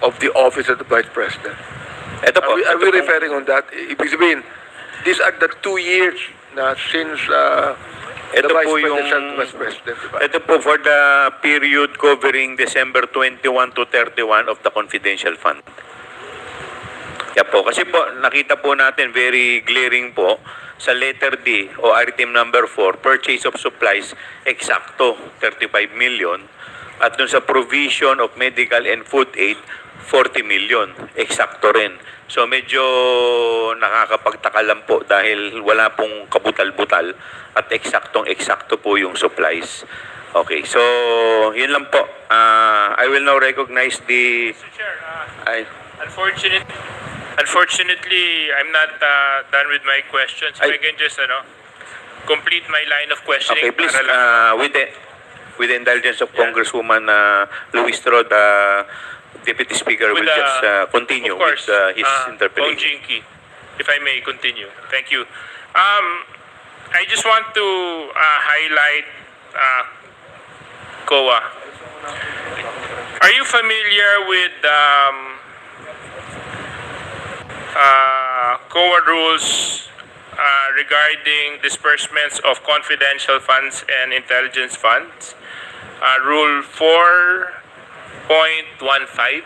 of the Office of the Vice President? Ito po. Are we referring on that? Ibig sabihin, these are the 2 years na since the Ito Vice po yung President was President, diba? ito po for the period covering December 21 to 31 of the confidential fund. Kaya po, kasi po nakita po natin very glaring po sa letter D o item number 4, purchase of supplies, eksakto 35 million. At dun sa provision of medical and food aid, 40 million. Eksakto rin. So medyo nakakapagtaka lang po dahil wala pong kabutal-butal at eksaktong-eksakto po yung supplies. Okay, so yun lang po. I will now recognize the... Mr. Chair, Ay, unfortunately, I'm not done with my questions. If I can just complete my line of questioning. okay, please, para lang- with the indulgence of Congresswoman Luis Strod, Deputy Speaker will With, just continue of course, with his Bong interpellation. Jinky, if I may continue. Thank you. I just want to highlight COA. Are you familiar with COA rules regarding disbursements of confidential funds and intelligence funds? Rule 4.15.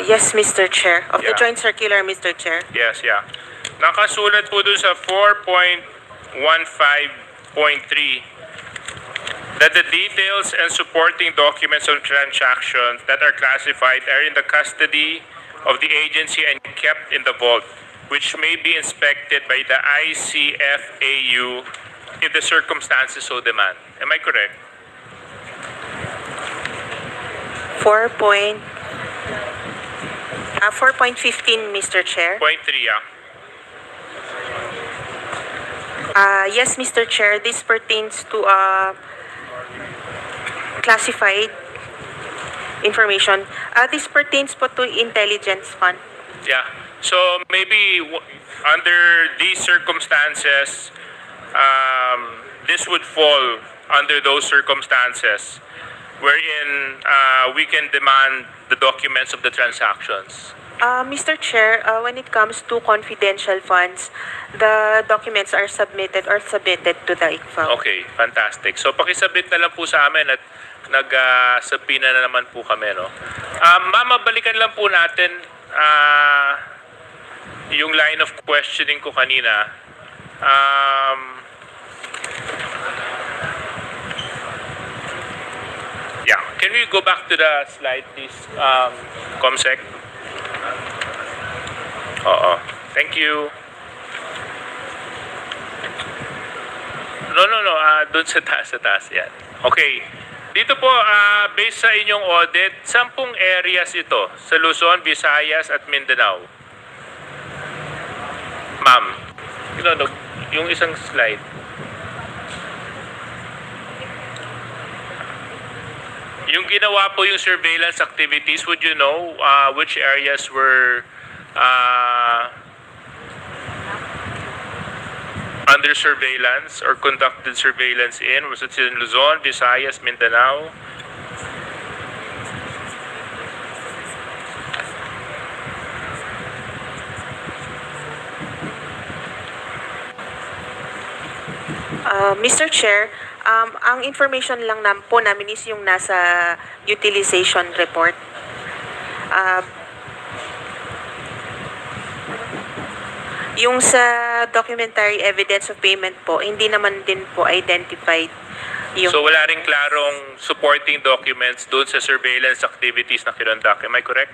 Yes, Mr. Chair. Of the Yeah. Joint Circular, Mr. Chair. Yes, yeah. Nakasulat po doon sa 4.15.3 that the details and supporting documents of transactions that are classified are in the custody of the agency and kept in the vault, which may be inspected by the ICFAU if the circumstances so demand. Am I correct? 4.15, Mr. Chair. Point 3, yeah. Yes, Mr. Chair, this pertains to classified information. This pertains po to intelligence fund. Yeah. So maybe under these circumstances, this would fall under those circumstances wherein we can demand the documents of the transactions. Mr. Chair, when it comes to confidential funds, the documents are submitted to the ICFAO. Okay, fantastic. So pakisubmit na lang po sa amin at nag-subpoena na naman po kami, no? Ma'am, balikan lang po natin yung line of questioning ko kanina. Yeah, can we go back to the slide, please, Comsec? Oo, thank you. No, doon sa taas, yan. Okay. Dito po, based sa inyong audit, 10 areas ito sa Luzon, Visayas at Mindanao. Ma'am, yung isang slide. Yung ginawa po yung surveillance activities, would you know which areas were under surveillance or conducted surveillance in? Was it in Luzon, Visayas, Mindanao? Mr. Chair, ang information lang po namin is yung nasa utilization report. Yung sa documentary evidence of payment po, hindi naman din po identified yung... So wala ring klarong supporting documents doon sa surveillance activities na kinonduct. Am I correct?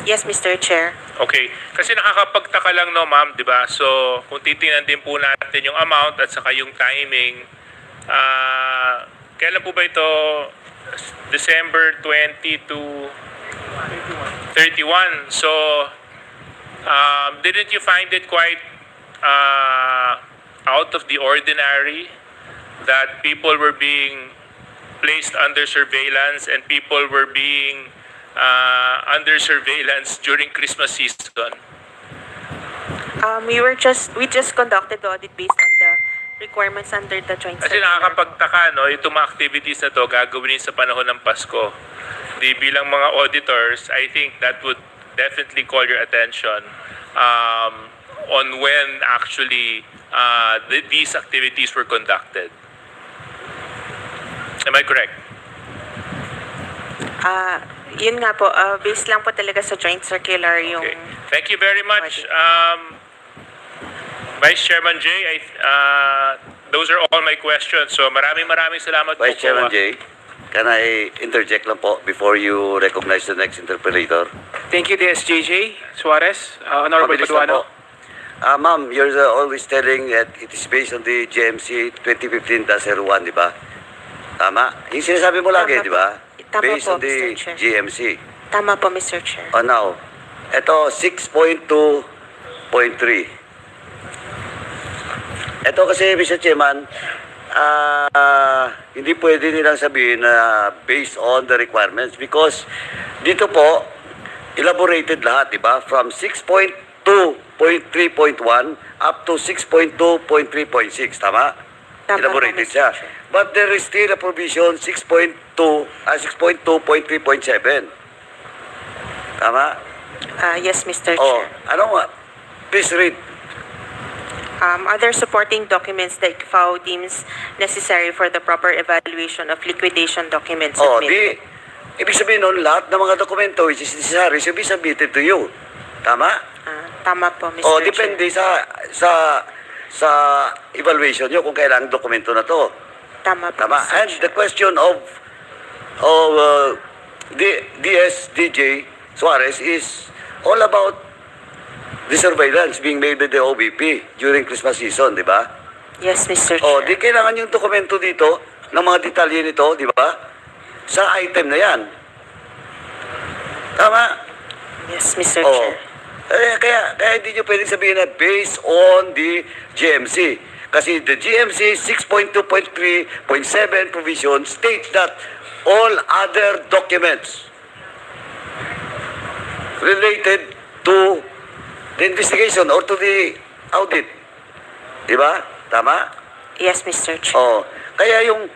Yes, Mr. Chair. Okay. Kasi nakakapagtaka lang, no, ma'am, di ba? So, kung titingnan din po natin yung amount at saka yung timing, kailan po ba ito? December 20 to 31. So, didn't you find it quite out of the ordinary that people were being placed under surveillance and people were being under surveillance during Christmas season? We just conducted the audit based on the requirements under the joint Kasi nakakapagtaka, no, itong mga activities na to gagawin sa panahon ng Pasko. Di bilang mga auditors, I think that would definitely call your attention on when actually these activities were conducted. Am I correct? Yun nga po, based lang po talaga sa joint circular yung... Okay. Thank you very much, Vice Chairman Jay. Those are all my questions. So maraming salamat Vice po. Chairman Jay, can I interject lang po before you recognize the next interpolator? Thank you, DSJJ Suarez. Honorable Mabilis lang Paduano. po. Ma'am, you're always telling that it is based on the GMC 2015-01, di ba? Tama? Yung sinasabi mo lagi, Tama di ba? Tama Based po, on the Mr. Chair. GMC. Tama po, Mr. Chair. Oh, now, ito 6.2.3. Ito kasi, Mr. Chairman, hindi pwede nilang sabihin na based on the requirements because dito po, elaborated lahat, di ba? From 6.2.3.1 up to 6.2.3.6, tama? Tama Elaborated po, Mr. siya. Chair. But there is still a provision 6.2.3.7. Tama? Yes, Mr. Oh, Chair. ano nga? Please read. Other supporting documents that ICFAO deems necessary for the proper evaluation of liquidation documents Oh, submitted. ibig sabihin nun, lahat ng mga dokumento which is necessary should be submitted to you. Tama? Tama po, Mr. Oh, Chair. depende sa evaluation nyo kung kailangan dokumento na to. Tama po, Tama? Mr. And Chair. the question of DSDJ Suarez is all about the surveillance being made by the OVP during Christmas season, di ba? Yes, Mr. O, Chair. di kailangan yung dokumento dito ng mga detalye nito, di ba? Sa item na yan. Tama? Yes, Mr. Oh. Chair. Kaya hindi nyo pwedeng sabihin na based on the GMC. Kasi the GMC 6.2.3.7 provision states that all other documents related to the investigation or to the audit. Diba? Tama? Yes, Mr. Chair. Oh, kaya yung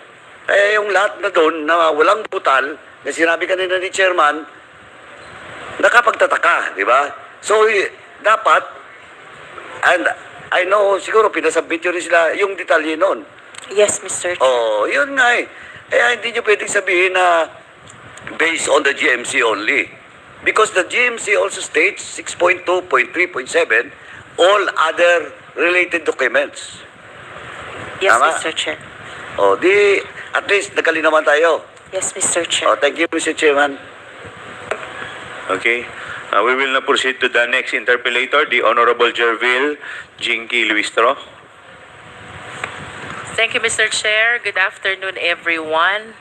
lahat na doon na walang butal, na sinabi kanina ni Chairman, nakapagtataka, di ba? So, dapat, and I know, siguro pinasubmit yun rin sila yung detalye noon. Yes, Mr. Chair. Oh, yun nga eh. Kaya hindi nyo pwedeng sabihin na based on the GMC only. Because the GMC also states 6.2.3.7 all other related documents. Yes, Tama? Mr. Chair. Oh, di at least nakalinawan tayo. Yes, Mr. Chair. Oh, thank you, Mr. Chairman. Okay. We will now proceed to the next interpellator, the Honorable Jervil Jinky Luistro. Thank you, Mr. Chair. Good afternoon, everyone.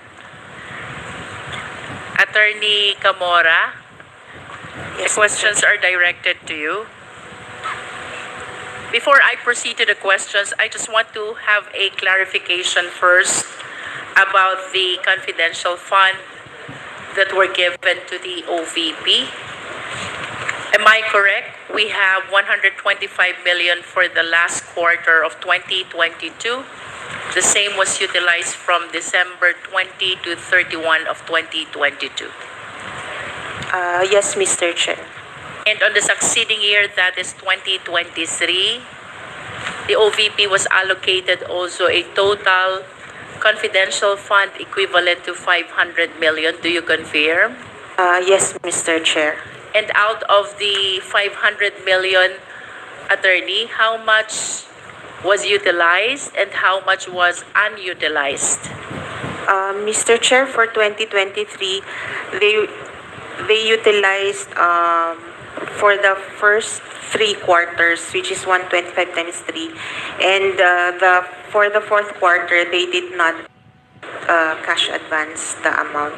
Attorney Camora, the questions are directed to you. Before I proceed to the questions, I just want to have a clarification first about the confidential fund that were given to the OVP. Am I correct? We have 125 million for the last quarter of 2022. The same was utilized from December 20 to 31 of 2022. Yes, Mr. Chair. And on the succeeding year, that is 2023, the OVP was allocated also a total confidential fund equivalent to 500 million. Do you confirm? Yes, Mr. Chair. And out of the 500 million, attorney, how much was utilized and how much was unutilized? Mr. Chair, for 2023, they utilized for the first 3 quarters, which is 125 times 3, and for the fourth quarter, they did not cash advance the amount.